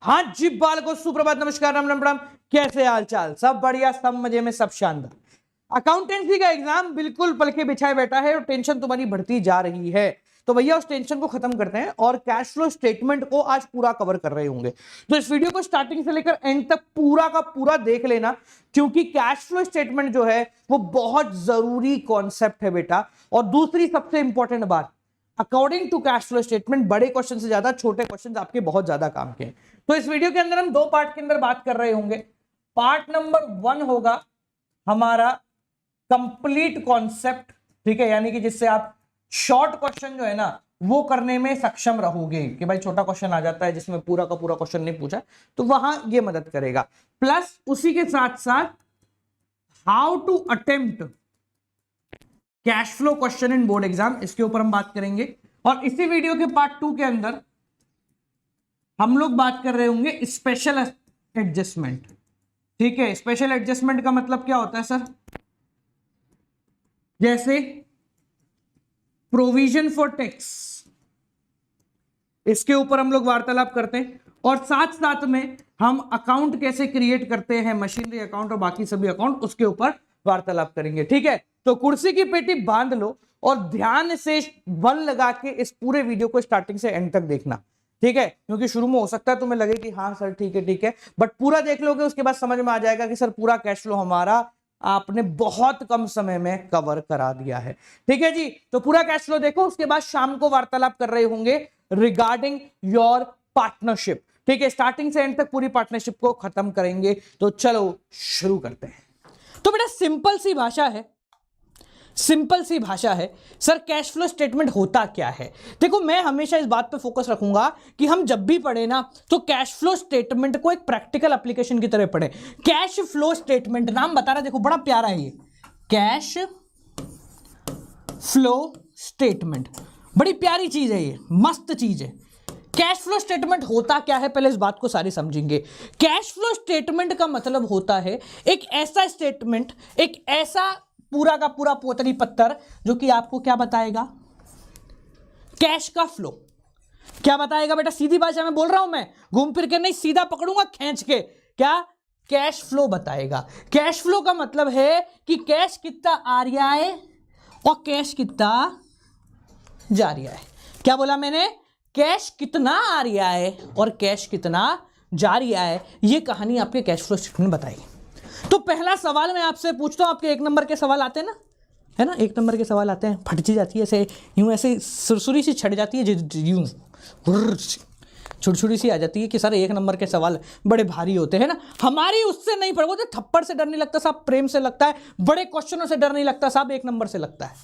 हाँ जी बालको, सुप्रभात, नमस्कार, राम राम राम। कैसे हाल चाल? सब बढ़िया, सब मजे में, सब शानदार। अकाउंटेंसी का एग्जाम बिल्कुल पलके बिछाए बैठा है और टेंशन तुम्हारी बढ़ती जा रही है। तो भैया उस टेंशन को खत्म करते हैं और कैश फ्लो स्टेटमेंट को आज पूरा कवर कर रहे होंगे। तो इस वीडियो को स्टार्टिंग से लेकर एंड तक पूरा का पूरा देख लेना, क्योंकि कैश फ्लो स्टेटमेंट जो है वो बहुत जरूरी कॉन्सेप्ट है बेटा। और दूसरी सबसे इंपॉर्टेंट बात, according to cash flow statement बड़े क्वेश्चन से ज्यादा छोटे क्वेश्चन आपके बहुत ज्यादा काम के हैं। तो इस वीडियो के अंदर हम दो पार्ट के अंदर बात कर रहे होंगे। पार्ट नंबर 1 होगा हमारा कंप्लीट कॉन्सेप्ट, ठीक है, यानी कि जिससे आप शॉर्ट क्वेश्चन जो है ना वो करने में सक्षम रहोगे कि भाई छोटा क्वेश्चन आ जाता है जिसमें पूरा का पूरा क्वेश्चन नहीं पूछा, तो वहां ये मदद करेगा। प्लस उसी के साथ साथ how to attempt cash flow question in board exam, इसके ऊपर हम बात करेंगे। और इसी वीडियो के पार्ट 2 के अंदर हम लोग बात कर रहे होंगे स्पेशल एडजस्टमेंट, ठीक है। स्पेशल एडजस्टमेंट का मतलब क्या होता है सर? जैसे प्रोविजन फॉर टैक्स, इसके ऊपर हम लोग वार्तालाप करते हैं। और साथ साथ में हम अकाउंट कैसे क्रिएट करते हैं, मशीनरी अकाउंट और बाकी सभी अकाउंट, उसके ऊपर वार्तालाप करेंगे, ठीक है। तो कुर्सी की पेटी बांध लो और ध्यान से मन लगा के इस पूरे वीडियो को स्टार्टिंग से एंड तक देखना, ठीक है। क्योंकि शुरू में हो सकता है तुम्हें लगे कि हाँ सर ठीक है, बट पूरा देख लोगे उसके बाद समझ में आ जाएगा कि सर पूरा कैश फ्लो हमारा आपने बहुत कम समय में कवर करा दिया है, ठीक है जी। तो पूरा कैश फ्लो देखो, उसके बाद शाम को वार्तालाप कर रहे होंगे रिगार्डिंग योर पार्टनरशिप, ठीक है। स्टार्टिंग से एंड तक पूरी पार्टनरशिप को खत्म करेंगे। तो चलो शुरू करते हैं। तो बेटा सिंपल सी भाषा है सर, कैश फ्लो स्टेटमेंट होता क्या है? देखो मैं हमेशा इस बात पे फोकस रखूंगा कि हम जब भी पढ़े ना तो कैश फ्लो स्टेटमेंट को एक प्रैक्टिकल एप्लीकेशन की तरह पढ़े। कैश फ्लो स्टेटमेंट नाम बता रहा है, देखो बड़ा प्यारा है ये, कैश फ्लो स्टेटमेंट, बड़ी प्यारी चीज है ये, मस्त चीज है। कैश फ्लो स्टेटमेंट होता क्या है, पहले इस बात को सारे समझेंगे। कैश फ्लो स्टेटमेंट का मतलब होता है एक ऐसा स्टेटमेंट, एक ऐसा पूरा का पूरा पोतरी पत्थर जो कि आपको क्या बताएगा? कैश का फ्लो। क्या बताएगा बेटा? सीधी भाषा में बोल रहा हूं मैं, घूम फिर के नहीं, सीधा पकड़ूंगा खींच के। क्या? कैश फ्लो बताएगा। कैश फ्लो का मतलब है कि कैश कितना आ रहा है और कैश कितना जा रहा है। क्या बोला मैंने? कैश कितना आ रहा है और कैश कितना जा रहा है, ये कहानी आपके कैश फ्लो स्टेटमेंट बताएगी। तो पहला सवाल मैं आपसे पूछता हूं, आपके 1 नंबर के सवाल आते हैं ना, है ना, 1 नंबर के सवाल आते हैं, फटची जाती है ऐसे, यूं ऐसे सुरसुरी सी छट जाती है, यूं छुड़छुड़ी सी आ जाती है कि सर 1 नंबर के सवाल बड़े भारी होते हैं ना। हमारी उससे नहीं पढ़ो, तो थप्पड़ से डर नहीं लगता साहब, प्रेम से लगता है। बड़े क्वेश्चनों से डर नहीं लगता साहब, 1 नंबर से लगता है।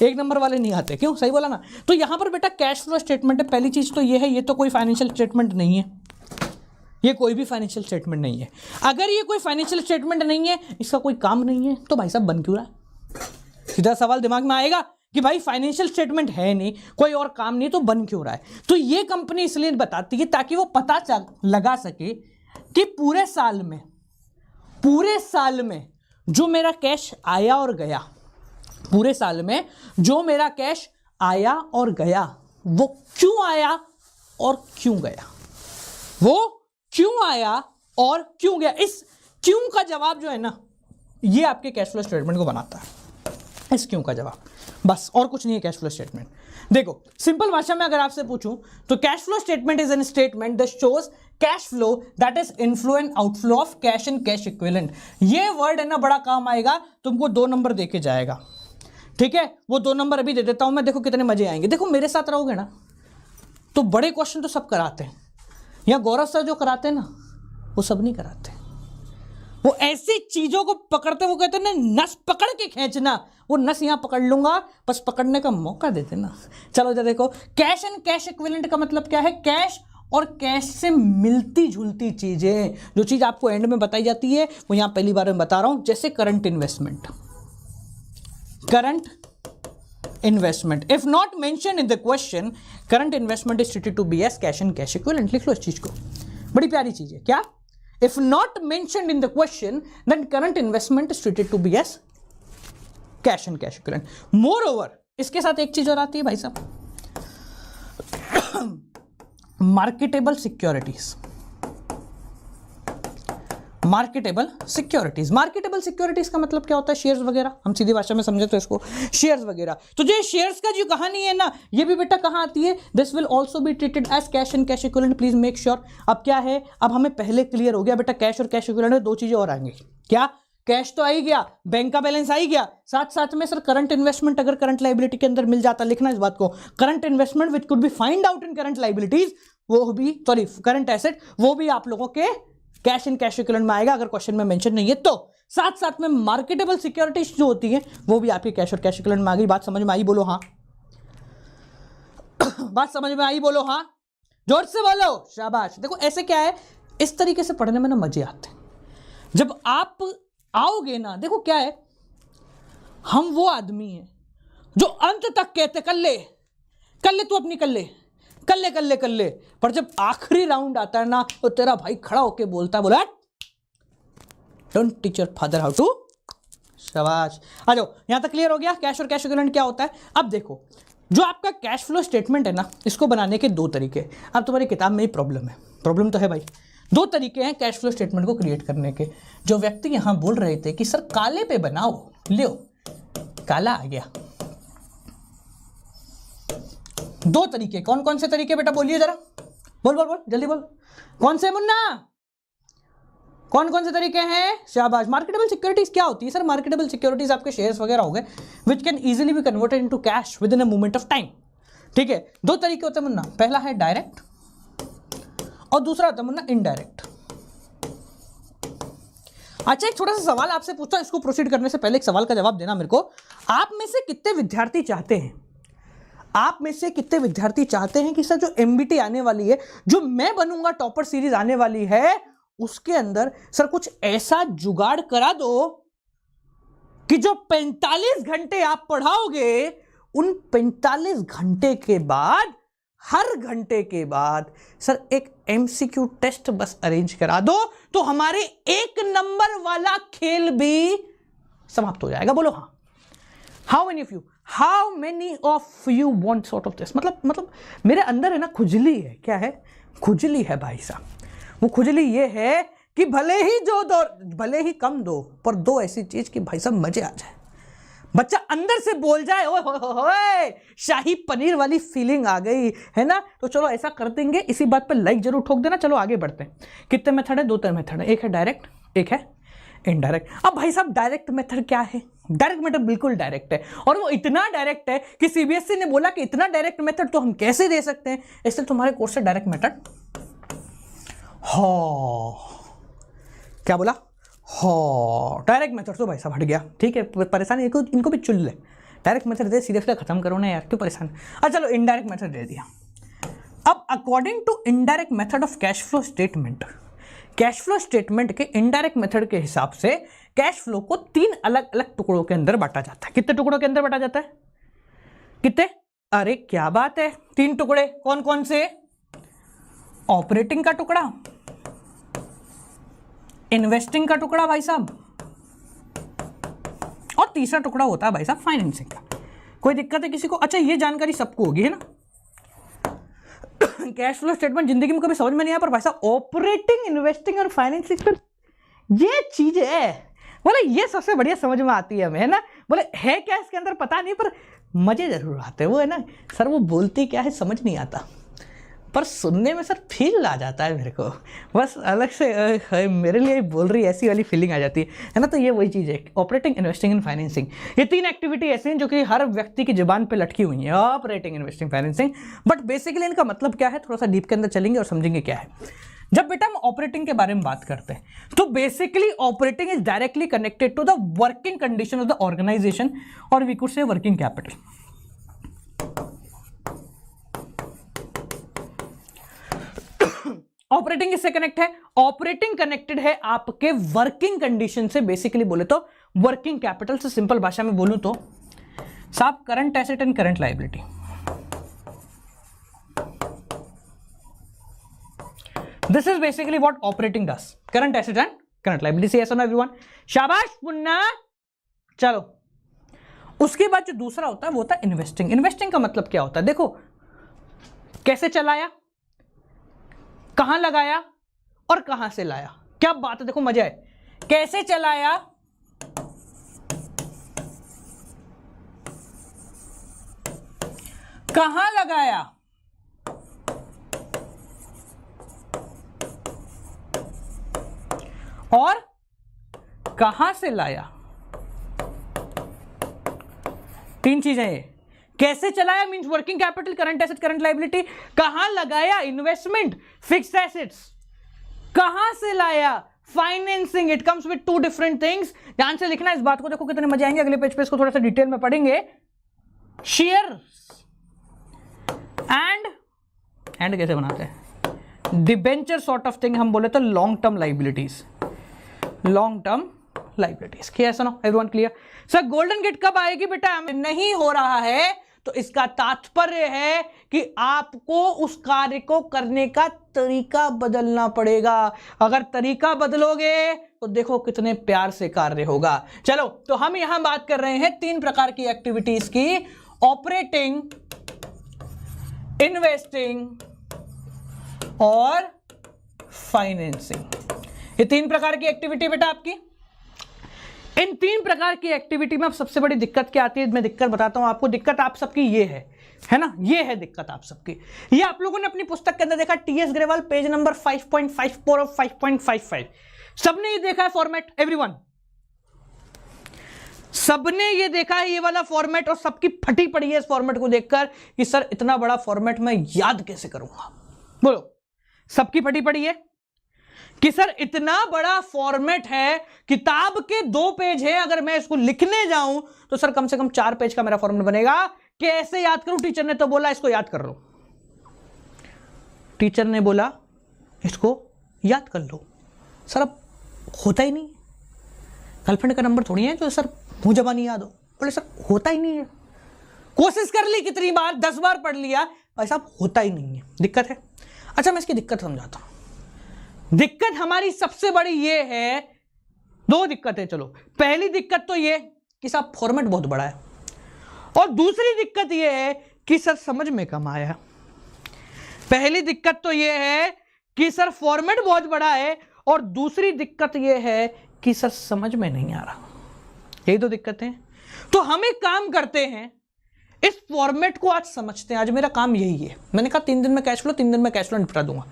1 नंबर वाले नहीं आते, क्यों? सही बोला ना। तो यहां पर बेटा कैश फ्लो स्टेटमेंट है, पहली चीज तो ये है, ये तो कोई फाइनेंशियल स्टेटमेंट नहीं है, ये कोई भी फाइनेंशियल स्टेटमेंट नहीं है। अगर ये कोई फाइनेंशियल स्टेटमेंट नहीं है, इसका कोई काम नहीं है, तो भाई साहब बन क्यों रहा है? सीधा सवाल दिमाग में आएगा कि भाई फाइनेंशियल स्टेटमेंट है नहीं, कोई और काम नहीं, तो बन क्यों रहा है? तो ये कंपनी इसलिए बताती है ताकि वो पता लगा सके कि पूरे साल में जो मेरा कैश आया और गया, पूरे साल में जो मेरा कैश आया और गया, वो क्यों आया और क्यों गया, वो क्यों आया और क्यों गया। इस क्यों का जवाब जो है ना, ये आपके कैश फ्लो स्टेटमेंट को बनाता है, इस क्यों का जवाब, बस और कुछ नहीं है कैश फ्लो स्टेटमेंट। देखो सिंपल भाषा में अगर आपसे पूछूं तो cash flow statement is an statement that shows cash flow that is inflow and outflow of cash and cash equivalent. ये वर्ड है ना, बड़ा काम आएगा, तुमको 2 नंबर देके जाएगा, ठीक है। वो 2 नंबर अभी दे देता हूं मैं, देखो कितने मजे आएंगे। देखो मेरे साथ रहोगे ना तो बड़े क्वेश्चन तो सब कराते हैं, या गौरव सर जो कराते हैं ना वो सब नहीं कराते। वो ऐसी चीजों को पकड़ते, वो कहते हैं ना नस पकड़ के खींचना, वो नस यहां पकड़ लूंगा, बस पकड़ने का मौका देते ना। चलो जरा देखो, कैश एंड कैश इक्विवेलेंट का मतलब क्या है? कैश और कैश से मिलती जुलती चीजें, जो चीज आपको एंड में बताई जाती है वो यहां पहली बार में बता रहा हूं। जैसे current investment, if not mentioned in the question, current investment is treated to be as cash and cash equivalent। लिख लो इस चीज को, बड़ी प्यारी चीज है। क्या? if not mentioned in the question, then current investment is treated to be as cash and cash equivalent। moreover इसके साथ एक चीज और आती है भाई साहब, marketable securities. Marketable securities. Marketable securities का मतलब क्या होता है? शेयर्स वगैरह, हम सीधी भाषा में समझे तो इसको शेयर्स वगैरह। तो जो शेयर्स का जो कहानी है ना, ये भी बेटा कहाँ आती है? This will also be treated as cash and cash equivalent, please make sure. अब क्या है, अब हमें पहले क्लियर हो गया बेटा, कैश और कैश इक्विवेलेंट में दो चीजें और आएंगी। क्या? कैश तो आ ही गया, बैंक का बैलेंस आ ही गया, साथ साथ में सर करंट इन्वेस्टमेंट अगर करंट लाइबिलिटी के अंदर मिल जाता, लिखना इस बात को, current investment which could be find out in current liabilities, वो भी सॉरी करंट एसेट, वो भी आप लोगों के कैश इन कैश इक्विवेलेंट में आएगा अगर क्वेश्चन में मेंशन नहीं है तो। साथ साथ में मार्केटेबल सिक्योरिटीज जो होती है वो भी आपके कैश और कैश इक्विवेलेंट में आ गई। बात समझ में आई? बोलो हाँ। बात समझ में आई? बोलो हाँ, जोर से बोलो, शाबाश। देखो ऐसे क्या है, इस तरीके से पढ़ने में ना मजे आते हैं। जब आप आओगे ना, देखो क्या है, हम वो आदमी हैं जो अंत तक कहते कर ले तू अपनी कर ले, पर जब आखिरी राउंड आता है ना तो तेरा भाई खड़ा होके बोलता है, बोला don't teach your father how to. शाबाश, आ जाओ। यहां तक क्लियर हो गया कैश और कैश इक्विवेलेंट क्या होता है। अब देखो, जो आपका कैश फ्लो स्टेटमेंट है ना, इसको बनाने के दो तरीके। अब तुम्हारी किताब में ही प्रॉब्लम तो है भाई। दो तरीके हैं कैश फ्लो स्टेटमेंट को क्रिएट करने के। जो व्यक्ति यहां बोल रहे थे कि सर काले पे बनाओ, लो काला आ गया। दो तरीके, कौन कौन से तरीके बेटा बोलिए जरा, बोल जल्दी बोल, कौन से मुन्ना, कौन कौन से तरीके हैं? शाबाश। मार्केटेबल सिक्योरिटीज क्या होती है सर? मार्केटेबल सिक्योरिटीज आपके शेयर्स वगैरह हो गए which can easily be converted into cash with in a moment of time. ठीक है, दो तरीके होते हैं मुन्ना, पहला है डायरेक्ट और दूसरा होता है मुन्ना इनडायरेक्ट। अच्छा, एक छोटा सा सवाल आपसे पूछता हूं, इसको प्रोसीड करने से पहले एक सवाल का जवाब देना मेरे को। आप में से कितने विद्यार्थी चाहते हैं कि सर जो एमबीटी आने वाली है, जो मैं बनूंगा टॉपर सीरीज आने वाली है, उसके अंदर सर कुछ ऐसा जुगाड़ करा दो कि जो 45 घंटे आप पढ़ाओगे, उन 45 घंटे के बाद हर घंटे के बाद सर एक एमसीक्यू टेस्ट बस अरेंज करा दो, तो हमारे एक नंबर वाला खेल भी समाप्त हो जाएगा। बोलो हाँ। How many of you want sort of this? मतलब मेरे अंदर है ना खुजली है। क्या है? खुजली है भाई साहब। वो खुजली ये है कि भले ही कम दो, पर दो ऐसी चीज कि भाई साहब मजे आ जाए, बच्चा अंदर से बोल जाए ओए होए, शाही पनीर वाली फीलिंग आ गई है ना। तो चलो ऐसा कर देंगे, इसी बात पर लाइक जरूर ठोक देना। चलो आगे बढ़ते हैं। कितने मेथड है? दो तरह मेथड है, एक है डायरेक्ट, एक है इनडायरेक्ट। अब भाई साहब डायरेक्ट मेथड क्या है? डायरेक्ट मेथड बिल्कुल डायरेक्ट है, और वो इतना डायरेक्ट है कि सीबीएसई ने बोला कि इतना डायरेक्ट मेथड तो हम कैसे दे सकते हैं, इसलिए तुम्हारे कोर्स से डायरेक्ट मेथड क्या बोला? डायरेक्ट मेथड तो भाई साहब हट गया। ठीक है, परेशानी इनको भी चुन ले, डायरेक्ट मेथड दे, सीरियसली खत्म करो ना यार, क्यों परेशान। अच्छा चलो इनडायरेक्ट मेथड दे दिया। अब according to indirect method of cash flow statement, cash flow statement के इनडायरेक्ट मेथड के हिसाब से कैश फ्लो को 3 अलग अलग टुकड़ों के अंदर बांटा जाता है। कितने टुकड़ों के अंदर बांटा जाता है? कितने? अरे क्या बात है, 3 टुकड़े। कौन कौन से? ऑपरेटिंग का टुकड़ा, इन्वेस्टिंग का टुकड़ा भाई साहब, और तीसरा टुकड़ा होता है भाई साहब फाइनेंसिंग का। कोई दिक्कत है किसी को? अच्छा ये जानकारी सबको होगी है ना। कैश फ्लो स्टेटमेंट जिंदगी में कभी समझ में नहीं आया, पर भाई साहब ऑपरेटिंग, इन्वेस्टिंग और फाइनेंसिंग पर ये चीज है, बोले ये सबसे बढ़िया समझ में आती है हमें, है ना। बोले है क्या इसके अंदर पता नहीं, पर मजे जरूर आते हैं। वो है ना सर, वो बोलती क्या है समझ नहीं आता, पर सुनने में सर फील आ जाता है मेरे को, बस अलग से मेरे लिए बोल रही ऐसी वाली फीलिंग आ जाती है ना। तो ये वही चीज़ है, ऑपरेटिंग, इन्वेस्टिंग एंड फाइनेंसिंग। ये 3 एक्टिविटी ऐसी हैं जो कि हर व्यक्ति की जुबान पे लटकी हुई हैं, operating, investing, financing. But basically इनका मतलब क्या है, थोड़ा सा डीप के अंदर चलेंगे और समझेंगे क्या है। जब बेटा हम ऑपरेटिंग के बारे में बात करते हैं, तो basically operating is directly connected to the working condition of the organisation, और we could say working capital. Operating किससे कनेक्ट है? ऑपरेटिंग कनेक्टेड है आपके वर्किंग कंडीशन से। बेसिकली बोले तो वर्किंग कैपिटल से। सिंपल भाषा में बोलूं तो साहब current asset and current liability. This is basically what operating does, current asset and current liability. Yes और नो एवरीवन? शाबाश मुन्ना। चलो उसके बाद जो दूसरा होता है वो होता है इन्वेस्टिंग। इन्वेस्टिंग का मतलब क्या होता है? देखो कैसे चलाया, कहां लगाया और कहां से लाया, क्या बात है, देखो मजा है। कैसे चलाया, कहां लगाया, और कहां से लाया। तीन चीजें ये। कैसे चलाया means working capital, current asset, current liability. कहां लगाया, इन्वेस्टमेंट, फिक्स्ड एसेट्स। कहां से लाया, financing. It comes with two different things. ध्यान से लिखना इस बात को, देखो कितने मजे आएंगे। अगले पेज पे इसको थोड़ा सा डिटेल में पढ़ेंगे। शेयर एंड कैसे बनाते हैं, डिबेंचर सॉर्ट ऑफ थिंग हम बोले तो long term liabilities, long term liabilities. Clear है, no everyone clear. Sir golden gate कब आएगी बेटा, नहीं हो रहा है तो इसका तात्पर्य है कि आपको उस कार्य को करने का तरीका बदलना पड़ेगा। अगर तरीका बदलोगे तो देखो कितने प्यार से कार्य होगा। चलो, तो हम यहां बात कर रहे हैं तीन प्रकार की एक्टिविटीज की, ऑपरेटिंग, इन्वेस्टिंग और फाइनेंसिंग। ये तीन प्रकार की एक्टिविटी बेटा आपकी। इन तीन प्रकार की एक्टिविटी में अब सबसे बड़ी दिक्कत क्या आती है, मैं दिक्कत बताता हूं आपको। दिक्कत आप सबकी ये है ना, ये है दिक्कत आप सबकी। ये आप लोगों ने अपनी पुस्तक के अंदर देखा, टीएस ग्रेवाल पेज नंबर 5.54 और 5.55। सबने ये देखा है फॉर्मेट, एवरीवन सबने ये देखा है ये वाला फॉर्मेट, और सबकी फटी पड़ी है इस फॉर्मेट को देखकर कि सर इतना बड़ा फॉर्मेट मैं याद कैसे करूंगा। बोलो, सबकी फटी पड़ी है कि सर इतना बड़ा फॉर्मेट है, किताब के 2 पेज है, अगर मैं इसको लिखने जाऊं तो सर कम से कम 4 पेज का मेरा फॉर्मेट बनेगा। कैसे याद करूं, टीचर ने तो बोला इसको याद कर लो, टीचर ने बोला इसको याद कर लो। सर अब होता ही नहीं, गर्लफ्रेंड का नंबर थोड़ी है जो सर मुंह जबानी याद हो। बोले सर होता ही नहीं है, कोशिश कर ली कितनी बार, 10 बार पढ़ लिया, भाई साहब होता ही नहीं है। दिक्कत है। अच्छा, मैं इसकी दिक्कत समझाता हूं। दिक्कत हमारी सबसे बड़ी ये है, 2 दिक्कतें। चलो, पहली दिक्कत तो ये कि साहब फॉर्मेट बहुत बड़ा है, और दूसरी दिक्कत ये है कि सर समझ में कम आया। पहली दिक्कत तो ये है कि सर फॉर्मेट बहुत बड़ा है, और दूसरी दिक्कत ये है कि सर समझ में नहीं आ रहा। यही 2 दिक्कतें। तो हम एक काम करते हैं, इस फॉर्मेट को आज समझते हैं। आज मेरा काम यही है। मैंने कहा 3 दिन में कैश फ्लो, 3 दिन में कैश फ्लो निपटा दूंगा,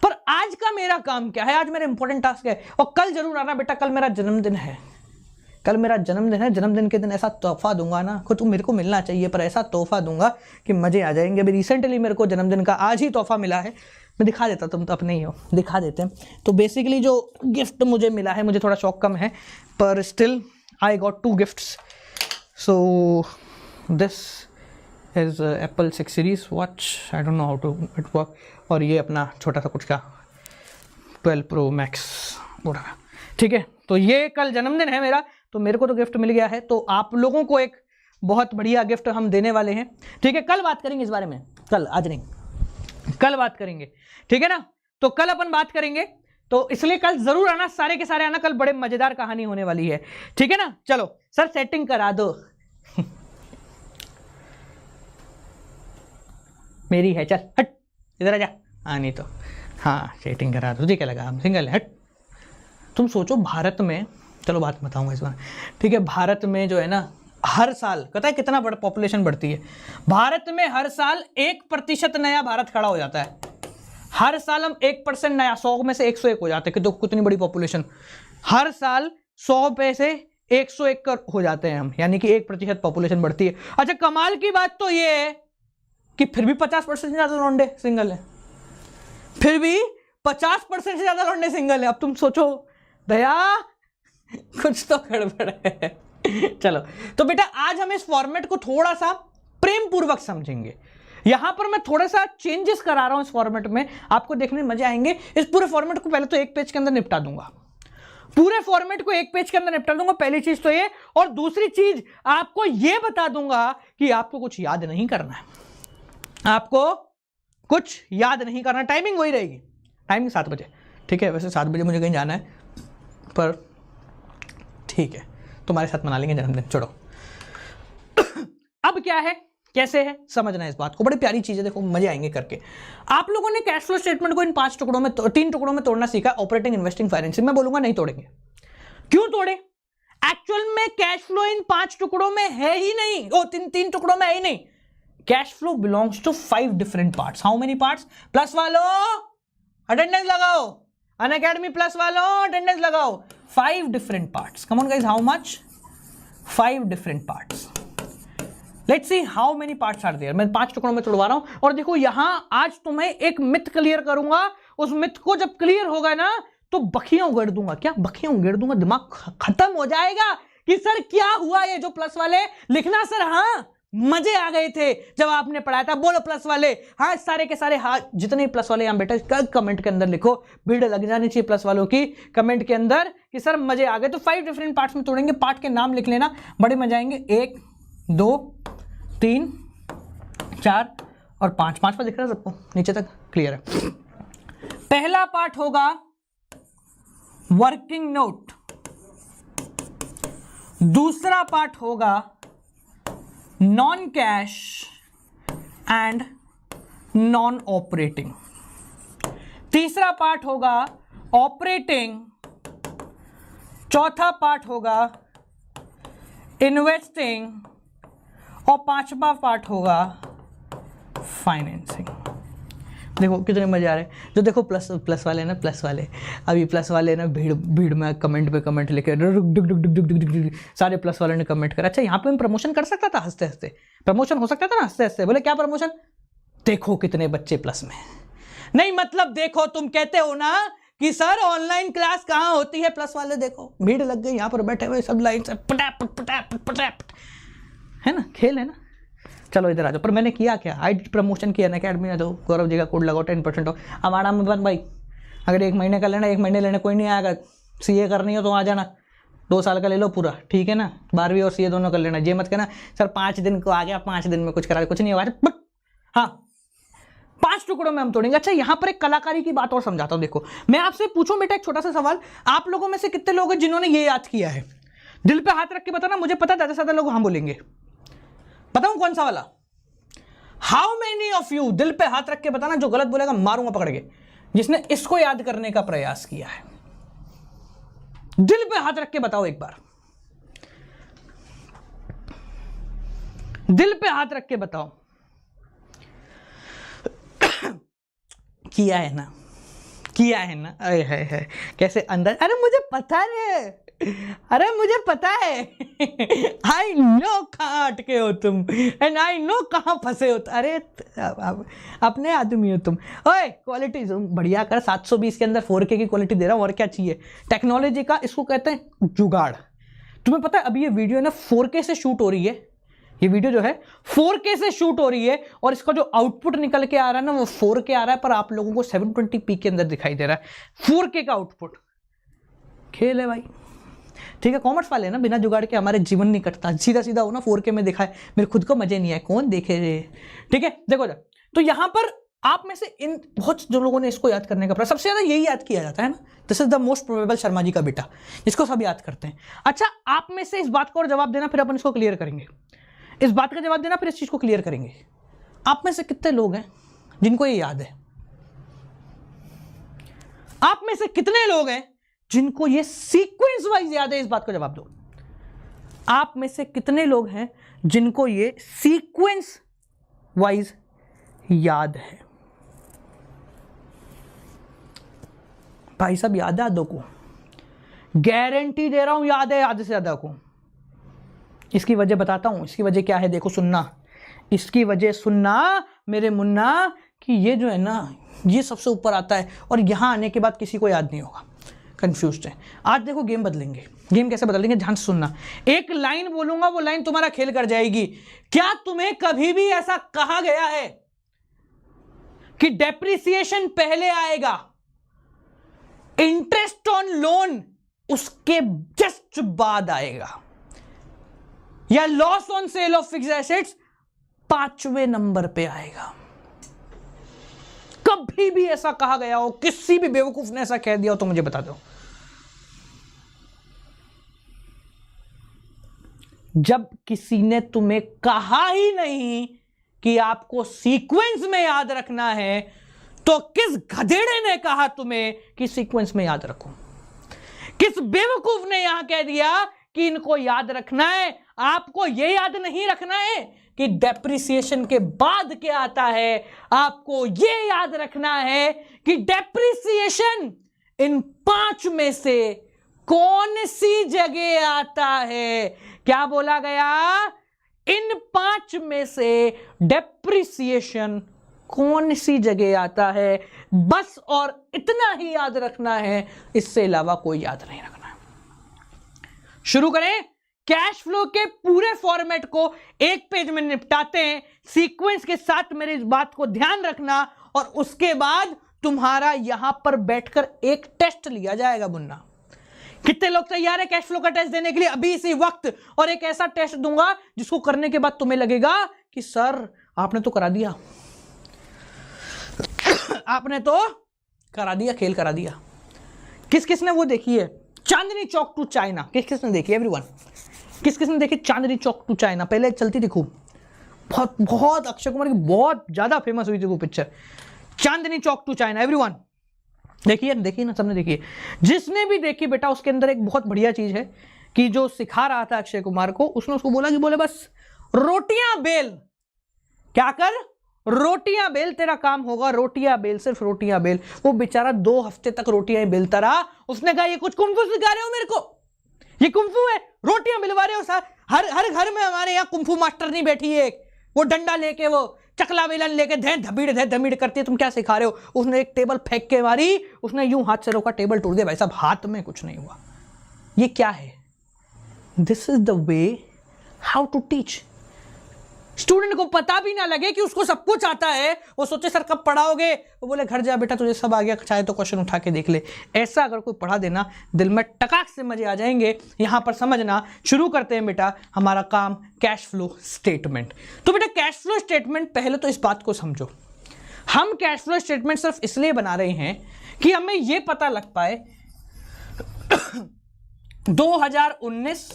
पर आज का मेरा काम क्या है, आज मेरा इंपॉर्टेंट टास्क है। और कल जरूर आना बेटा, कल मेरा जन्मदिन है। कल मेरा जन्मदिन है। जन्मदिन के दिन ऐसा तोहफा दूंगा ना, खुद मेरे को मिलना चाहिए, पर ऐसा तोहफा दूंगा कि मजे आ जाएंगे। अभी रिसेंटली मेरे को जन्मदिन का आज ही तोहफा मिला है, मैं दिखा देता, तुम तो अपने ही हो, दिखा देते हैं। तो बेसिकली जो गिफ्ट मुझे मिला है, मुझे थोड़ा शौक कम है, पर still I got 2 gifts. So this is Apple 6 series watch, I don't know how to it work. और ये अपना छोटा सा कुछ का 12 प्रो मैक्स बोला, ठीक है। तो ये कल जन्मदिन है मेरा, तो मेरे को तो गिफ्ट मिल गया है, तो आप लोगों को एक बहुत बढ़िया गिफ्ट हम देने वाले हैं, ठीक है। कल बात करेंगे इस बारे में, कल, आज नहीं, कल बात करेंगे, ठीक है ना। तो कल अपन बात करेंगे, तो इसलिए कल जरूर आना, सारे के सारे आना, कल बड़े मजेदार कहानी होने वाली है, ठीक है ना। चलो सर सेटिंग करा दो मेरी है, चल हट इधर आ जा। नहीं तो हाँ, सेटिंग करा दो। तुझे क्या लगा हम सिंगल है, हट। तुम सोचो भारत में, चलो बात बताऊंगा इस बार, ठीक है। भारत में जो है ना, हर साल पता है कितना बड़ा पॉपुलेशन बढ़ती है भारत में, हर साल 1% नया भारत खड़ा हो जाता है। हर साल हम 1% नया, 100 में से 101 हो जाते हैं कि तो कितनी बड़ी पॉपुलेशन। हर साल 100 पे से 101 हो जाते हैं हम, यानी कि 1% पॉपुलेशन बढ़ती है। अच्छा, कमाल की बात तो ये है कि फिर भी 50% से ज्यादा लौंडे सिंगल है, फिर भी 50% से ज्यादा लौंडे सिंगल है। अब तुम सोचो दया, कुछ तो गड़बड़ है। चलो, तो बेटा आज हम इस फॉर्मेट को थोड़ा सा प्रेम पूर्वक समझेंगे। यहां पर मैं थोड़ा सा चेंजेस करा रहा हूं इस फॉर्मेट में, आपको देखने में मजे आएंगे। इस पूरे फॉर्मेट को पहले तो 1 पेज के अंदर निपटा दूंगा, पूरे फॉर्मेट को 1 पेज के अंदर निपटा दूंगा, पहली चीज तो ये। और दूसरी चीज आपको ये बता दूंगा कि आपको कुछ याद नहीं करना है, आपको कुछ याद नहीं करना। टाइमिंग वही रहेगी, टाइमिंग 7 बजे, ठीक है। वैसे 7 बजे मुझे कहीं जाना है, पर ठीक है, तुम्हारे साथ मना लेंगे जन्मदिन, छोड़ो। अब क्या है कैसे है समझना है इस बात को, बड़ी प्यारी चीज है, देखो मजे आएंगे करके। आप लोगों ने कैश फ्लो स्टेटमेंट को इन 5 टुकड़ों में 3 टुकड़ों में तोड़ना सीखा, ऑपरेटिंग, इन्वेस्टिंग, फाइनेंसिंग। मैं बोलूंगा नहीं तोड़ेंगे। क्यों तोड़े? एक्चुअल में कैश फ्लो इन 5 टुकड़ों में है ही नहीं, ओ तीन टुकड़ों में है ही नहीं। Cash flow belongs to 5 different parts. How many parts? Plus वालों अटेंडेंस लगाओ, अनअकैडमी प्लस वालों अटेंडेंस लगाओ। 5 different parts. Come on guys, how much? 5 different parts. Let's see how many parts are there. मैं 5 टुकड़ों में तोड़वा रहा हूं और देखो यहां आज तुम्हें एक मिथ क्लियर करूंगा। उस मिथ को जब क्लियर होगा ना तो बखियां उगड़ दूंगा। क्या बखियां उगड़ दूंगा? दिमाग खत्म हो जाएगा कि सर क्या हुआ ये जो प्लस वाले लिखना। सर हाँ मजे आ गए थे जब आपने पढ़ाया था, बोलो प्लस वाले। हाँ सारे के सारे, हाँ जितने प्लस वाले यहां बैठे कमेंट के अंदर लिखो, भीड़ लग जानी चाहिए प्लस वालों की कमेंट के अंदर कि सर मजे आ गए। तो 5 डिफरेंट पार्ट्स में तोड़ेंगे। पार्ट के नाम लिख लेना, बड़े मजे आएंगे। 1 2 3 4 और 5 पर दिख रहा है सबको नीचे तक? क्लियर है। पहला पार्ट होगा वर्किंग नोट, दूसरा पार्ट होगा non cash and non operating, तीसरा पार्ट होगा ऑपरेटिंग, चौथा पार्ट होगा इन्वेस्टिंग और 5वां पार्ट होगा फाइनेंसिंग। देखो कितने मजे आ रहे हैं। जो देखो प्लस वाले ना, प्लस वाले अभी प्लस वाले ना भीड़ में कमेंट पे कमेंट लेके सारे प्लस वाले ने कमेंट करा। अच्छा यहाँ पे मैं प्रमोशन कर सकता था हंसते हंसते, प्रमोशन हो सकता था ना हंसते हंसते। बोले क्या प्रमोशन? देखो कितने बच्चे प्लस में। नहीं मतलब देखो, तुम कहते हो ना कि सर ऑनलाइन क्लास कहाँ होती है, प्लस वाले देखो भीड़ लग गई यहाँ पर बैठे हुए सब लाइन से पटाप पटाप पटाप, है ना खेल है ना। चलो इधर आ जाओ। पर मैंने किया क्या? आई प्रमोशन किया ना अकेडमी में। तो गौरव जी का कोड लगाओ 10% हो। अब आना मत भाई, अगर 1 महीने का लेना 1 महीने लेना, कोई नहीं आएगा। सीए करनी हो तो आ जाना, 2 साल का ले लो पूरा, ठीक है ना। 12वीं और सीए दोनों कर लेना। ये मत कहना सर 5 दिन को आ गया, 5 दिन में कुछ करा, कुछ नहीं होगा। हाँ 5 टुकड़ों में हम तोड़ेंगे। अच्छा यहाँ पर एक कलाकारी की बात और समझाता हूँ। देखो मैं आपसे पूछूं बेटा एक छोटा सा सवाल, आप लोगों में से कितने लोग हैं जिन्होंने ये याद किया है? दिल पे हाथ रख के बताना। मुझे पता ज्यादा से ज्यादा लोग हाँ बोलेंगे। बताऊं कौन सा वाला? हाउ मेनी ऑफ यू, दिल पे हाथ रख के बताना, जो गलत बोलेगा मारूंगा पकड़ के, जिसने इसको याद करने का प्रयास किया है। दिल पे हाथ रख के बताओ एक बार, दिल पे हाथ रख के बताओ। किया है ना, किया है ना। अरे है कैसे अंदर, अरे मुझे पता है, अरे मुझे पता है। आई नो कहाँ अटके हो तुम, एंड आई नो कहाँ फंसे हो। अरे अपने आदमी हो तुम। ओए क्वालिटी बढ़िया कर, 720 के अंदर 4K की क्वालिटी दे रहा हूँ, और क्या चाहिए। टेक्नोलॉजी का इसको कहते हैं जुगाड़। तुम्हें पता है अभी ये वीडियो ना 4K से शूट हो रही है। ये वीडियो जो है 4K से शूट हो रही है और इसका जो आउटपुट निकल के आ रहा है ना वो 4K आ रहा है, पर आप लोगों को 720p के अंदर दिखाई दे रहा है 4K का आउटपुट। खेल है भाई, ठीक है। कॉमर्स वाले ना बिना जुगाड़ के हमारे जीवन नहीं कटता। सीधा सीधा हो ना 4K में दिखाए, मेरे खुद को मजे नहीं आए, कौन देखे रे। ठीक है देखो जा, तो यहां पर आप में से इन बहुत जो लोगों ने इसको याद करने का प्रयास, सबसे ज्यादा यही याद किया जाता है ना, this is the most probable Sharma ji का बेटा, जिसको सब याद करते हैं। अच्छा आप में से इस बात को और जवाब देना, फिर अपन इसको क्लियर करेंगे। इस बात का जवाब देना, फिर इस चीज को क्लियर करेंगे। आप में से कितने लोग हैं जिनको ये याद है? आप में से कितने लोग हैं जिनको ये सीक्वेंस वाइज याद है? इस बात का जवाब दो। आप में से कितने लोग हैं जिनको ये सीक्वेंस वाइज याद है? भाई साहब याद है आधों को, गारंटी दे रहा हूं याद है आधे से ज्यादा को। इसकी वजह बताता हूं, इसकी वजह क्या है, देखो सुनना। इसकी वजह सुनना मेरे मुन्ना, कि ये जो है ना ये सबसे ऊपर आता है और यहां आने के बाद किसी को याद नहीं होगा, कंफ्यूज्ड है। आज देखो गेम बदलेंगे। गेम कैसे बदलेंगे, ध्यान से सुनना। एक लाइन बोलूंगा, वो लाइन तुम्हारा खेल कर जाएगी। क्या तुम्हें कभी भी ऐसा कहा गया है कि डेप्रिसिएशन पहले आएगा, इंटरेस्ट ऑन लोन उसके जस्ट बाद आएगा, या loss on sale of fixed assets 5वें नंबर पे आएगा? कभी भी ऐसा कहा गया हो, किसी भी बेवकूफ ने ऐसा कह दिया हो तो मुझे बता दो। जब किसी ने तुम्हें कहा ही नहीं कि आपको सीक्वेंस में याद रखना है, तो किस गधेड़े ने कहा तुम्हें कि सीक्वेंस में याद रखो? किस बेवकूफ ने यहां कह दिया कि इनको याद रखना है? आपको यह याद नहीं रखना है कि डेप्रिसिएशन के बाद क्या आता है, आपको यह याद रखना है कि डेप्रिसिएशन इन 5 में से कौन सी जगह आता है। क्या बोला गया? इन 5 में से डेप्रिसिएशन कौन सी जगह आता है, बस और इतना ही याद रखना है, इससे अलावा कोई याद नहीं रखना है। शुरू करें। कैश फ्लो के पूरे फॉर्मेट को एक पेज में निपटाते हैं, सीक्वेंस के साथ मेरी इस बात को ध्यान रखना, और उसके बाद तुम्हारा यहां पर बैठकर एक टेस्ट लिया जाएगा। मुन्ना, कितने लोग तैयार है कैश फ्लो का टेस्ट देने के लिए अभी इसी वक्त? और एक ऐसा टेस्ट दूंगा जिसको करने के बाद तुम्हें लगेगा कि सर आपने तो करा दिया, आपने तो करा दिया, खेल करा दिया। किस किसने वो देखी है चांदनी चौक टू चाइना? किस किसने देखी? एवरीवन, किस किसने देखी चांदनी चौक टू चाइना? पहले चलती थी खूब, बहुत बहुत अक्षय कुमार की बहुत ज्यादा फेमस हुई थी वो picture, Chandni Chowk to China. Everyone देखिए, देखिए ना, सबने देखी है। जिसने भी देखी बेटा, उसके अंदर एक बहुत बढ़िया चीज है कि जो सिखा रहा था अक्षय कुमार को, उसने उसको बोला कि बोले बस रोटियां बेल, क्या कर, रोटियां बेल, तेरा काम होगा रोटियां बेल, सिर्फ रोटियां बेल। वो बेचारा 2 हफ्ते तक रोटियां ही बेलता रहा। उसने कहा ये कुछ कुंफू सिखा रहे हो मेरे को, ये कुंफू है, रोटियां बिलवा रहे हो सर। हर घर में हमारे यहाँ कुंफू मास्टर नहीं बैठी है, वो डंडा लेके, वो चकला बेलन लेके धे धमीड़ करती है, तुम क्या सिखा रहे हो? उसने एक टेबल फेंक के मारी, उसने यूं हाथ से रोका, टेबल टूट गया। भाई साहब हाथ में कुछ नहीं हुआ। ये क्या है? This is the way how to teach. Student को पता भी ना लगे कि उसको सब कुछ आता है, वो सोचे सर कब पढ़ाओगे, वो बोले घर जा बेटा तुझे सब आ गया, चाहे तो क्वेश्चन उठा के देख ले। ऐसा अगर कोई पढ़ा देना, दिल में टकाक से मजे आ जाएंगे। यहां पर समझना, शुरू करते हैं बेटा हमारा काम, कैश फ्लो स्टेटमेंट। तो बेटा कैश फ्लो स्टेटमेंट, पहले तो इस बात को समझो, हम कैश फ्लो स्टेटमेंट सिर्फ इसलिए बना रहे हैं कि हमें यह पता लग पाए 2019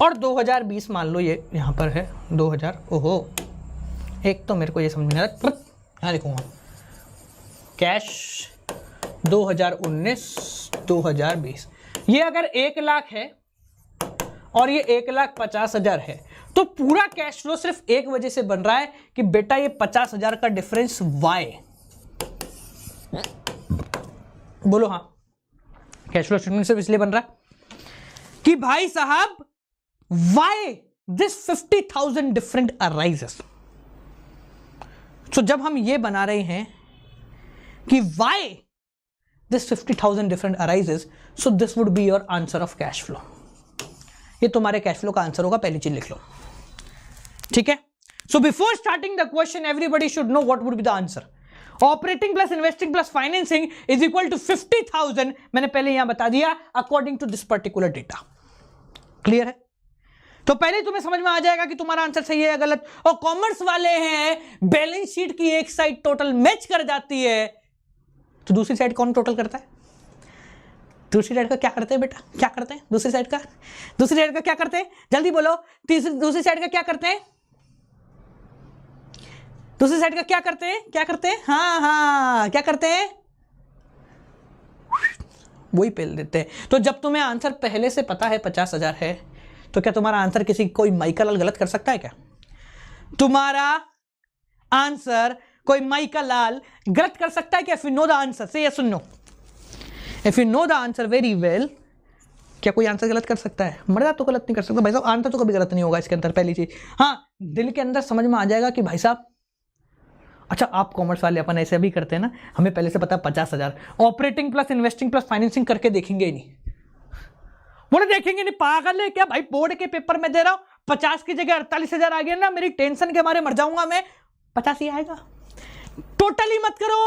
और 2020 मान लो, ये यहां पर है 2000, ओहो एक तो मेरे को ये समझ नहीं आ रहा, यहां लिखूंगा कैश 2019 2020। ये अगर 1 लाख है और ये 1,50,000 है, तो पूरा कैश फ्लो सिर्फ एक वजह से बन रहा है कि बेटा ये 50,000 का डिफरेंस वाई, बोलो हाँ, कैश फ्लो स्टेटमेंट सिर्फ इसलिए बन रहा है कि भाई साहब why this 50,000 different arises। so जब हम ये बना रहे हैं कि why this 50,000 different arises, so this would be your answer of cash flow। ये तुम्हारे कैश फ्लो का आंसर होगा, पहली चीज लिख लो, ठीक है। so before starting the question everybody should know what would be the answer। Operating plus investing plus financing is equal to 50,000। मैंने पहले यहां बता दिया according to this particular data. Clear है? तो पहले तुम्हें समझ में आ जाएगा कि तुम्हारा आंसर सही है या गलत। और कॉमर्स वाले हैं, बैलेंस शीट की एक साइड टोटल मैच कर जाती है, तो दूसरी साइड कौन टोटल करता है? दूसरी साइड का क्या करते हैं बेटा, क्या करते हैं दूसरी साइड का? दूसरी साइड का क्या करते हैं, जल्दी बोलो, दूसरी साइड का क्या करते हैं? दूसरी साइड का क्या करते हैं, क्या करते हैं? हाँ हाँ, क्या करते हैं? वही पेल देते हैं। तो जब तुम्हें आंसर पहले से पता है 50,000 है, तो क्या तुम्हारा आंसर किसी कोई माइकल लाल गलत कर सकता है क्या? तुम्हारा आंसर कोई माइकल लाल गलत कर सकता है क्या? If you know the answer say yes और no. If you know the answer very well, क्या कोई आंसर गलत कर सकता है? मर्दा तो गलत नहीं कर सकता भाई साहब, आंसर तो कभी गलत नहीं होगा इसके अंदर। पहली चीज, हाँ दिल के अंदर समझ में आ जाएगा कि भाई साहब, अच्छा आप कॉमर्स वाले अपन ऐसे भी करते हैं ना, हमें पहले से पता है 50,000, operating plus investing plus financing करके देखेंगे ही नहीं, बोले देखेंगे नहीं, पागल है क्या भाई? बोर्ड के पेपर में दे रहा हूं 50 की जगह 48,000 आ गया ना, मेरी टेंशन के मारे मर जाऊंगा मैं, 50 ही आएगा, टोटली मत करो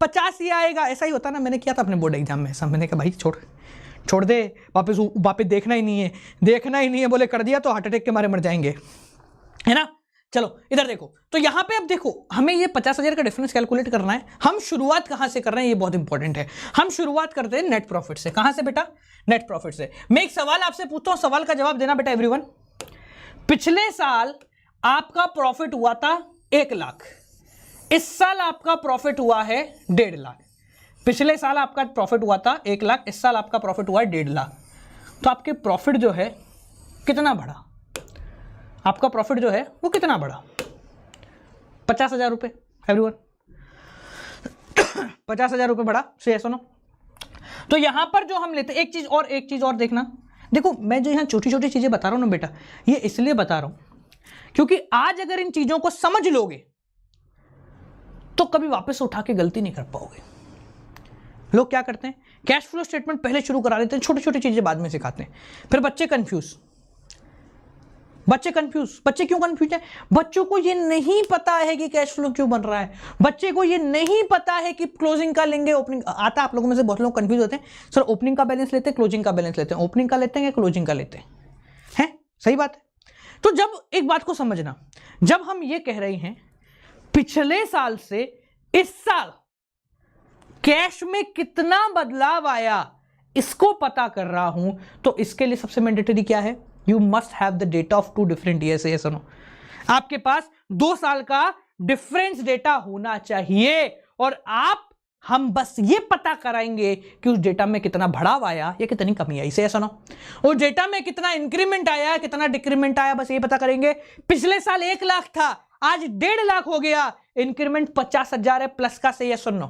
50 ही आएगा। ऐसा ही होता ना, मैंने किया था अपने बोर्ड एग्जाम में ऐसा, मैंने कहा भाई छोड़ दे, वापस देखना ही नहीं है, बोले कर दिया तो हार्ट अटैक के मारे मर जाएंगे, है ना। चलो इधर देखो, तो यहां पे अब देखो हमें ये 50,000 का डिफरेंस कैलकुलेट करना है। हम शुरुआत कहां से कर रहे हैं ये बहुत इंपॉर्टेंट है। हम शुरुआत करते हैं नेट प्रॉफिट से। कहां से बेटा? नेट प्रॉफिट से। मैं एक सवाल आपसे पूछता हूं, सवाल का जवाब देना बेटा एवरीवन। पिछले साल आपका प्रॉफिट हुआ था 1 लाख, इस साल आपका प्रॉफिट हुआ है 1.5 लाख, पिछले साल आपका प्रॉफिट हुआ था 1 लाख, इस साल आपका प्रॉफिट हुआ है 1.5 लाख, तो आपके प्रॉफिट जो है कितना बढ़ा? आपका प्रॉफिट जो है वो कितना बढ़ा? 50,000 रुपये। एवरीवन 50,000 रुपये बढ़ा, से सुनो। तो यहां पर जो हम लेते, एक चीज और देखना, देखो मैं जो यहां छोटी छोटी चीजें बता रहा हूं ना बेटा, ये इसलिए बता रहा हूं क्योंकि आज अगर इन चीजों को समझ लोगे तो कभी वापस उठा के गलती नहीं कर पाओगे। लोग क्या करते हैं, कैश फ्लो स्टेटमेंट पहले शुरू करा देते हैं, छोटी छोटी चीजें बाद में सिखाते हैं, फिर बच्चे कंफ्यूज। बच्चे क्यों कंफ्यूज है? बच्चों को ये नहीं पता है कि कैश फ्लो क्यों बन रहा है, बच्चे को ये नहीं पता है कि क्लोजिंग का लेंगे ओपनिंग। आता आप लोगों में से बहुत लोग कंफ्यूज होते हैं, सर ओपनिंग का बैलेंस लेते हैं क्लोजिंग का बैलेंस लेते हैं, ओपनिंग का लेते हैं या क्लोजिंग का लेते हैं? सही बात है। तो जब एक बात को समझना, जब हम ये कह रहे हैं पिछले साल से इस साल कैश में कितना बदलाव आया, इसको पता कर रहा हूं, तो इसके लिए सबसे मैंडेटरी क्या है? You must have the data of 2 different years. yes or no? आपके पास 2 साल का डिफरेंस डेटा होना चाहिए, और हम बस ये पता कराएंगे कि उस डेटा में कितना बढ़ाव आया या कितनी कमी आई। से सुनो, उस डेटा में कितना इंक्रीमेंट आया, कितना डिक्रीमेंट आया, बस ये पता करेंगे। पिछले साल 1 लाख था, आज 1.5 लाख हो गया, इंक्रीमेंट 50,000 है प्लस का। से सुनो,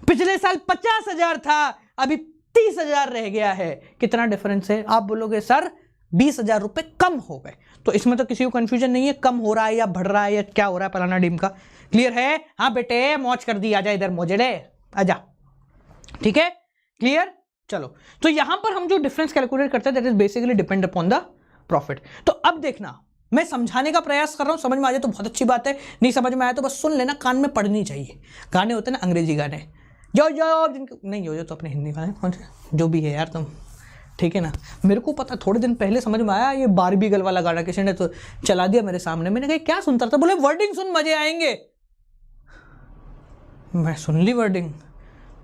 पिछले साल 50,000 था, अभी 30,000 रह गया है, कितना डिफरेंस है? आप बोलोगे सर 20,000 रुपए कम हो गए। तो इसमें तो किसी को कंफ्यूजन नहीं है, कम हो रहा है या बढ़ रहा है या क्या हो रहा है फलाना डीम का। क्लियर है? हाँ बेटे मौज कर दी, आजा इधर मोजेड़े आजा, ठीक है क्लियर। चलो, तो यहां पर हम जो डिफरेंस कैलकुलेट करते हैं that is basically depend upon the profit. तो अब देखना, मैं समझाने का प्रयास कर रहा हूं, समझ में आ जाए तो बहुत अच्छी बात है, नहीं समझ में आया तो बस सुन लेना, कान में पढ़नी चाहिए। गाने होते हैं ना अंग्रेजी गाने, जो जिनको नहीं हो तो अपने हिंदी गाने, कौन से जो भी है यार तुम, ठीक है ना। मेरे को पता, थोड़े दिन पहले समझ में आया ये बारबी गर्ल वाला गाना किसी ने तो चला दिया मेरे सामने, मैंने कहा क्या सुनता था, बोले वर्डिंग सुन मजे आएंगे। मैं सुन ली वर्डिंग,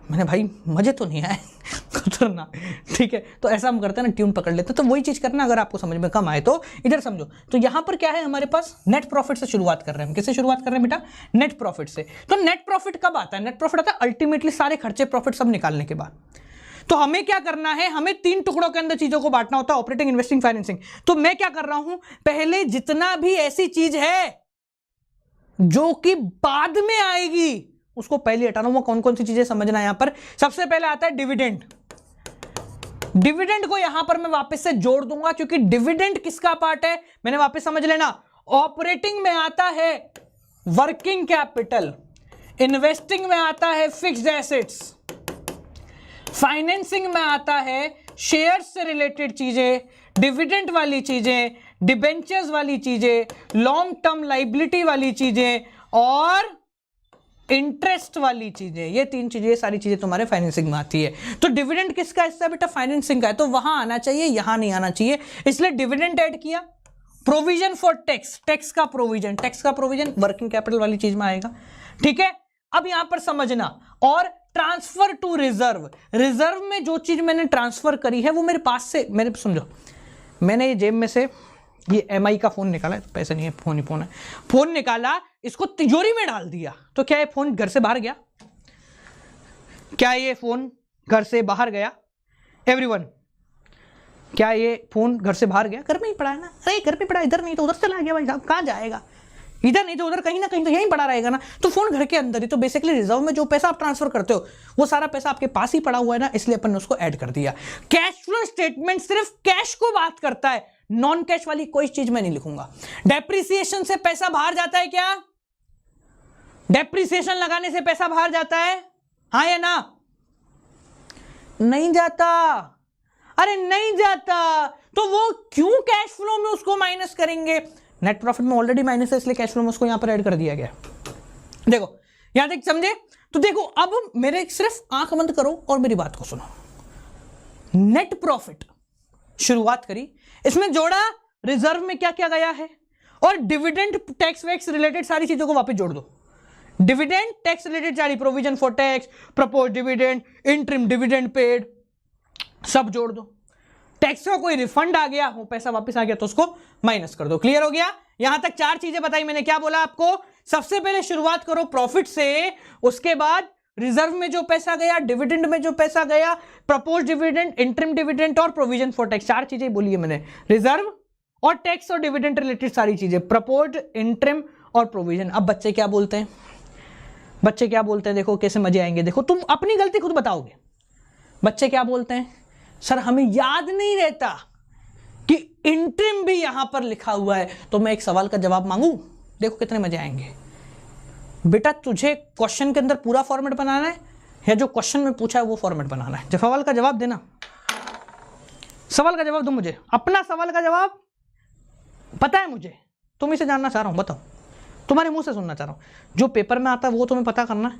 मैंने भाई मजे तो नहीं आए, खतरनाक। ठीक है, तो ऐसा हम करते हैं ना, ट्यून पकड़ लेते हैं। तो वही चीज करना, अगर आपको समझ में कम आए तो इधर समझो। तो यहां पर क्या है हमारे पास, नेट प्रॉफिट से शुरुआत कर रहे हैं हम। किससे शुरुआत कर रहे हैं बेटा? नेट प्रॉफिट से। तो नेट प्रॉफिट कब आता है? नेट प्रॉफिट आता है अल्टीमेटली सारे खर्चे प्रॉफिट सब निकालने के बाद। तो हमें क्या करना है, हमें 3 टुकड़ों के अंदर चीजों को बांटना होता है, ऑपरेटिंग, इन्वेस्टिंग, फाइनेंसिंग। तो मैं क्या कर रहा हूं, पहले जितना भी ऐसी चीज है जो कि बाद में आएगी उसको पहले हटाना। वो कौन कौन सी चीजें समझना है यहां पर। सबसे पहले आता है डिविडेंड। डिविडेंड को यहां पर मैं वापस से जोड़ दूंगा, क्योंकि डिविडेंड किसका पार्ट है, मैंने वापस समझ लेना। ऑपरेटिंग में आता है वर्किंग कैपिटल, इन्वेस्टिंग में आता है फिक्स्ड एसेट्स, फाइनेंसिंग में आता है शेयर से रिलेटेड चीजें, डिविडेंड वाली चीजें, डिबेंचर्स वाली चीजें, लॉन्ग टर्म लाइबिलिटी वाली चीजें और इंटरेस्ट वाली चीजें। ये 3 चीजें, सारी चीजें तुम्हारे फाइनेंसिंग में आती है। तो डिविडेंड किसका हिस्सा है बेटा? फाइनेंसिंग का है, तो वहां आना चाहिए, यहां नहीं आना चाहिए, इसलिए डिविडेंड ऐड किया। प्रोविजन फॉर टैक्स, टैक्स का प्रोविजन वर्किंग कैपिटल वाली चीज में आएगा। ठीक है, अब यहां पर समझना। और ट्रांसफर टू रिजर्व, रिजर्व में जो चीज मैंने ट्रांसफर करी है वो मेरे पास से, मेरे समझो, मैंने ये जेब में से ये MI का फोन निकाला, पैसे नहीं है, फोन ही फोन है, फोन निकाला, इसको तिजोरी में डाल दिया, तो क्या ये फोन घर से बाहर गया? क्या ये फोन घर से बाहर गया? एवरीवन, क्या ये फोन घर से बाहर गया? घर में ही पड़ा है ना। अरे घर में पड़ा, इधर नहीं तो उधर चला गया भाई साहब, कहाँ जाएगा? इधर नहीं तो उधर, कहीं ना कहीं तो यहीं पड़ा रहेगा ना। तो फोन घर के अंदर ही। तो बेसिकली रिजर्व में जो पैसा आप ट्रांसफर करते हो वो सारा पैसा आपके पास ही पड़ा हुआ है ना, इसलिए अपन ने उसको ऐड कर दिया। कैश फ्लो स्टेटमेंट सिर्फ कैश को बात करता है, नॉन कैश वाली कोई चीज मैं नहीं लिखूंगा। डेप्रिसिएशन से पैसा बाहर जाता है क्या? डेप्रिसिएशन लगाने से पैसा बाहर जाता है, हाँ या ना? नहीं जाता। अरे नहीं जाता, तो वो क्यों कैश फ्लो में उसको माइनस करेंगे? नेट प्रॉफिट में ऑलरेडी माइनस है, इसलिए कैश फ्लो में उसको यहां पर ऐड कर दिया गया। देखो यहां तक समझे? तो देखो अब मेरे सिर्फ आंख बंद करो और मेरी बात को सुनो। नेट प्रॉफिट शुरुआत करी, इसमें जोड़ा रिजर्व में क्या क्या गया है, और डिविडेंड टैक्स वैक्स रिलेटेड सारी चीजों को वापस जोड़ दो। डिविडेंड टैक्स रिलेटेड सारी, provision for tax, propose dividend, interim dividend paid, सब जोड़ दो। टैक्स का कोई रिफंड आ गया, वो पैसा वापस आ गया तो उसको माइनस कर दो। क्लियर हो गया? यहां तक 4 चीजें बताई मैंने। क्या बोला आपको? सबसे पहले शुरुआत करो प्रॉफिट से, उसके बाद रिजर्व में जो पैसा गया, डिविडेंड में जो पैसा गया, प्रपोज डिविडेंड, इंटरिम डिविडेंड और प्रोविजन फॉर टैक्स, 4 चीजें बोली है मैंने, रिजर्व और टैक्स और डिविडेंड रिलेटेड सारी चीजें, प्रपोज, इंटरिम और प्रोविजन। अब बच्चे क्या बोलते हैं, बच्चे क्या बोलते हैं, देखो कैसे मजे आएंगे, देखो तुम अपनी गलती खुद बताओगे। बच्चे क्या बोलते हैं, सर हमें याद नहीं रहता कि इंटरिम भी यहां पर लिखा हुआ है, तो मैं एक सवाल का जवाब मांगू, देखो कितने मजे आएंगे। बेटा तुझे क्वेश्चन के अंदर पूरा फॉर्मेट बनाना है या जो क्वेश्चन में पूछा है वो फॉर्मेट बनाना है? जब सवाल का जवाब देना, सवाल का जवाब दो मुझे, अपना सवाल का जवाब पता है मुझे, तुम इसे जानना चाह रहा हूं, बताओ, तुम्हारे मुंह से सुनना चाह रहा हूं। जो पेपर में आता है वो तुम्हें पता करना है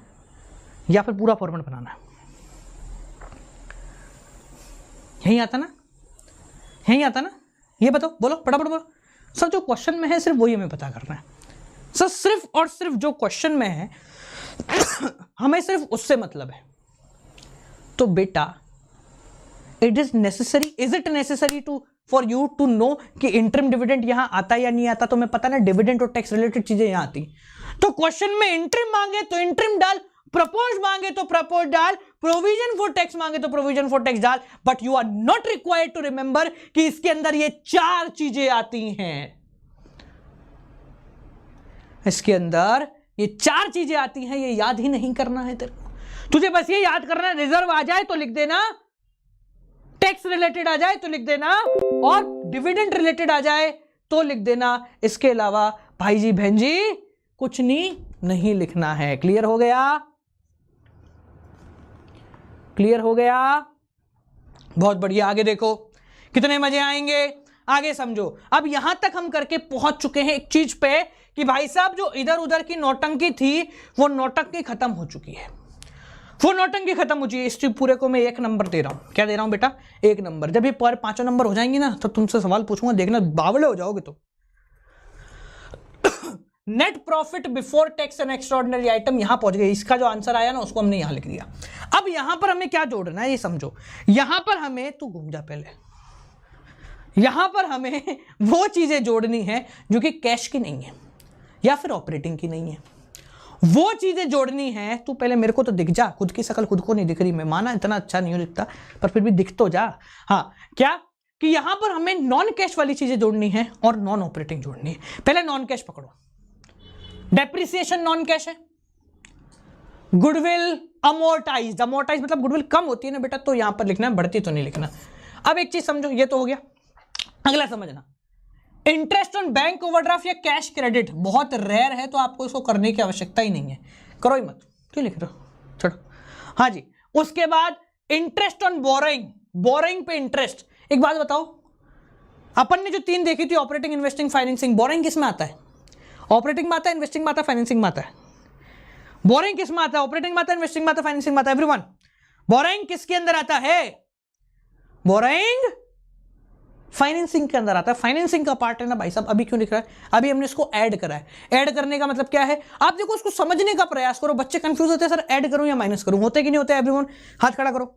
या फिर पूरा फॉर्मेट बनाना है? यही आता ना, यही आता ना, ये बताओ, बोलो फटाफट बोलो। सर जो क्वेश्चन में है सिर्फ वही हमें पता करना है सर, सिर्फ और सिर्फ जो क्वेश्चन में है हमें सिर्फ उससे मतलब है। तो बेटा it is necessary, is it necessary to for you to know कि इंटरिम डिविडेंड यहां आता या नहीं आता? तो मैं पता ना डिविडेंड और टैक्स रिलेटेड चीजें यहां आती, तो क्वेश्चन में इंटरिम मांगे तो इंटरिम डाल, प्रपोज मांगे तो प्रपोज डाल, प्रोविजन फॉर टैक्स मांगे तो प्रोविजन फॉर टैक्स डाल, but you are not required to remember कि इसके अंदर ये 4 चीजें आती हैं, इसके अंदर ये 4 चीजें आती हैं, ये याद ही नहीं करना है तेरे को। तुझे बस ये याद करना है, रिजर्व आ जाए तो लिख देना, टैक्स रिलेटेड आ जाए तो लिख देना, और डिविडेंड रिलेटेड आ जाए तो लिख देना। इसके अलावा भाई जी बहन जी कुछ नहीं लिखना है। क्लियर हो गया? क्लियर हो गया? बहुत बढ़िया। आगे देखो कितने मजे आएंगे, आगे समझो। अब यहां तक हम करके पहुंच चुके हैं एक चीज पे कि भाई साहब जो इधर उधर की नौटंकी थी वो नौटंकी खत्म हो चुकी है, वो नौटंकी खत्म हो चुकी है। इस पूरे को मैं 1 नंबर दे रहा हूं। क्या दे रहा हूं बेटा? 1 नंबर। जब ये पर 5 नंबर हो जाएंगे ना तो तुमसे सवाल पूछूंगा, देखना बावले हो जाओगे। तो net profit before tax and extraordinary item यहां पहुंच गए। इसका जो आंसर आया ना उसको हमने यहां लिख दिया। अब यहां पर हमें क्या जोड़ना है ये समझो। यहां पर हमें, तू घूम जा पहले, यहां पर हमें वो चीजें जोड़नी है जो कि कैश की नहीं है या फिर ऑपरेटिंग की नहीं है, वो चीजें जोड़नी है। तू पहले मेरे को तो दिख जा, खुद की शक्ल खुद को नहीं दिख रही। मैं माना इतना अच्छा नहीं हो दिखता पर फिर भी दिख तो जा। हाँ, क्या कि यहां पर हमें नॉन कैश वाली चीजें जोड़नी है और नॉन ऑपरेटिंग जोड़नी है। पहले नॉन कैश पकड़ो। डेप्रिसिएशन नॉन कैश है, गुडविल अमोर्टाइज्ड, अमोर्टाइज मतलब गुडविल कम होती है ना बेटा, तो यहां पर लिखना है, बढ़ती तो नहीं लिखना। अब एक चीज समझो, ये तो हो गया। अगला समझना, इंटरेस्ट ऑन बैंक ओवरड्राफ्ट या कैश क्रेडिट बहुत रेयर है, तो आपको इसको करने की आवश्यकता ही नहीं है, करो ही मत। क्यों लिख रहे हो, छोड़ो। हाँ जी, उसके बाद इंटरेस्ट ऑन बोरोइंग, बोरोइंग पे इंटरेस्ट। एक बात बताओ, अपन ने जो 3 देखी थी, ऑपरेटिंग, इन्वेस्टिंग, फाइनेंसिंग, बोरोइंग किस में आता है? ऑपरेटिंग में आता है, इन्वेस्टिंग में आता है, फाइनेंसिंग में आता है। बोरोइंग किस में आता है? ऑपरेटिंग में आता है, इन्वेस्टिंग में आता है, फाइनेंसिंग में आता है। एवरीवन, बोरोइंग किसके अंदर आता है? बोरोइंग फाइनेंसिंग के अंदर आता है। फाइनेंसिंग का पार्ट है ना भाई साहब। अभी क्यों लिख रहा है? अभी हमने इसको ऐड करा है। ऐड करने का मतलब क्या है? आप देखो, उसको समझने का प्रयास करो। बच्चे कंफ्यूज होते हैं, सर ऐड करूं या माइनस करूं, होते कि नहीं होते? एवरीवन हाथ खड़ा करो,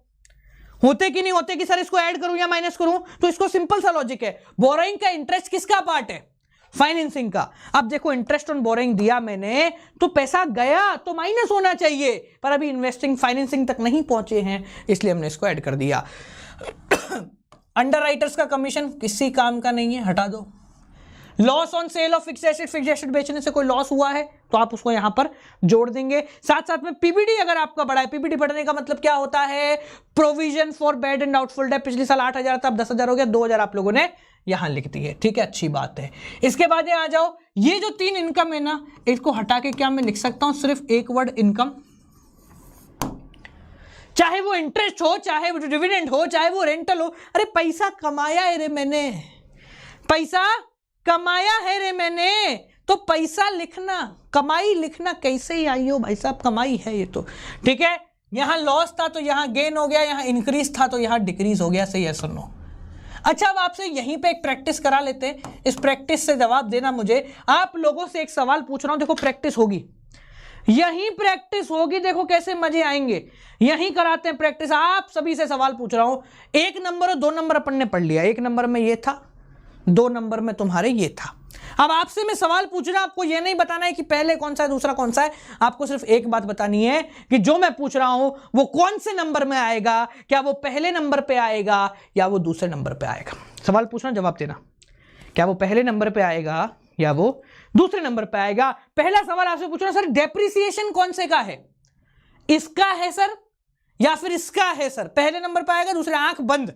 होते कि नहीं होते कि सर इसको ऐड करूं या माइनस करूं? तो इसको सिंपल सा लॉजिक है, बोरोइंग का इंटरेस्ट किसका पार्ट है? फाइनेंसिंग का। अब देखो, इंटरेस्ट ऑन बोरोइंग दिया मैंने तो पैसा गया तो माइनस होना चाहिए, पर अभी इन्वेस्टिंग फाइनेंसिंग तक नहीं पहुंचे हैं, इसलिए हमने इसको ऐड कर दिया। अंडरराइटर्स का कमीशन किसी काम का नहीं है, हटा दो। Loss on sale of fixed asset बेचने से कोई लॉस हुआ है तो आप उसको यहां पर जोड़ देंगे। साथ साथ में पीबीडी अगर आपका बढ़ा है, पीबीडी बढ़ने का मतलब क्या होता है? Provision for bad and doubtful debt. पिछले साल 8,000 था, अब 10,000 हो गया, 2,000 आप लोगों ने यहां लिख दी है। ठीक है, अच्छी बात है। इसके बाद आ जाओ, ये जो 3 इनकम है ना, इसको हटा के क्या मैं लिख सकता हूं? सिर्फ एक वर्ड, इनकम। चाहे वो इंटरेस्ट हो, चाहे वो डिविडेंड हो, चाहे वो रेंटल हो। अरे पैसा कमाया है रे मैंने, पैसा कमाया है रे मैंने, तो पैसा लिखना, कमाई लिखना। कैसे ही आई हो भाई साहब, कमाई है ये तो। ठीक है, यहां लॉस था तो यहां गेन हो गया, यहां इंक्रीज था तो यहां डिक्रीज हो गया। सही है, सुनो। अच्छा, अब आपसे यहीं पे एक प्रैक्टिस करा लेते हैं। इस प्रैक्टिस से जवाब देना मुझे। आप लोगों से एक सवाल पूछ रहा हूं, देखो प्रैक्टिस होगी, यही प्रैक्टिस होगी। देखो कैसे मजे आएंगे, यही कराते हैं प्रैक्टिस। आप सभी से सवाल पूछ रहा हूं। 1 नंबर और 2 नंबर अपन ने पढ़ लिया। 1 नंबर में ये था, 2 नंबर में तुम्हारे ये था। अब आपसे मैं सवाल पूछ रहा हूं, आपको ये नहीं बताना है कि पहले कौन सा है दूसरा कौन सा है, आपको सिर्फ एक बात बतानी है कि जो मैं पूछ रहा हूं वो कौन से नंबर में आएगा, क्या वो पहले नंबर पे आएगा या वो दूसरे नंबर पे आएगा। सवाल पूछना, जवाब देना, क्या वो पहले नंबर पे आएगा या वो दूसरे नंबर पे आएगा। पहला सवाल आपसे पूछ रहा हूं, सर डेप्रिसिएशन कौन से का है, इसका है सर या फिर इसका है सर, पहले नंबर पे आएगा दूसरे, आंख बंद।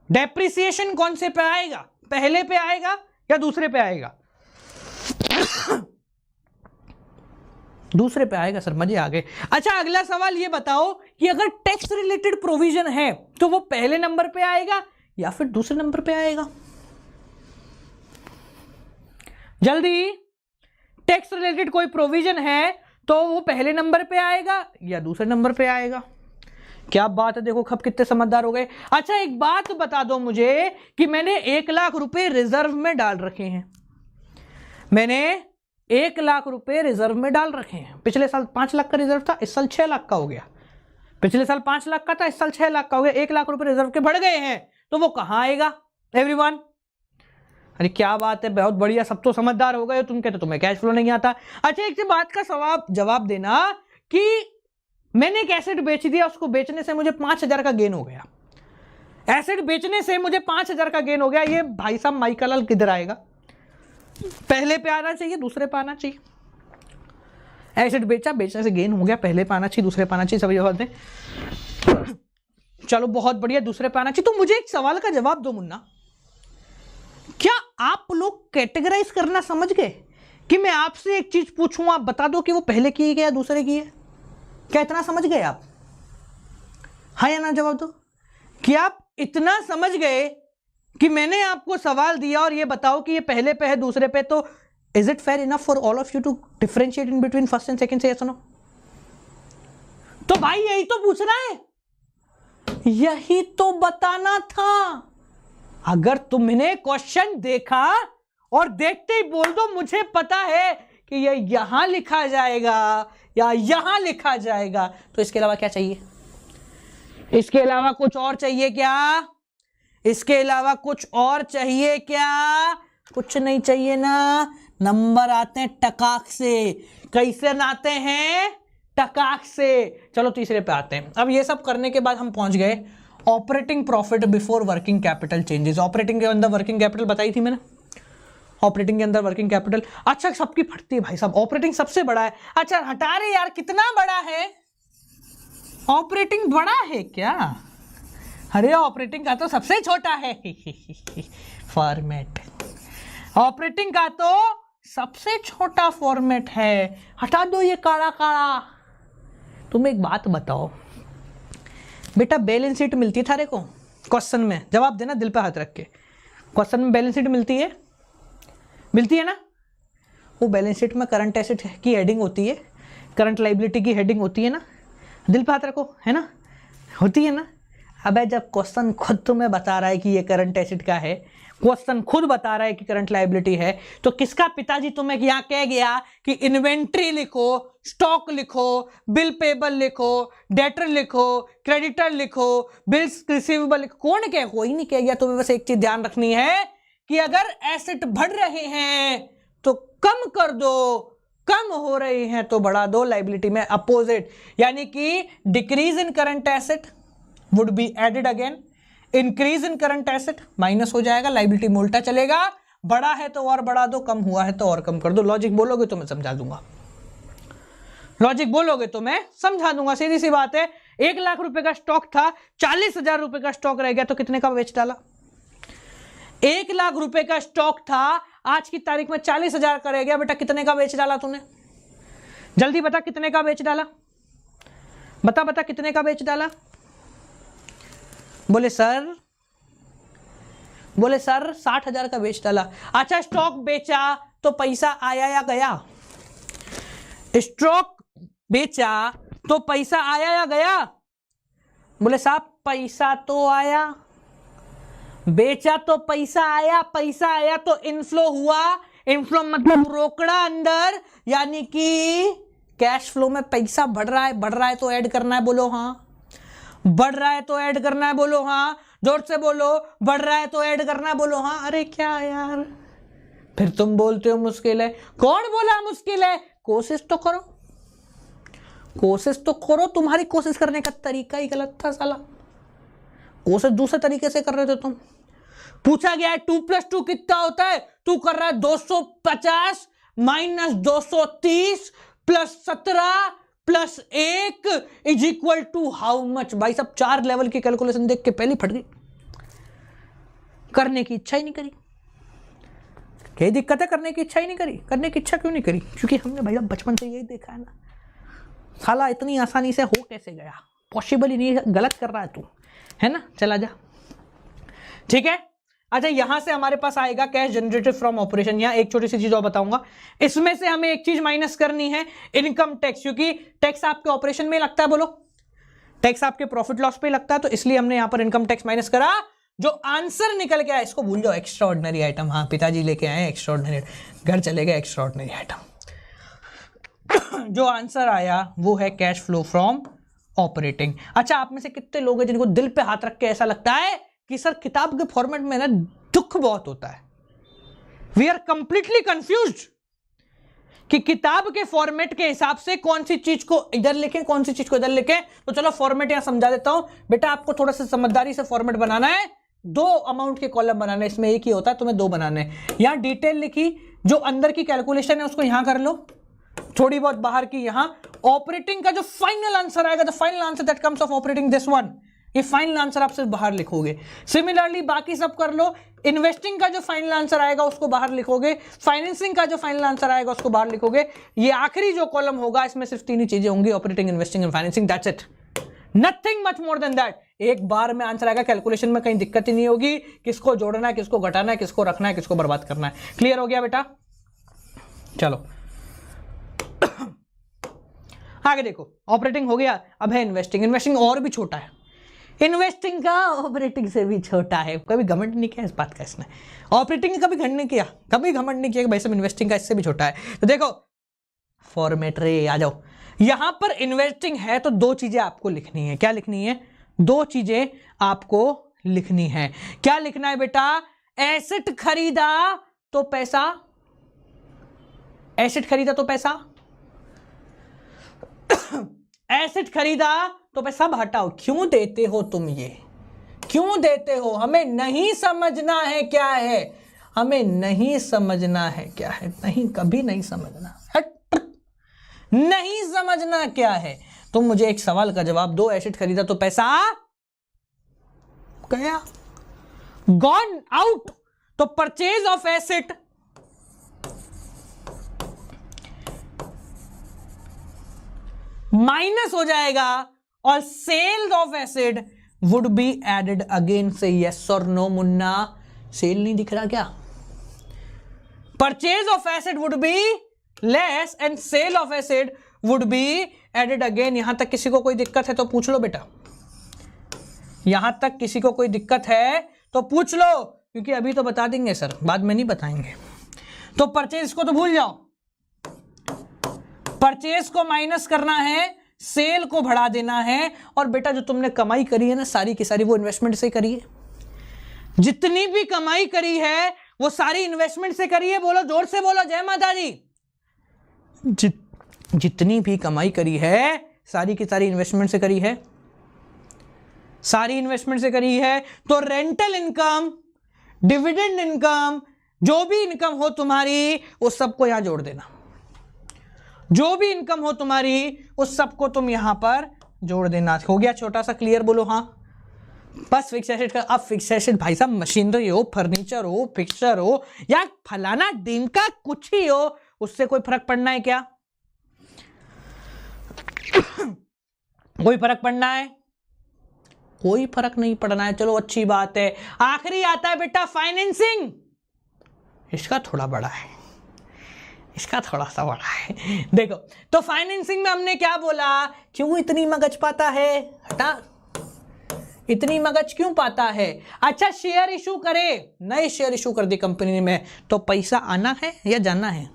डेप्रिसिएशन कौन से पे आएगा, पहले पे आएगा या दूसरे पे आएगा? दूसरे पे आएगा सर, मजे आ गए। अच्छा अगला सवाल ये बताओ कि अगर टैक्स रिलेटेड प्रोविजन है तो वो पहले नंबर पे आएगा या फिर दूसरे नंबर पे आएगा? जल्दी, टैक्स रिलेटेड कोई प्रोविजन है तो वो पहले नंबर पे आएगा या दूसरे नंबर पे आएगा? क्या बात है, देखो खब कितने समझदार हो गए। अच्छा एक बात बता दो मुझे कि मैंने 1 लाख रुपए रिजर्व में डाल रखे हैं, मैंने 1 लाख रुपए रिजर्व में डाल रखे हैं। पिछले साल 5 लाख का रिजर्व था, इस साल 6 लाख का हो गया। पिछले साल 5 लाख का था, इस साल 6 लाख का हो गया। 1 लाख रुपए रिजर्व के बढ़ गए हैं, तो वो कहां आएगा एवरीवन? अरे क्या बात है, बहुत बढ़िया, सब तो समझदार हो गए। तुम कहते तुम्हें कैश फ्लो नहीं आता। अच्छा एक बात का जवाब देना कि मैंने एक एसेट बेच दिया, उसको बेचने से मुझे 5,000 का गेन हो गया, एसेट बेचने से मुझे 5,000 का गेन हो गया। ये भाई साहब माइकल किधर आएगा, पहले पे आना चाहिए दूसरे पे आना चाहिए? एसेट बेचा, बेचने से गेन हो गया, पहले पे आना चाहिए दूसरे पे आना चाहिए? सभी जवाब दें। चलो बहुत बढ़िया, दूसरे पे आना चाहिए। तो मुझे एक सवाल का जवाब दो मुन्ना, क्या आप लोग कैटेगराइज करना समझ गए कि मैं आपसे एक चीज पूछूं, आप बता दो कि वो पहले की है या दूसरे की है? क्या इतना समझ गए आप? हाँ या ना जवाब दो। कि आप इतना समझ गए कि मैंने आपको सवाल दिया और ये बताओ कि ये पहले पे है दूसरे पे, तो is it fair enough for all of you to differentiate in between first and second? Say yes और नो? तो भाई यही तो पूछ रहा है, यही तो बताना था। अगर तुमने क्वेश्चन देखा और देखते ही बोल दो मुझे पता है कि ये यहां लिखा जाएगा या यहां लिखा जाएगा, तो इसके अलावा क्या चाहिए? इसके अलावा कुछ और चाहिए क्या? इसके अलावा कुछ और चाहिए क्या? कुछ नहीं चाहिए ना। नंबर आते हैं टकाक से। कैसे आते हैं? टकाक से। चलो तीसरे पे आते हैं। अब ये सब करने के बाद हम पहुंच गए operating profit before working capital changes. Operating के अंदर वर्किंग कैपिटल बताई थी मैंने, ऑपरेटिंग के अंदर वर्किंग कैपिटल। अच्छा सबकी फटती है भाई साहब, ऑपरेटिंग सबसे बड़ा है। अच्छा हटा रहे यार, कितना बड़ा है? ऑपरेटिंग बड़ा है क्या? अरे ऑपरेटिंग का तो सबसे छोटा है फॉर्मेट। ऑपरेटिंग का तो सबसे छोटा फॉर्मेट है। हटा दो ये काला काला। तुम एक बात बताओ बेटा, बैलेंस शीट मिलती है थारे को क्वेश्चन में? जवाब देना दिल पे हाथ रख के। क्वेश्चन में बैलेंस शीट मिलती है? मिलती है ना? वो बैलेंस शीट में करंट एसेट की हेडिंग होती है, करंट लाइबिलिटी की हेडिंग होती है ना? दिल पे हाथ रखो, है ना? होती है ना? अबे जब क्वेश्चन खुद तुम्हें बता रहा है कि ये करंट एसेट का है, क्वेश्चन खुद बता रहा है कि करंट लायबिलिटी है, तो किसका पिताजी तुम्हें यहाँ कह गया कि इन्वेंट्री लिखो, स्टॉक लिखो, बिल पेबल लिखो, डेटर लिखो, क्रेडिटर लिखो, बिल्स रिसीवेबल लिखो? कौन कहे? कोई नहीं कह गया। तुम्हें बस एक चीज ध्यान रखनी है कि अगर एसेट बढ़ रहे हैं तो कम कर दो, कम हो रही हैं तो बढ़ा दो। लायबिलिटी में अपोजिट, यानी कि decrease in current asset would be added again, increase in current asset minus हो जाएगा, लायबिलिटी में उल्टा चलेगा। बड़ा है तो और बढ़ा दो, कम हुआ है तो और कम कर दो। लॉजिक बोलोगे तो मैं समझा दूंगा, लॉजिक बोलोगे तो मैं समझा दूंगा। सीधी सी बात है। 1 लाख रुपए का स्टॉक था, 40,000 रुपए का स्टॉक रह गया, तो कितने का बेच डाला? 1 लाख रुपए का स्टॉक था, आज की तारीख में 40,000 का रह गया। बेटा कितने का बेच डाला तूने? जल्दी बता कितने का बेच डाला? बता बता कितने का बेच डाला? बोले सर 60,000 का बेच डाला। अच्छा स्टॉक बेचा तो पैसा आया या गया? स्टॉक बेचा तो पैसा आया या गया? बोले साहब पैसा तो आया। बेचा तो पैसा आया, पैसा आया तो इनफ्लो हुआ। इनफ्लो मतलब रोकड़ा अंदर, यानी कि कैश फ्लो में पैसा बढ़ रहा है। बढ़ रहा है तो ऐड करना है, बोलो हाँ। बढ़ रहा है तो ऐड करना है, बोलो हाँ। जोर से बोलो। बढ़ रहा है तो ऐड करना, बोलो हाँ। अरे क्या यार, फिर तुम बोलते हो मुश्किल है। कौन बोला मुश्किल है? कोशिश तो करो, कोशिश तो करो। तुम्हारी कोशिश करने का तरीका ही गलत था साला। कोशिश दूसरे तरीके से कर रहे थे तुम। पूछा गया है 2 + 2 कितना होता है, तू कर रहा है 250 - 230 + 17 + 1 = हाउ मच। भाई साहब 4 लेवल की कैलकुलेशन देख के पहली फट गई, करने की इच्छा ही नहीं करी। क्या दिक्कत है? करने की इच्छा ही नहीं करी। करने की इच्छा क्यों नहीं करी? क्योंकि हमने भाई साहब बचपन से यही देखा है ना, साला इतनी आसानी से हो कैसे गया, पॉसिबल ही नहीं, गलत कर रहा है तू, है ना। चला जा, ठीक है। अच्छा, यहां से हमारे पास आएगा कैश जनरेटेड फ्रॉम ऑपरेशन। यहां एक छोटी सी चीज और बताऊंगा, इसमें से हमें एक चीज माइनस करनी है, इनकम टैक्स, क्योंकि टैक्स आपके ऑपरेशन में लगता है। बोलो, टैक्स आपके प्रॉफिट लॉस पे लगता है, तो इसलिए हमने यहां पर इनकम टैक्स माइनस करा। जो आंसर निकल के आया, इसको भूल जाओ, एक्स्ट्रा ऑर्डिनरी आइटम। हाँ, पिताजी लेके आए एक्स्ट्रा ऑर्डिनरी, घर चले गए एक्स्ट्रा ऑर्डिनरी आइटम। जो आंसर आया वो है कैश फ्लो फ्रॉम ऑपरेटिंग। अच्छा, आप में से कितने लोग हैं जिनको दिल पे हाथ रख के ऐसा लगता है कि सर किताब के फॉर्मेट में ना दुख बहुत होता है। वी आर कंप्लीटली कंफ्यूज्ड कि किताब के फॉर्मेट के हिसाब से कौन सी चीज को इधर लिखें, कौन सी चीज को इधर लिखें। तो चलो फॉर्मेट यहां समझा देता हूं। बेटा, आपको थोड़ा सा समझदारी से फॉर्मेट बनाना है। 2 अमाउंट के कॉलम बनाने, इसमें एक ही होता है, तुम्हें 2 बनाने हैं। यहां डिटेल लिखी, जो अंदर की कैलकुलेशन है उसको यहां कर लो, थोड़ी बहुत बाहर की यहां। ऑपरेटिंग का जो फाइनल आंसर आएगा, the final answer that comes of operating this one, ये फाइनल आंसर आप सिर्फ बाहर लिखोगे। सिमिलरली बाकी सब कर लो। इन्वेस्टिंग का जो फाइनल आंसर आएगा उसको बाहर लिखोगे, फाइनेंसिंग का जो फाइनल आंसर आएगा उसको बाहर लिखोगे। ये आखिरी जो कॉलम होगा, इसमें सिर्फ 3 ही चीजें होंगी, operating, investing and financing, that's it, nothing much more than that. एक बार में आंसर आएगा, कैलकुलेशन में कहीं दिक्कत ही नहीं होगी। किसको जोड़ना है, किसको घटाना है, किसको रखना है, किसको बर्बाद करना है। क्लियर हो गया बेटा? चलो आगे देखो, ऑपरेटिंग हो गया, अब है इन्वेस्टिंग। इन्वेस्टिंग और भी छोटा है, इन्वेस्टिंग का ऑपरेटिंग से भी छोटा है। कभी घमंड नहीं किया इस बात का इसने, ऑपरेटिंग का कभी घमंड नहीं किया, कभी घमंड नहीं किया कि भाई सब इन्वेस्टिंग का इससे भी छोटा है। तो देखो फॉर्मेट रे, आ जाओ। यहां पर इन्वेस्टिंग है तो 2 चीजें आपको लिखनी है। क्या लिखनी है? 2 चीजें आपको लिखनी है। क्या लिखना है बेटा? एसेट खरीदा तो पैसा, एसेट खरीदा तो पैसा, एसेट खरीदा तो पैसा। सब हटाओ, क्यों देते हो तुम ये, क्यों देते हो? हमें नहीं समझना है क्या है, हमें नहीं समझना है क्या है, नहीं, कभी नहीं समझना, हट, नहीं समझना क्या है। तुम मुझे एक सवाल का जवाब दो, एसेट खरीदा तो पैसा गया, गॉन आउट। तो परचेज ऑफ एसेट माइनस हो जाएगा और sale of asset would be added again. Say yes और नो मुन्ना? सेल नहीं दिख रहा क्या? Purchase of asset would be less and sale of asset would be added again. यहां तक किसी को कोई दिक्कत है तो पूछ लो बेटा, यहां तक किसी को कोई दिक्कत है तो पूछ लो, क्योंकि अभी तो बता देंगे सर, बाद में नहीं बताएंगे। तो परचेज को तो भूल जाओ, परचेज को माइनस करना है, सेल को बढ़ा देना है। और बेटा जो तुमने कमाई करी है ना सारी की सारी, वो इन्वेस्टमेंट से करी है। जितनी भी कमाई करी है वो सारी इन्वेस्टमेंट से करी है। बोलो, जोर से बोलो, जय माता दी। जितनी भी कमाई करी है सारी की सारी इन्वेस्टमेंट से करी है, सारी इन्वेस्टमेंट से करी है। तो रेंटल इनकम, डिविडेंड इनकम, जो भी इनकम हो तुम्हारी उस सबको यहां जोड़ देना। जो भी इनकम हो तुम्हारी उस सबको तुम यहां पर जोड़ देना। हो गया छोटा सा क्लियर? बोलो हाँ। बस फिक्स एसेट का, अब फिक्स एसेट भाई साहब मशीनरी हो, फर्नीचर हो, फिक्सचर हो या फलाना दिन का कुछ ही हो, उससे कोई फर्क पड़ना है क्या? कोई फर्क पड़ना है? कोई फर्क नहीं पड़ना है। चलो अच्छी बात है। आखिरी आता है बेटा फाइनेंसिंग। इसका थोड़ा बड़ा है, इसका थोड़ा सा बड़ा है। देखो तो फाइनेंसिंग में हमने क्या बोला, क्यों इतनी मगज पाता है, हटा, इतनी मगज क्यों पाता है? अच्छा शेयर इशू करे, नए शेयर इशू कर दी कंपनी में, तो पैसा आना है या जाना है?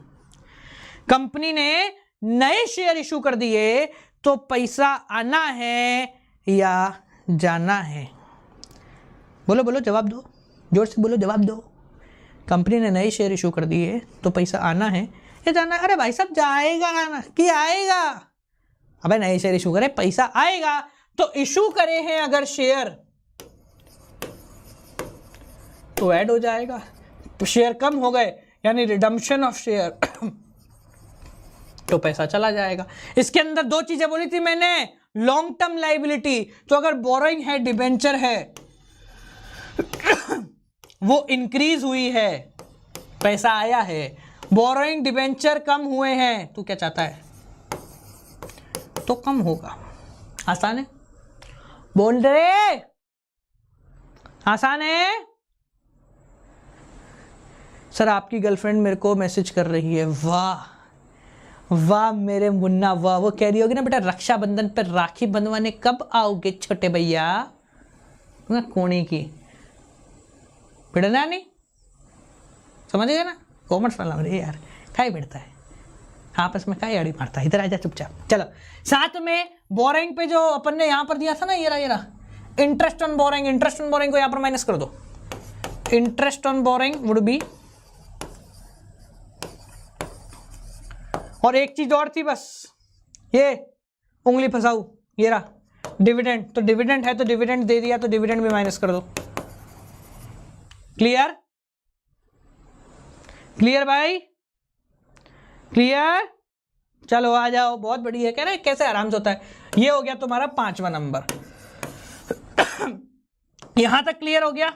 कंपनी ने नए शेयर इशू कर दिए तो पैसा आना है या जाना है? बोलो बोलो, जवाब दो, जोर से बोलो, जवाब दो। कंपनी ने नए शेयर इशू कर दिए तो पैसा आना है या जाना है? अरे भाई साहब जाएगा ना कि आएगा? अबे नए शेयर इशू करे, पैसा आएगा। तो इशू करे हैं अगर शेयर तो ऐड हो जाएगा, शेयर कम हो गए यानी रिडम्पशन ऑफ शेयर तो पैसा चला जाएगा। इसके अंदर दो चीजें बोली थी मैंने, लॉन्ग टर्म लाइबिलिटी, तो अगर बोरोइंग है, डिबेंचर है वो इंक्रीज हुई है, पैसा आया है, बोरोइंग डिबेंचर कम हुए हैं, तो क्या चाहता है? तो कम होगा। आसान है? बोल रहे आसान है? सर आपकी गर्लफ्रेंड मेरे को मैसेज कर रही है। वाह वाह मेरे मुन्ना वाह। वो कह रही होगी ना बेटा रक्षाबंधन पर राखी बंधवाने कब आओगे छोटे भैया? कोने की भिड़ना नहीं, समझ गए ना? कॉमर्स वाला मेरे यार खाई भिड़ता है आपस में, खाई अड़ी मारता है। इधर आ जा चुपचाप। चलो साथ में बोरिंग पे जो अपन ने यहां पर दिया था ना, ये रहा interest on boring, interest on boring को यहां पर माइनस कर दो। Interest on boring would be, और एक चीज और थी बस, ये उंगली फंसाऊ, ये रहा डिविडेंड। तो डिविडेंड है तो डिविडेंड दे दिया तो डिविडेंड भी माइनस कर दो। क्लियर? क्लियर भाई? क्लियर? चलो आ जाओ, बहुत बढ़िया है। कह रहे कैसे आराम से होता है। ये हो गया तुम्हारा 5वां नंबर यहां तक क्लियर हो गया।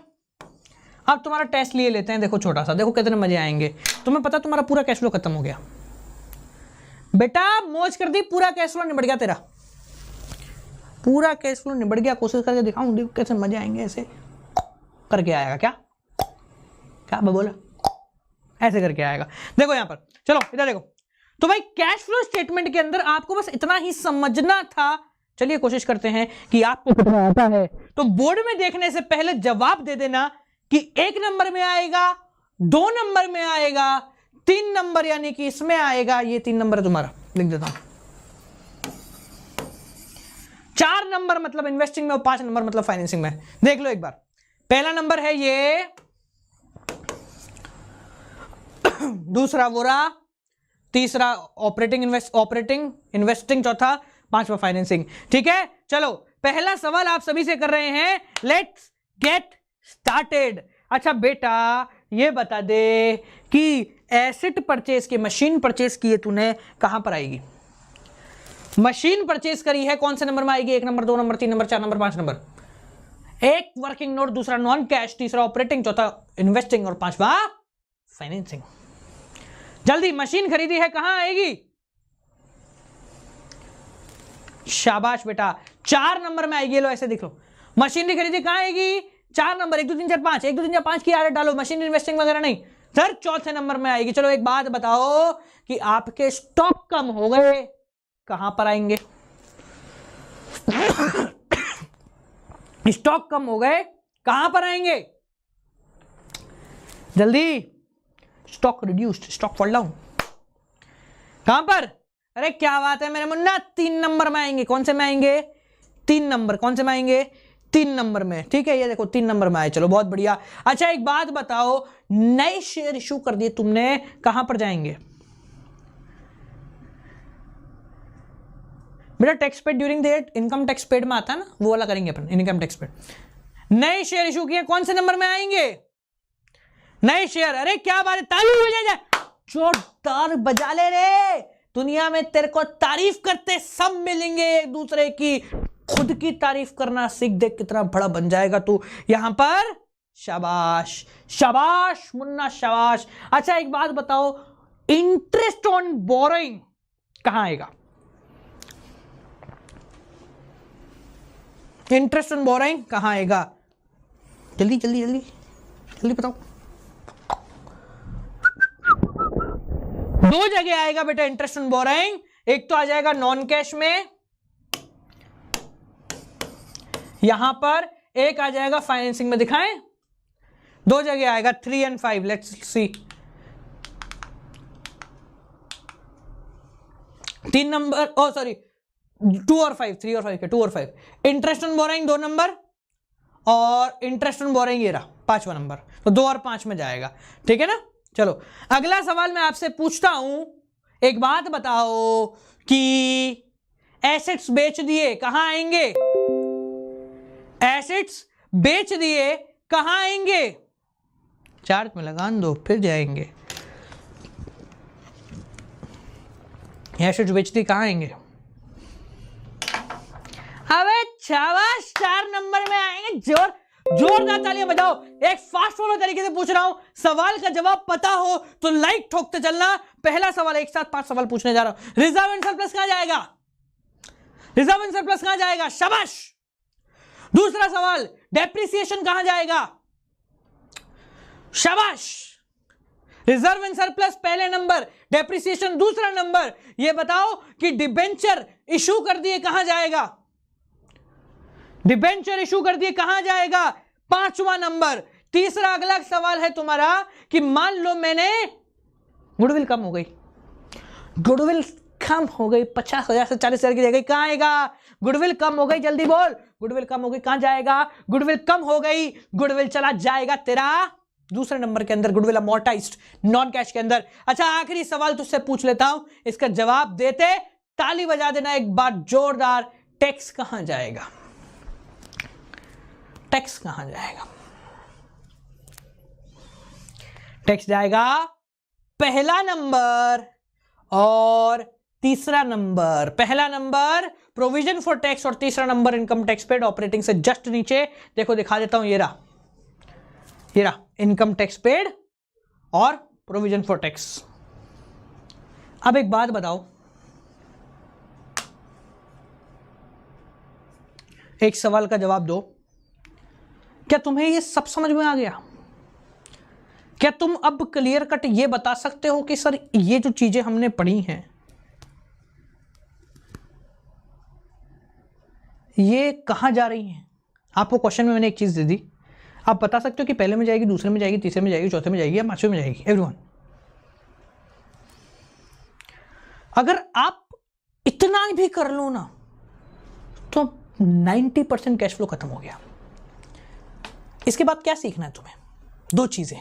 अब तुम्हारा टेस्ट लिए लेते हैं, देखो छोटा सा, देखो कितने मजे आएंगे। तुम्हें पता तुम्हारा पूरा कैश फ्लो खत्म हो गया बेटा, मौज कर दी, पूरा कैश फ्लो निबट गया तेरा, पूरा कैश फ्लो निबट गया। कोशिश करके दिखाऊं, देखो कैसे मजे आएंगे। ऐसे करके आएगा क्या? क्या बोला? ऐसे करके आएगा। देखो यहां पर, चलो इधर देखो। तो भाई कैश फ्लो स्टेटमेंट के अंदर आपको बस इतना ही समझना था। चलिए कोशिश करते हैं कि आपको कितना आता है। तो बोर्ड में देखने से पहले जवाब दे देना कि 1 नंबर में आएगा, 2 नंबर में आएगा, 3 नंबर यानी कि इसमें आएगा। ये 3 नंबर है तुम्हारा, लिख देता हूं। 4 नंबर मतलब इन्वेस्टिंग में और 5 नंबर मतलब फाइनेंसिंग में। देख लो एक बार, पहला नंबर है ये, दूसरा वो रहा, तीसरा ऑपरेटिंग इन्वेस्टिंग चौथा, 5वां फाइनेंसिंग। ठीक है, चलो पहला सवाल आप सभी से कर रहे हैं, लेट्स गेट स्टार्टेड। अच्छा बेटा ये बता दे कि एसेट परचेज की, मशीन परचेज की है तूने, कहां पर आएगी? मशीन परचेज करी है, कौन से नंबर में आएगी? 1 number, 2 number, 3 number, 4 number, 5 number. एक वर्किंग नोट, दूसरा नॉन कैश, तीसरा ऑपरेटिंग, चौथा इन्वेस्टिंग और 5वां फाइनेंसिंग। जल्दी, मशीन खरीदी है, कहां आएगी? शाबाश बेटा, 4 नंबर में आएगी। लो ऐसे देख लो, मशीनरी खरीदी कहां आएगी? 4 नंबर, 1 2 3 4 5, 1 2 3 4 5 की आदत डालो, मशीन इन्वेस्टिंग वगैरह नहीं सर, चौथे नंबर में आएगी। चलो एक बात बताओ कि आपके स्टॉक कम हो गए, कहां पर आएंगे? स्टॉक कम हो गए, कहां पर आएंगे? जल्दी, stock reduced, stock fall down, कहां पर? अरे क्या बात है मेरे मुन्ना, 3 नंबर में आएंगे। कौन से में आएंगे? 3 नंबर। कौन से में आएंगे? 3 नंबर में। ठीक है, ये देखो 3 नंबर में आए। चलो बहुत बढ़िया। अच्छा एक बात बताओ, नए शेयर इशू कर दिए तुमने, कहां पर जाएंगे बेटा? Tax paid during the income tax paid में आता है ना, वो वाला करेंगे अपन, इनकम टैक्स पेड। नए शेयर इशू किए, कौन से नंबर में आएंगे? नए शेयर। अरे क्या बात है, ताली बजा जाए, जोरदार बजा ले रे। दुनिया में तेरे को तारीफ करते सब मिलेंगे एक दूसरे की, खुद की तारीफ करना सीख दे, कितना बड़ा बन जाएगा तू यहां पर। शाबाश शाबाश मुन्ना शाबाश। अच्छा एक बात बताओ, इंटरेस्ट ऑन बोरोइंग कहां आएगा? इंटरेस्ट ऑन बोरोइंग कहां आएगा? जल्दी जल्दी जल्दी जल्दी बताओ। 2 जगह आएगा बेटा इंटरेस्ट ऑन बोरोइंग। एक तो आ जाएगा नॉन कैश में यहां पर, एक आ जाएगा फाइनेंसिंग में। दिखाएं, 2 जगह आएगा, 3 और 5। Let's see. 3 number, oh sorry 2 और 5, 3 और 5 के 2 और 5। इंटरेस्ट ऑन बोरोइंग 2 नंबर और इंटरेस्ट ऑन बोरिंग ये रहा 5वां नंबर, तो 2 और 5 में जाएगा, ठीक है ना। चलो अगला सवाल मैं आपसे पूछता हूं, एक बात बताओ कि एसेट्स बेच दिए कहां आएंगे, एसेट्स बेच दिए कहां आएंगे, चार्ट में लगान दो फिर जाएंगे, एसेट्स बेच दिए कहां आएंगे, अबे शाबाश 4 नंबर में आएंगे, जोरदार तालियां बजाओ। एक फास्ट फॉलो तरीके से पूछ रहा हूं, सवाल का जवाब पता हो तो लाइक ठोकते चलना। पहला सवाल, एक साथ 5 सवाल पूछने जा रहा हूं। रिजर्व एंड सरप्लस कहां जाएगा, रिजर्व एंड सरप्लस कहां जाएगा, शाबाश। दूसरा सवाल, डेप्रिसिएशन कहां जाएगा, शाबाश। रिजर्व एंड सरप्लस पहले नंबर, डेप्रिसिएशन दूसरा नंबर। यह बताओ कि डिबेंचर इशू कर दिए कहां जाएगा, डिबेंचर इशू कर दिए कहां जाएगा, 5वां नंबर। तीसरा अगला सवाल है तुम्हारा कि मान लो मैंने गुडविल कम हो गई, गुडविल कम हो गई 50,000 से 40,000 की जगह कहां आएगा, गुडविल कम हो गई, जल्दी बोल, गुडविल कम हो गई कहां जाएगा, गुडविल कम हो गई, गुडविल चला जाएगा तेरा दूसरे नंबर के अंदर, गुडविल अमोर्टाइज्ड नॉन कैश के अंदर। अच्छा आखिरी सवाल तुझसे पूछ लेता हूं, इसका जवाब देते ताली बजा देना एक बार जोरदार। टैक्स कहां जाएगा, टैक्स कहां जाएगा, टैक्स जाएगा पहला नंबर और तीसरा नंबर। पहला नंबर प्रोविजन फॉर टैक्स और तीसरा number income tax paid, operating से जस्ट नीचे देखो दिखा देता हूं, ये रहा इनकम टैक्स पेड और प्रोविजन फॉर टैक्स। अब एक बात बताओ, एक सवाल का जवाब दो, क्या तुम्हें ये सब समझ में आ गया, क्या तुम अब क्लियर कट ये बता सकते हो कि सर ये जो चीजें हमने पढ़ी हैं ये कहां जा रही हैं। आपको क्वेश्चन में मैंने एक चीज दे दी, आप बता सकते हो कि पहले में जाएगी, दूसरे में जाएगी, तीसरे में जाएगी, चौथे में जाएगी या 5वें में जाएगी। एवरीवन, अगर आप इतना भी कर लो ना तो 90% कैश फ्लो खत्म हो गया। इसके बाद क्या सीखना है तुम्हें, 2 चीजें,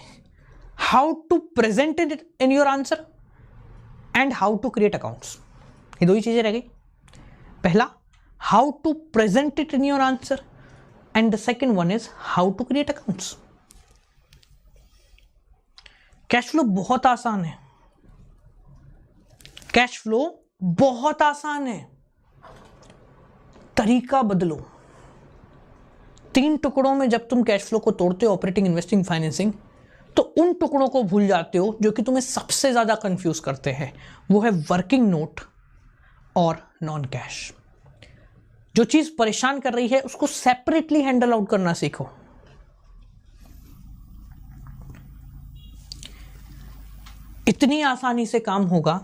how to present it in your answer and how to create accounts. ये 2 ही चीजें रह गई। पहला how to present it in your answer and the second one is how to create accounts. Cash flow बहुत आसान है, कैश फ्लो बहुत आसान है, तरीका बदलो। 3 टुकड़ों में जब तुम कैश फ्लो को तोड़ते हो, ऑपरेटिंग, इन्वेस्टिंग, फाइनेंसिंग, तो उन टुकड़ों को भूल जाते हो जो कि तुम्हें सबसे ज्यादा कंफ्यूज करते हैं, वो है वर्किंग नोट और नॉन कैश। जो चीज परेशान कर रही है उसको सेपरेटली हैंडल आउट करना सीखो। इतनी आसानी से काम होगा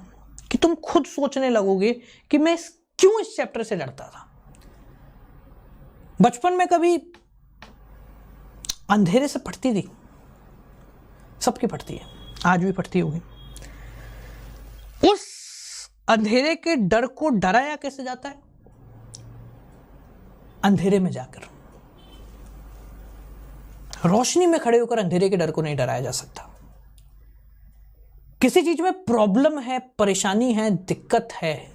कि तुम खुद सोचने लगोगे कि मैं क्यों इस चैप्टर से डरता था। बचपन में कभी अंधेरे से पढ़ती थी, सबकी पढ़ती है, आज भी पढ़ती होगी। उस अंधेरे के डर को डराया कैसे जाता है, अंधेरे में जाकर। रोशनी में खड़े होकर अंधेरे के डर को नहीं डराया जा सकता। किसी चीज में प्रॉब्लम है, परेशानी है, दिक्कत है,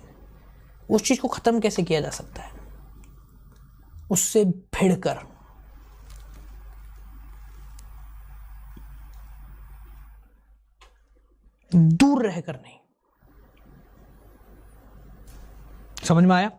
उस चीज को खत्म कैसे किया जा सकता है, उससे भिड़कर। दूर रहकर नहीं। समझ में आया?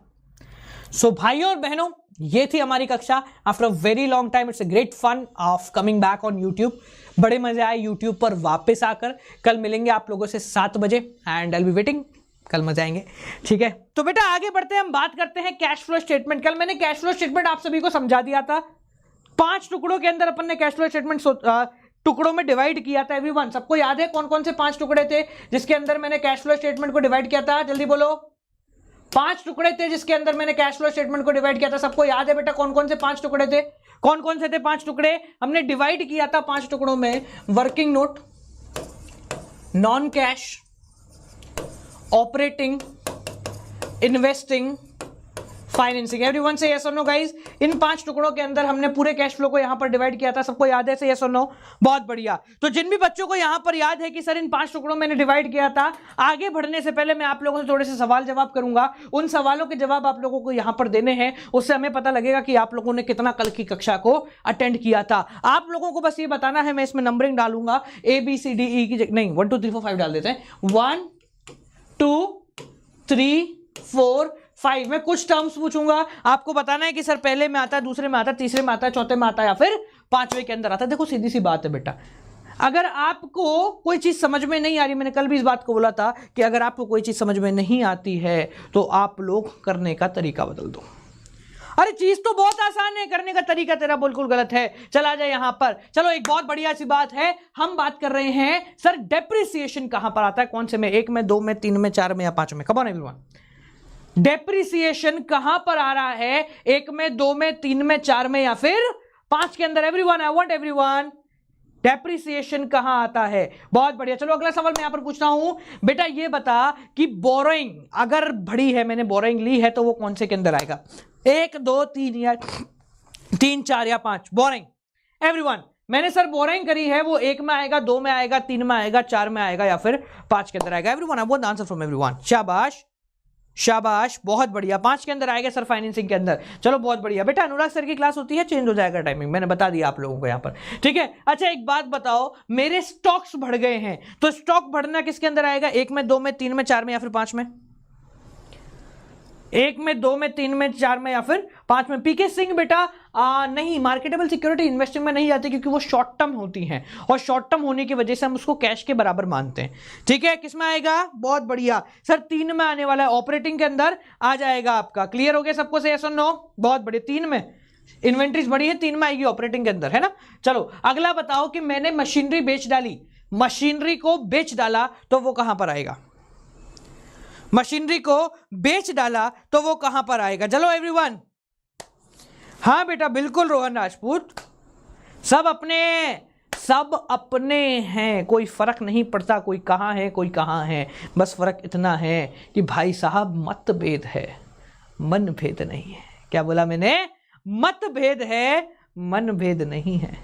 सो भाइयों और बहनों, ये थी हमारी कक्षा। After a very long time it's a great fun of coming back on YouTube. बड़े मजे आए यूट्यूब पर वापस आकर। कल मिलेंगे आप लोगों से 7 बजे and I will be waiting. कल मजे आएंगे, ठीक है? तो बेटा आगे बढ़ते हैं, हम बात करते हैं कैश फ्लो स्टेटमेंट। कल मैंने कैश फ्लो स्टेटमेंट आप सभी को समझा दिया था। 5 टुकड़ों के अंदर अपन ने कैश फ्लो स्टेटमेंट टुकड़ों में डिवाइड किया था। एवरीवन, सबको याद है कौन कौन से 5 टुकड़े थे जिसके अंदर मैंने कैश फ्लो स्टेटमेंट को डिवाइड किया था? जल्दी बोलो। 5 टुकड़े थे जिसके अंदर मैंने कैश फ्लो स्टेटमेंट को डिवाइड किया था। सबको याद है बेटा कौन कौन से 5 टुकड़े थे? कौन कौन से थे 5 टुकड़े? हमने डिवाइड किया था 5 टुकड़ों में working note, non cash, operating, investing, financing. Everyone से यस और नो गाइस। इन 5 टुकड़ों के अंदर हमने पूरे कैश फ्लो को यहां पर डिवाइड किया था, सबको याद है? से यस और नो। बहुत बढ़िया। तो जिन भी बच्चों को यहां पर याद है कि सर इन 5 टुकड़ों मैंने डिवाइड किया था, आगे बढ़ने से पहले मैं आप लोगों से थोड़े से सवाल जवाब करूंगा। उन सवालों के जवाब आप लोगों को यहां पर देने हैं, उससे हमें पता लगेगा कि आप लोगों ने कितना कल की कक्षा को अटेंड किया था। आप लोगों को बस ये बताना है, मैं इसमें नंबरिंग डालूंगा ABCDE की नहीं 1 2 3 4 5 डाल देते हैं। 1 2 3 4 5 में कुछ टर्म्स पूछूंगा, आपको बताना है कि सर पहले में आता है, दूसरे में आता है, तीसरे में आता है, चौथे में आता है या फिर 5वें के अंदर आता है। देखो सीधी सी बात है बेटा, अगर आपको कोई चीज समझ में नहीं आ रही, मैंने कल भी इस बात को बोला था कि अगर आपको कोई चीज समझ में नहीं आती है तो आप लोग करने का तरीका बदल दो। अरे चीज तो बहुत आसान है, करने का तरीका तेरा बिल्कुल गलत है। चला जाए यहां पर। चलो एक बहुत बढ़िया सी बात है, हम बात कर रहे हैं सर डेप्रिसिएशन कहां पर आता है, कौन से में, 1 में, 2 में, 3 में, 4 में या 5 में? कम ऑन एवरीवन, डेप्रिसिएशन कहां पर आ रहा है? 1 में, 2 में, 3 में, 4 में या फिर 5 के अंदर? Everyone, I want everyone, depreciation कहां आता है? बहुत बढ़िया। चलो अगला सवाल मैं यहां पर पूछता हूं, बेटा ये बता कि बोरोइंग अगर बड़ी है, मैंने बोरोइंग ली है, तो वो कौन से के अंदर आएगा? 1 2 3 या 3 4 या 5? बोरोइंग। एवरीवन, मैंने सर बोरोइंग करी है, वो 1 में आएगा, 2 में आएगा, 3 में आएगा, 4 में आएगा या फिर 5 के अंदर आएगा? Everyone, I want the answer from everyone. शाबाश शाबाश, बहुत बढ़िया। 5 के अंदर आएगा सर फाइनेंसिंग के अंदर। चलो बहुत बढ़िया बेटा। अनुराग सर की क्लास होती है, चेंज हो जाएगा टाइमिंग, मैंने बता दिया आप लोगों को यहाँ पर, ठीक है? अच्छा एक बात बताओ, मेरे स्टॉक्स बढ़ गए हैं, तो स्टॉक बढ़ना किसके अंदर आएगा? 1 में, 2 में, 3 में, 4 में या फिर 5 में? 1 में, 2 में, 3 में, 4 में या फिर 5 में? पीके सिंह बेटा नहीं, मार्केटेबल सिक्योरिटी इन्वेस्टिंग में नहीं आती क्योंकि वो शॉर्ट टर्म होती हैं और शॉर्ट टर्म होने की वजह से हम उसको कैश के बराबर मानते हैं, ठीक है? किस में आएगा? बहुत बढ़िया सर, 3 में आने वाला है, ऑपरेटिंग के अंदर आ जाएगा आपका। क्लियर हो गया सबको? से यस और नो? बहुत बढ़िया। 3 में इन्वेंट्रीज बड़ी है, 3 में आएगी ऑपरेटिंग के अंदर, है ना? चलो अगला बताओ कि मैंने मशीनरी बेच डाली, मशीनरी को बेच डाला तो वो कहां पर आएगा? मशीनरी को बेच डाला तो वो कहां पर आएगा? चलो एवरीवन। हाँ बेटा बिल्कुल रोहन राजपूत, सब अपने हैं, कोई फर्क नहीं पड़ता कोई कहां है कोई कहां है, बस फर्क इतना है कि भाई साहब मतभेद है, मनभेद नहीं है। क्या बोला मैंने? मतभेद है, मनभेद नहीं है।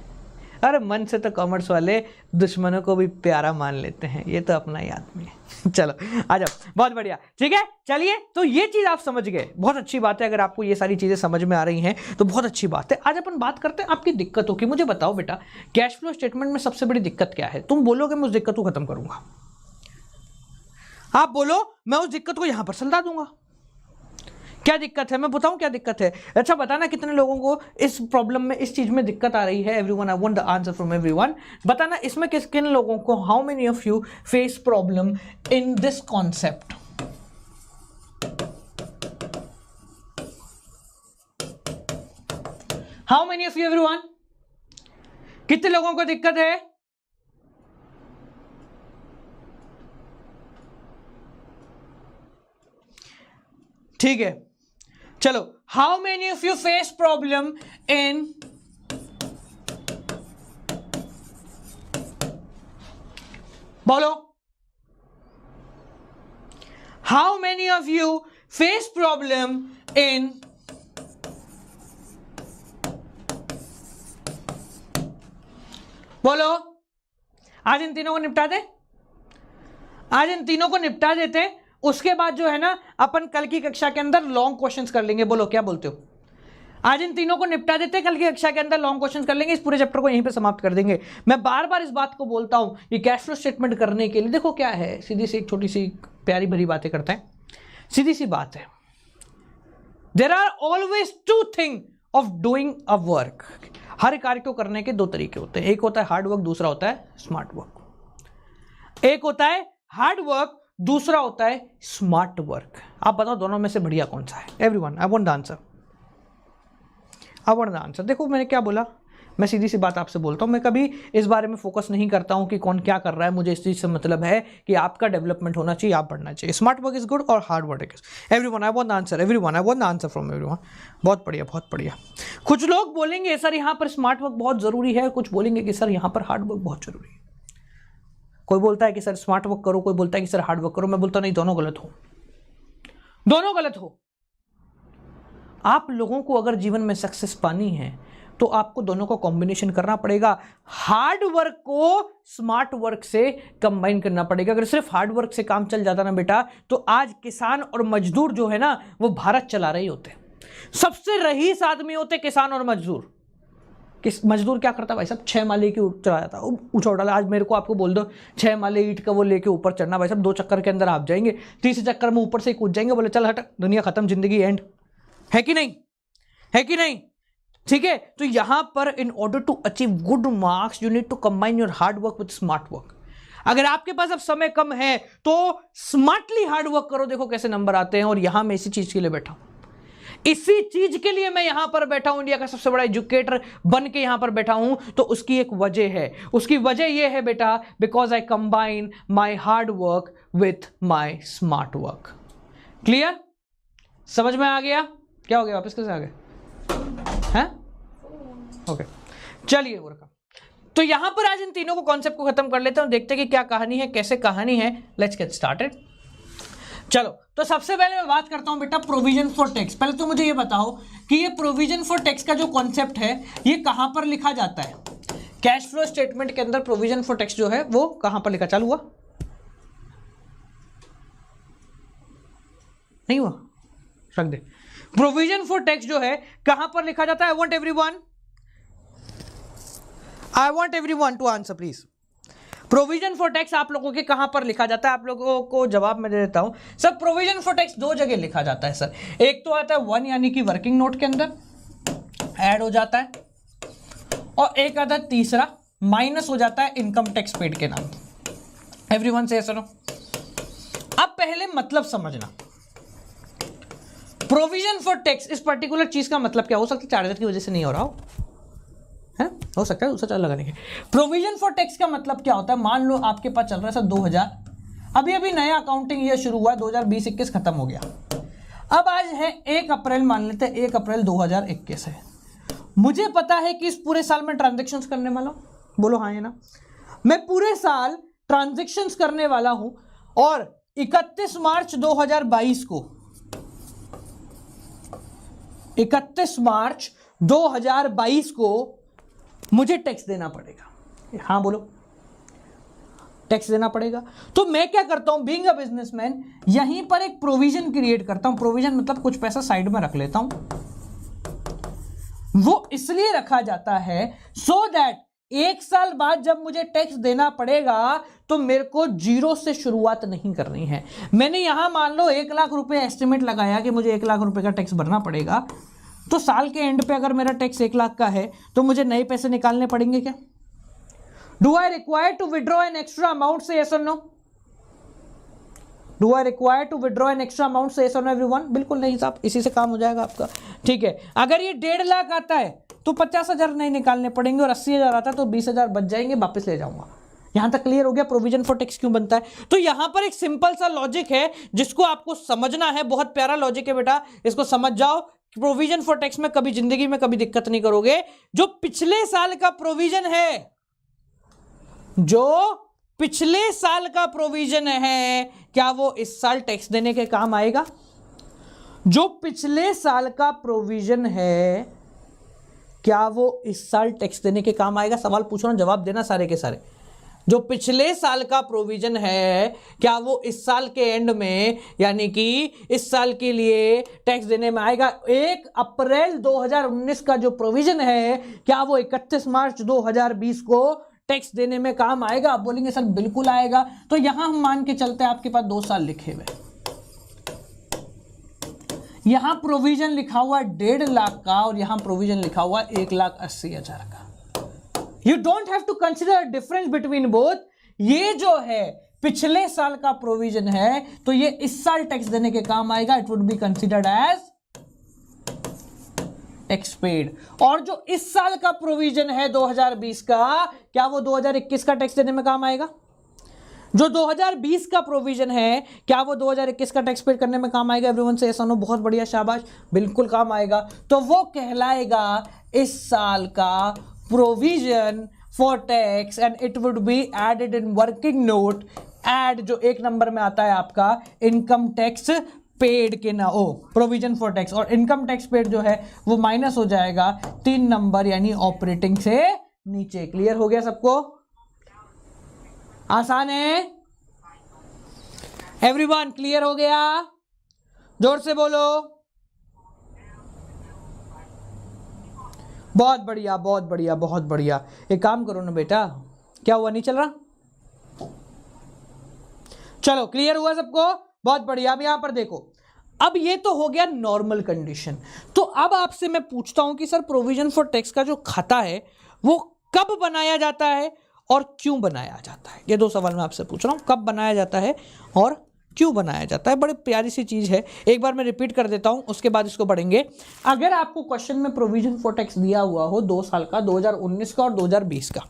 अरे मन से तो कॉमर्स वाले दुश्मनों को भी प्यारा मान लेते हैं, ये तो अपना ही आदमी है। चलो आ जाओ, बहुत बढ़िया, ठीक है? चलिए, तो ये चीज आप समझ गए, बहुत अच्छी बात है। अगर आपको ये सारी चीजें समझ में आ रही हैं तो बहुत अच्छी बात है। आज अपन बात करते हैं आपकी दिक्कतों की। मुझे बताओ बेटा, कैश फ्लो स्टेटमेंट में सबसे बड़ी दिक्कत क्या है? तुम बोलोगे मैं उस दिक्कत को खत्म करूंगा, आप बोलो मैं उस दिक्कत को यहां पर सुलझा दूंगा। क्या दिक्कत है? मैं बताऊं क्या दिक्कत है? अच्छा बताना कितने लोगों को इस प्रॉब्लम में, इस चीज में दिक्कत आ रही है? Everyone, I want the answer from everyone. बताना इसमें किन लोगों को, how many of you face problem in this concept? How many of you everyone? कितने लोगों को दिक्कत है? ठीक है, चलो, how many of you face problem in बोलो, how many of you face problem in बोलो। आज इन तीनों को निपटा दे, आज इन तीनों को निपटा देते, उसके बाद जो है ना अपन कल की कक्षा के अंदर लॉन्ग क्वेश्चंस कर लेंगे। बोलो क्या बोलते हो? आज इन तीनों को निपटा देते, कल की कक्षा के अंदर लॉन्ग क्वेश्चंस कर लेंगे, इस पूरे चैप्टर को यहीं पे समाप्त कर देंगे। मैं बार बार इस बात को बोलता हूं कि कैश फ्लो स्टेटमेंट करने के लिए देखो क्या है, सीधी सी एक छोटी सी प्यारी भरी बातें करते हैं। सीधी सी बात है, there are always 2 thing of doing a work. हर कार्य को करने के 2 तरीके होते हैं, एक होता है हार्ड वर्क, दूसरा होता है स्मार्ट वर्क। एक होता है हार्ड वर्क, दूसरा होता है स्मार्ट वर्क। आप बताओ दोनों में से बढ़िया कौन सा है? Everyone, I want the answer, I want the answer. देखो मैंने क्या बोला, मैं सीधी सी बात आपसे बोलता हूं, मैं कभी इस बारे में फोकस नहीं करता हूं कि कौन क्या कर रहा है। मुझे इस चीज से मतलब है कि आपका डेवलपमेंट होना चाहिए, आप बढ़ना चाहिए। स्मार्ट वर्क इज गुड और hard work is. Everyone, I want the answer, everyone, I want the answer from everyone. बहुत बढ़िया, बहुत बढ़िया। कुछ लोग बोलेंगे सर यहाँ पर स्मार्ट वर्क बहुत जरूरी है, कुछ बोलेंगे कि सर यहाँ पर हार्ड वर्क बहुत जरूरी है। कोई बोलता है कि सर स्मार्ट वर्क करो, कोई बोलता है कि सर हार्ड वर्क करो। मैं बोलता नहीं, दोनों गलत हो, दोनों गलत हो। आप लोगों को अगर जीवन में सक्सेस पानी है तो आपको दोनों को कॉम्बिनेशन करना पड़ेगा। हार्ड वर्क को स्मार्ट वर्क से कंबाइन करना पड़ेगा। अगर सिर्फ हार्ड वर्क से काम चल जाता ना बेटा, तो आज किसान और मजदूर जो है ना वो भारत चला रहे होते। सबसे रईस आदमी होते किसान और मजदूर। मजदूर क्या करता भाई साहब, 6 माले की चढ़ा जाता, ऊंचा डाला। आज मेरे को आपको बोल दो 6 माले ईंट का वो लेके ऊपर चढ़ना, भाई साहब 2 चक्कर के अंदर आप जाएंगे, 30 चक्कर में ऊपर से ही कूद जाएंगे, बोले चल हट, दुनिया खत्म, जिंदगी एंड। है कि नहीं, है कि नहीं? ठीक है, तो यहां पर in order to achieve good marks you need to combine your hard work with smart work. अगर आपके पास अब समय कम है तो स्मार्टली हार्ड वर्क करो, देखो कैसे नंबर आते हैं। और यहां मैं इसी चीज के लिए बैठा हूं, इसी चीज के लिए मैं यहां पर बैठा हूं, इंडिया का सबसे बड़ा एजुकेटर बन के यहां पर बैठा हूं। तो उसकी एक वजह है, उसकी वजह यह है बेटा, because I combine my hard work with my smart work. Clear, समझ में आ गया? क्या हो गया, वापस कैसे आ गए हैं? ओके, चलिए वर्क। तो यहां पर आज इन तीनों को कॉन्सेप्ट को खत्म कर लेते हैं और देखते हैं कि क्या कहानी है, कैसे कहानी है। Let's get started. चलो, तो सबसे पहले मैं बात करता हूं बेटा प्रोविजन फॉर टैक्स। पहले तो मुझे ये बताओ कि ये प्रोविजन फॉर टैक्स का जो कॉन्सेप्ट है ये कहां पर लिखा जाता है? कैश फ्लो स्टेटमेंट के अंदर प्रोविजन फॉर टैक्स जो है वो कहां पर लिखा? चालू हुआ? नहीं हुआ? रख दे। प्रोविजन फॉर टैक्स जो है कहां पर लिखा जाता है? I want everyone to answer please. Provision for tax आप लोगों के कहां पर लिखा जाता है? आप लोगों को जवाब मैं दे देता हूं सर। प्रोविजन फॉर टैक्स 2 जगह लिखा जाता है सर। एक तो आता है 1 यानी कि वर्किंग नोट के अंदर ऐड हो जाता है, और एक आता है तीसरा माइनस हो जाता है इनकम टैक्स पेड के नाम। एवरीवन से सुनो, अब पहले मतलब समझना। प्रोविजन फॉर टैक्स इस पर्टिकुलर चीज का मतलब क्या हो सकता है? चार्जर की वजह से नहीं हो रहा हो सकता है, दूसरा लगाने के। प्रोविजन फॉर टैक्स का मतलब क्या होता है? मान लो आपके पास चल रहा है सर 2000, अभी अभी नया अकाउंटिंग ईयर शुरू हुआ, 2020-21 खत्म हो गया। अब आज है 1 अप्रैल, मान लेते हैं 1 अप्रैल 2021 है। मुझे पता है कि इस पूरे साल में ट्रांजेक्शन्स करने वाला हूं, बोलो हाँ या ना। मैं पूरे साल ट्रांजेक्शन्स करने वाला हूं और 31 मार्च 2022 को 31 मार्च 2022 को मुझे टैक्स देना पड़ेगा। हाँ बोलो, टैक्स देना पड़ेगा। तो मैं क्या करता हूं, बीइंग अ बिजनेसमैन, यहीं पर एक प्रोविजन क्रिएट करता हूं। प्रोविजन मतलब कुछ पैसा साइड में रख लेता हूं। वो इसलिए रखा जाता है सो दैट 1 साल बाद जब मुझे टैक्स देना पड़ेगा तो मेरे को 0 से शुरुआत नहीं करनी है। मैंने यहां मान लो 1 लाख रुपए एस्टिमेट लगाया कि मुझे 1 लाख रुपए का टैक्स भरना पड़ेगा, तो साल के एंड पे अगर मेरा टैक्स 1 लाख का है तो मुझे नए पैसे निकालने पड़ेंगे क्या? Do I require to withdraw an extra amount say yes और no? Do I require to withdraw an extra amount say yes और नो एवरीवन? बिल्कुल नहीं साहब, इसी से काम हो जाएगा आपका। ठीक है, अगर ये 1.5 लाख आता है तो 50,000 नहीं निकालने पड़ेंगे, और 80,000 आता है तो 20,000 बच जाएंगे, वापस ले जाऊंगा। यहां तक क्लियर हो गया प्रोविजन फॉर टैक्स क्यों बनता है? तो यहां पर एक सिंपल सा लॉजिक है जिसको आपको समझना है। बहुत प्यारा लॉजिक है बेटा, इसको समझ जाओ। प्रोविजन फॉर टैक्स में कभी जिंदगी में कभी दिक्कत नहीं करोगे। जो पिछले साल का प्रोविजन है, जो पिछले साल का प्रोविजन है, क्या वो इस साल टैक्स देने के काम आएगा? जो पिछले साल का प्रोविजन है, क्या वो इस साल टैक्स देने के काम आएगा? सवाल पूछो ना, जवाब देना सारे के सारे। जो पिछले साल का प्रोविजन है, क्या वो इस साल के एंड में, यानी कि इस साल के लिए टैक्स देने में आएगा? 1 अप्रैल 2019 का जो प्रोविजन है, क्या वो 31 मार्च 2020 को टैक्स देने में काम आएगा? आप बोलेंगे सर बिल्कुल आएगा। तो यहां हम मान के चलते हैं आपके पास 2 साल लिखे हुए, यहां प्रोविजन लिखा हुआ 1.5 लाख का और यहां प्रोविजन लिखा हुआ 1,80,000 का। You don't have to consider difference between both. ये जो है पिछले साल का प्रोविजन है तो ये इस साल टैक्स देने के काम आएगा। It would be considered as tax paid. और जो इस साल का प्रोविजन है 2020 का, क्या वो 2021 का टैक्स देने में काम आएगा? जो 2020 का प्रोविजन है, क्या वो 2021 का टैक्स पेड करने में काम आएगा? एवरीवन से ऐसा नो, बहुत बढ़िया, शाबाश, बिल्कुल काम आएगा। तो वो कहलाएगा इस साल का provision for tax and it would be added in working note. Add जो 1 नंबर में आता है आपका इनकम टैक्स पेड के ना ओ प्रोविजन फॉर टैक्स, और इनकम टैक्स पेड जो है वो माइनस हो जाएगा 3 नंबर यानी ऑपरेटिंग से नीचे। क्लियर हो गया सबको? आसान है एवरीवन? क्लियर हो गया? जोर से बोलो। बहुत बढ़िया बहुत बढ़िया बहुत बढ़िया। एक काम करो ना बेटा, क्या हुआ, नहीं चल रहा? चलो क्लियर हुआ सबको? बहुत बढ़िया। अब यहां पर देखो, अब ये तो हो गया नॉर्मल कंडीशन। तो अब आपसे मैं पूछता हूं कि सर प्रोविजन फॉर टैक्स का जो खाता है वो कब बनाया जाता है और क्यों बनाया जाता है? ये 2 सवाल मैं आपसे पूछ रहा हूं, कब बनाया जाता है और क्यों बनाया जाता है। बड़ी प्यारी सी चीज है, एक बार मैं रिपीट कर देता हूं, उसके बाद इसको पढ़ेंगे। अगर आपको क्वेश्चन में प्रोविजन फॉर टैक्स दिया हुआ हो 2 साल का, 2019 का और 2020 का,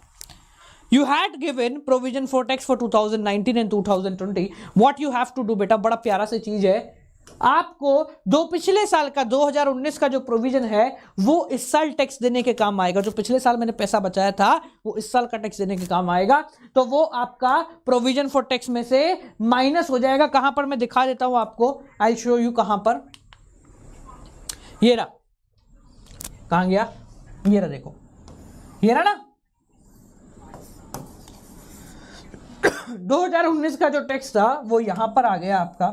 You had given provision for tax for 2019 and 2020. What you have to do बेटा, बड़ा प्यारा सी चीज है, आपको पिछले साल का 2019 का जो प्रोविजन है वो इस साल टैक्स देने के काम आएगा। जो पिछले साल मैंने पैसा बचाया था वो इस साल का टैक्स देने के काम आएगा। तो वो आपका प्रोविजन फॉर टैक्स में से माइनस हो जाएगा। कहां पर मैं दिखा देता हूं आपको, आई शो यू कहां पर। ये रहा, कहां गया, ये रहा, देखो ये रहा ना 2019 का जो टैक्स था वो यहां पर आ गया आपका,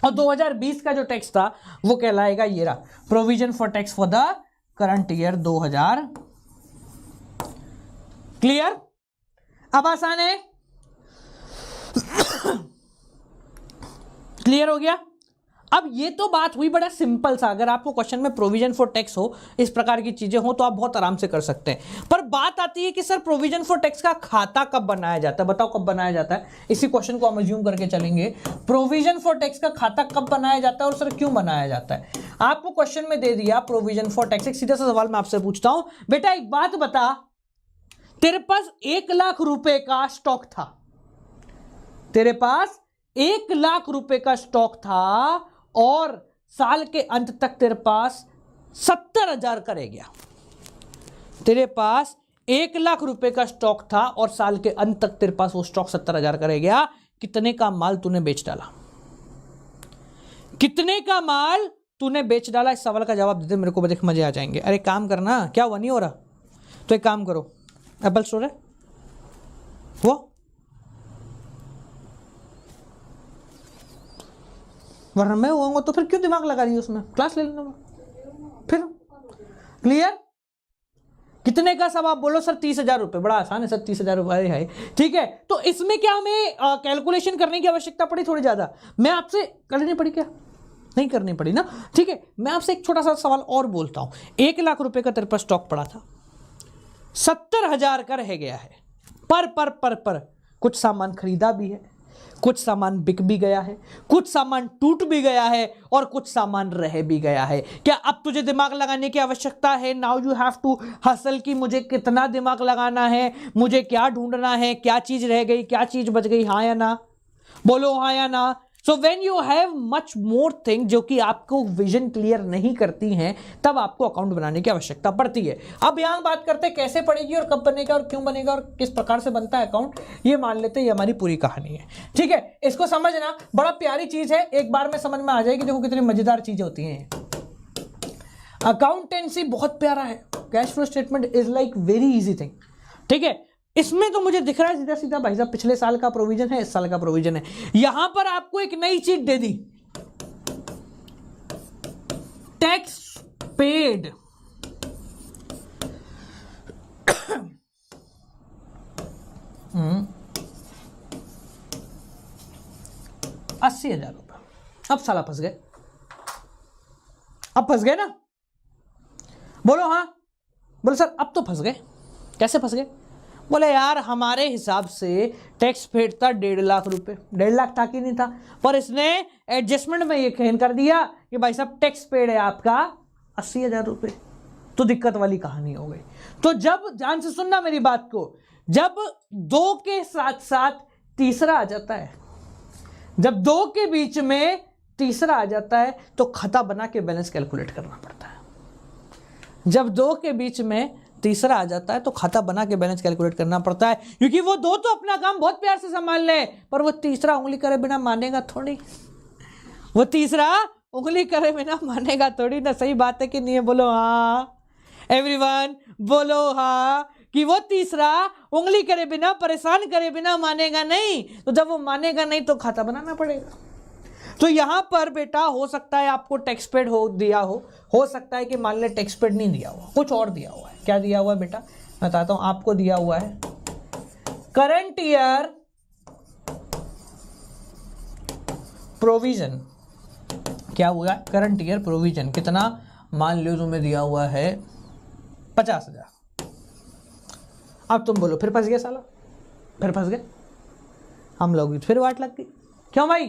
और 2020 का जो टैक्स था वो कहलाएगा ये रहा, provision for tax for the current year 2000। Clear? अब आसान है? क्लियर हो गया? अब ये तो बात हुई बड़ा सिंपल सा। अगर आपको क्वेश्चन में प्रोविजन फॉर टैक्स हो, इस प्रकार की चीजें हो, तो आप बहुत आराम से कर सकते हैं। पर बात आती है कि सर प्रोविजन फॉर टैक्स का खाता कब बनाया जाता है? बताओ कब बनाया जाता है? इसी क्वेश्चन को हम अज्यूम करके चलेंगे। प्रोविजन फॉर टैक्स का खाता कब बनाया जाता है और सर क्यों बनाया जाता है? आपको क्वेश्चन में दे दिया प्रोविजन फॉर टैक्स। एक सीधा सा सवाल मैं आपसे पूछता हूं, बेटा एक बात बता, तेरे पास 1 लाख रुपए का स्टॉक था, तेरे पास 1 लाख रुपए का स्टॉक था और साल के अंत तक तेरे पास 70,000 का रह गया। तेरे पास 1 लाख रुपए का स्टॉक था और साल के अंत तक तेरे पास वो स्टॉक 70,000 का रह गया। कितने का माल तूने बेच डाला? कितने का माल तूने बेच डाला? इस सवाल का जवाब देते मेरे को देख मजे आ जाएंगे। अरे काम करना, क्या हुआ, नहीं हो रहा? तो एक काम करो, एप्पल स्टोर है वो, वरना मैं हुआ तो फिर क्यों दिमाग लगा रही है उसमें, क्लास ले लेना फिर। क्लियर? कितने का सब आप बोलो सर? 30,000 रुपए। बड़ा आसान है सर, 30,000 रुपए है, ठीक है। तो इसमें क्या हमें कैलकुलेशन करने की आवश्यकता पड़ी? थोड़ी ज्यादा। मैं आपसे करनी पड़ी क्या? नहीं करनी पड़ी ना, ठीक है। मैं आपसे एक छोटा सा सवाल और बोलता हूं। 1 लाख रुपए का तेरे पास स्टॉक पड़ा था, 70,000 का रह गया है। पर कुछ सामान खरीदा भी है, कुछ सामान बिक भी गया है, कुछ सामान टूट भी गया है और कुछ सामान रह भी गया है। क्या अब तुझे दिमाग लगाने की आवश्यकता है? Now you have to hustle कि मुझे कितना दिमाग लगाना है, मुझे क्या ढूंढना है, क्या चीज रह गई, क्या चीज बच गई, हाँ या ना? बोलो हाँ या ना। So when you have much more thing जो कि आपको विजन क्लियर नहीं करती हैं, तब आपको अकाउंट बनाने की आवश्यकता पड़ती है। अब यहां बात करते हैं कैसे पड़ेगी और कब बनेगा और क्यों बनेगा और किस प्रकार से बनता है अकाउंट। ये मान लेते हैं ये हमारी पूरी कहानी है, ठीक है। इसको समझना, बड़ा प्यारी चीज है, एक बार में समझ में आ जाएगी। देखो कितनी मजेदार चीजें होती हैं। अकाउंटेंसी बहुत प्यारा है, cash flow statement is like very easy thing, ठीक है। इसमें तो मुझे दिख रहा है सीधा सीधा भाई साहब पिछले साल का प्रोविजन है, इस साल का प्रोविजन है। यहां पर आपको एक नई चीज दे दी, टैक्स पेड। ₹80,000। अब साला फंस गए, अब फंस गए ना? बोलो हाँ। बोलो सर अब तो फंस गए। कैसे फंस गए? बोले यार हमारे हिसाब से टैक्स पेड था 1.5 लाख रुपए। 1.5 लाख था कि नहीं था? पर इसने एडजस्टमेंट में ये कहन कर दिया कि भाई साहब टैक्स पेड है आपका 80,000 रुपए। तो दिक्कत वाली कहानी हो गई। तो जब, ध्यान से सुनना मेरी बात को, जब 2 के साथ साथ तीसरा आ जाता है, जब 2 के बीच में तीसरा आ जाता है तो खाता बना के बैलेंस कैलकुलेट करना पड़ता है। जब 2 के बीच में तीसरा आ जाता है तो खाता बना के बैलेंस कैलकुलेट करना पड़ता है, क्योंकि वो 2 तो अपना काम बहुत प्यार से संभाल ले, पर वो तीसरा उंगली करे बिना मानेगा थोड़ी। वो तीसरा उंगली करे बिना मानेगा थोड़ी ना, सही बात है कि नहीं है? बोलो हाँ, एवरीवन बोलो हाँ, कि वो तीसरा उंगली करे बिना, परेशान करे बिना मानेगा नहीं। तो जब वो मानेगा नहीं तो खाता बनाना पड़ेगा। तो यहां पर बेटा हो सकता है आपको टैक्स पेड हो दिया हो सकता है कि मान ले टैक्स पेड नहीं दिया हुआ, कुछ और दिया हुआ है। क्या दिया हुआ है बेटा, बताता हूं आपको। दिया हुआ है करंट ईयर प्रोविजन। क्या हुआ? Current year provision. कितना? मान लो तुम्हें दिया हुआ है 50,000। अब तुम बोलो फिर फंस गए साला, फिर फंस गए हम लोग, फिर वाट लग गई। क्यों भाई?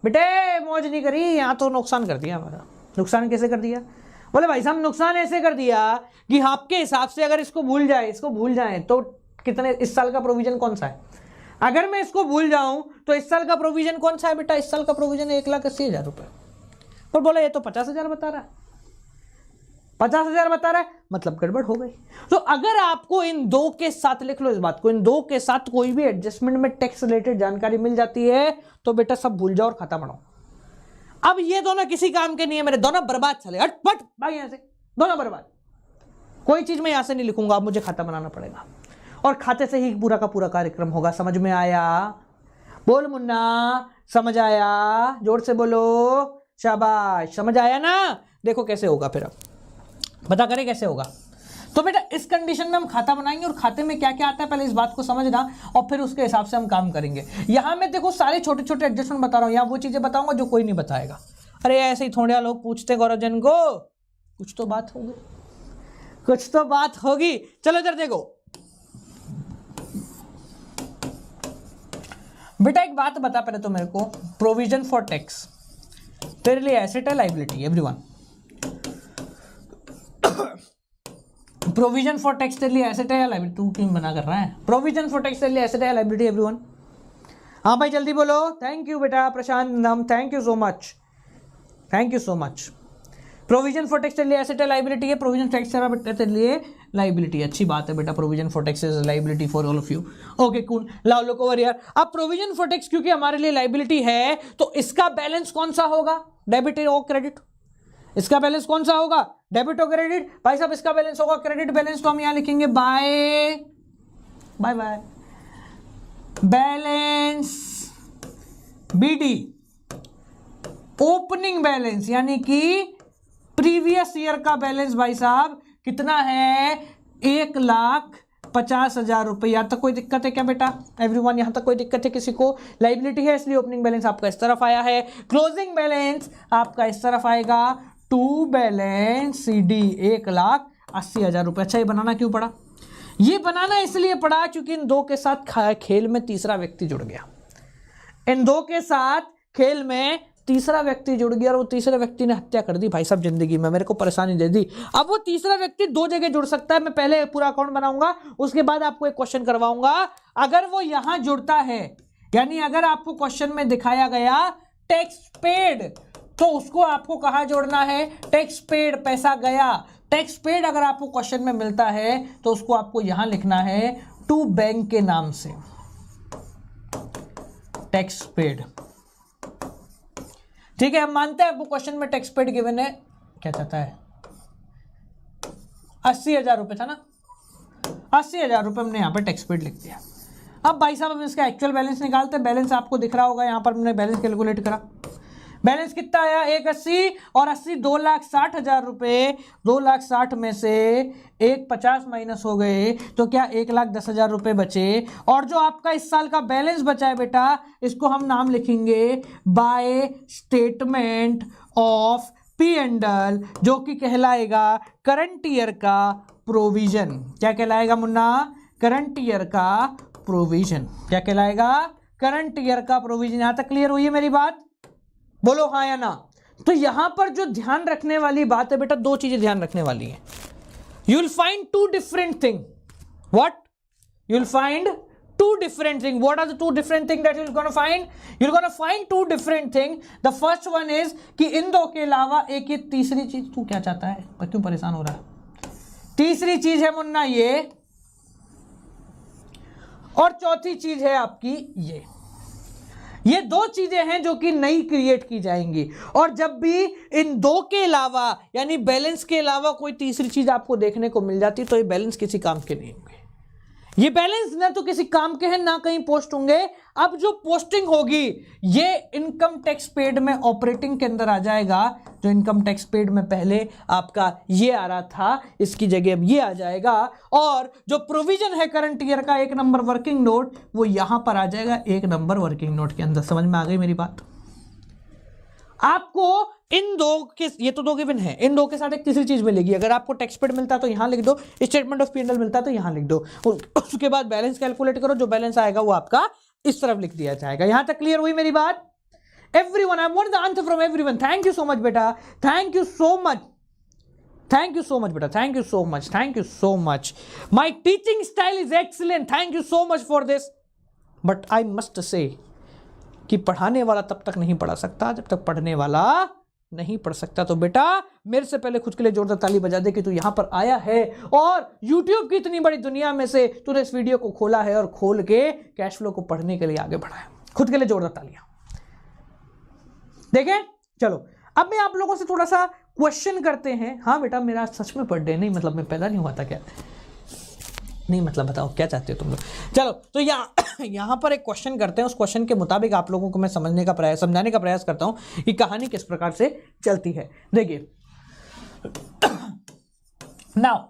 बेटे मौज नहीं करी, यहाँ तो नुकसान कर दिया हमारा। नुकसान कैसे कर दिया? बोले भाई साहब नुकसान ऐसे कर दिया कि आपके हिसाब से अगर इसको भूल जाए तो कितने, इस साल का प्रोविजन कौन सा है? अगर मैं इसको भूल जाऊं तो इस साल का प्रोविजन कौन सा है बेटा? इस साल का प्रोविजन 1,80,000 रुपए। और बोला ये तो 50,000 बता रहा है, 50,000 बता रहा है, मतलब गड़बड़ हो गई। तो अगर आपको इन दो के साथ, लिख लो इस बात को, इन दो के साथ कोई भी एडजस्टमेंट में टैक्स रिलेटेड जानकारी मिल जाती है तो बेटा सब भूल जाओ और खाता बढ़ाओ। अब ये दोनों किसी काम के नहीं है मेरे, दोनों बर्बाद चले। हट पट भाई यहां से, दोनों बर्बाद। कोई चीज मैं यहां से नहीं लिखूंगा, अब मुझे खाता बनाना पड़ेगा और खाते से ही पूरा का पूरा कार्यक्रम होगा। समझ में आया? बोल मुन्ना, समझ आया? जोर से बोलो, शाबाश, समझ आया ना? देखो कैसे होगा फिर, अब बता करें कैसे होगा। तो बेटा इस कंडीशन में हम खाता बनाएंगे और खाते में क्या क्या आता है पहले इस बात को समझना और फिर उसके हिसाब से हम काम करेंगे। यहां मैं देखो सारे छोटे छोटे एडजस्टमेंट बता रहा हूं, यहां वो चीजें बताऊंगा जो कोई नहीं बताएगा। अरे ऐसे ही थोड़े लोग पूछते गौरव जन को, कुछ तो बात होगी, कुछ तो बात होगी। चलो इधर देखो बेटा, एक बात बता पहले तो मेरे को, प्रोविजन फॉर टैक्स तेरे लिए एसेट है liability? Everyone, provision for tax तेरे लिए एसेट है या लायबिलिटी? तू क्यों मना कर रहा है? प्रोविजन फॉर टैक्स तेरे लिए एसेट है या लायबिलिटी? एवरीवन हाँ भाई जल्दी बोलो। थैंक यू बेटा प्रशांत नम, thank you so much, thank you so much. Provision for tax तेरे लिए एसेट है लायबिलिटी है? प्रोविजन टैक्स तेरे लिए लायबिलिटी। अच्छी बात है बेटा, provision for tax is liability for all of you. Okay cool, लाओ लुक ओवर हियर। अब प्रोविजन फॉर टैक्स क्योंकि हमारे लिए लायबिलिटी है तो इसका बैलेंस कौन सा होगा? डेबिट और क्रेडिट? इसका बैलेंस कौन सा होगा? डेबिट और क्रेडिट? भाई साहब इसका बैलेंस होगा क्रेडिट बैलेंस, तो हम यहां लिखेंगे by by by balance BD, opening balance यानी कि प्रीवियस ईयर का बैलेंस भाई साहब कितना है? 1,50,000 रुपए। यहां तक कोई दिक्कत है क्या बेटा? एवरीवन यहां तक कोई दिक्कत है किसी को? लायबिलिटी है इसलिए ओपनिंग बैलेंस आपका इस तरफ आया है, क्लोजिंग बैलेंस आपका इस तरफ आएगा, टू बैलेंस सीडी 1,80,000 रुपए। अच्छा ये बनाना क्यों पड़ा? ये बनाना इसलिए पड़ा क्योंकि इन दो के साथ खेल में तीसरा व्यक्ति जुड़ गया। इन दो के साथ खेल में तीसरा व्यक्ति जुड़ गया और वो तीसरे व्यक्ति ने हत्या कर दी भाई साहब जिंदगी में, मेरे को परेशानी दे दी। अब वो तीसरा व्यक्ति दो जगह जुड़ सकता है। मैं पहले पूरा अकाउंट बनाऊंगा, उसके बाद आपको एक क्वेश्चन करवाऊंगा। अगर वो यहां जुड़ता है, यानी अगर आपको क्वेश्चन में दिखाया गया टैक्स पेड, तो उसको आपको कहां जोड़ना है? टैक्स पेड, पैसा गया। टैक्स पेड अगर आपको क्वेश्चन में मिलता है तो उसको आपको यहां लिखना है टू बैंक के नाम से, टैक्स पेड। ठीक है, हम मानते हैं आपको क्वेश्चन में टैक्स पेड गिवन है, क्या चाहता है? 80,000 रुपए था ना, 80,000 रुपए हमने यहां पर टैक्स पेड लिख दिया। अब भाई साहब हम इसका एक्चुअल बैलेंस निकालते हैं। बैलेंस आपको दिख रहा होगा, यहां पर हमने बैलेंस कैलकुलेट करा। बैलेंस कितना आया? 180 और 80 2,60,000 रुपए। 2,60,000 में से 1,50,000 माइनस हो गए तो क्या 1,10,000 रुपए बचे। और जो आपका इस साल का बैलेंस बचा है बेटा, इसको हम नाम लिखेंगे by statement of P and L, जो कि कहलाएगा करंट ईयर का प्रोविजन। क्या कहलाएगा मुन्ना? करंट ईयर का प्रोविजन। क्या कहलाएगा? करंट ईयर का प्रोविजन। यहां तक क्लियर हुई है मेरी बात? बोलो हाँ या ना। तो यहां पर जो ध्यान रखने वाली बात है बेटा, दो चीजें ध्यान रखने वाली है। You will find two different thing. What? You will find two different things. What are the two different things that you're going to find? You're going to find two different things. The first one is कि इन दो के अलावा एक ये तीसरी चीज, तू क्या चाहता है? क्यों परेशान हो रहा है? तीसरी चीज है मुन्ना ये, और चौथी चीज है आपकी ये। ये दो चीजें हैं जो कि नई क्रिएट की जाएंगी। और जब भी इन दो के अलावा यानी बैलेंस के अलावा कोई तीसरी चीज आपको देखने को मिल जाती तो ये बैलेंस किसी काम के नहीं होंगे। ये बैलेंस ना तो किसी काम के हैं ना कहीं पोस्ट होंगे। अब जो पोस्टिंग होगी ये इनकम टैक्स पेड में ऑपरेटिंग के अंदर आ जाएगा। जो इनकम टैक्स पेड में पहले आपका ये आ रहा था इसकी जगह अब ये आ जाएगा। और जो प्रोविजन है करंट ईयर का 1 नंबर वर्किंग नोट वो यहां पर आ जाएगा 1 नंबर वर्किंग नोट के अंदर। समझ में आ गई मेरी बात? आपको इन दो के, ये तो दो गिवन है, इन दो के साथ एक तीसरी चीज मिलेगी। अगर आपको टैक्स पेड मिलता है तो यहां लिख दो, स्टेटमेंट ऑफ पी&एल मिलता है तो यहां लिख दो, उसके बाद बैलेंस कैलकुलेट करो, जो बैलेंस आएगा वो आपका इस तरफ लिख दिया जाएगा। यहां तक क्लियर हुई मेरी बात? Everyone, I want the answer from everyone. Thank you so much बेटा, thank you so much, thank you so much बेटा, thank you so much, thank you so much. My teaching style is excellent, thank you so much for this. But I must say कि पढ़ाने वाला तब तक नहीं पढ़ा सकता जब तक पढ़ने वाला नहीं पढ़ सकता। तो बेटा मेरे से पहले खुद के लिए जोरदार ताली बजा दे कि तू यहां पर आया है और YouTube की इतनी बड़ी दुनिया में से तूने इस वीडियो को खोला है और खोल के कैश फ्लो को पढ़ने के लिए आगे बढ़ा है। खुद के लिए जोरदार तालियां। देखें, चलो अब मैं आप लोगों से थोड़ा सा क्वेश्चन करते हैं। हाँ बेटा मेरा सच में बर्थडे नहीं, मतलब मैं पैदा नहीं हुआ था क्या? नहीं मतलब बताओ क्या चाहते हो तुम लोग? चलो तो यहाँ पर एक क्वेश्चन करते हैं। उस क्वेश्चन के मुताबिक आप लोगों को मैं समझाने का प्रयास करता हूं कि कहानी किस प्रकार से चलती है। देखिए नाउ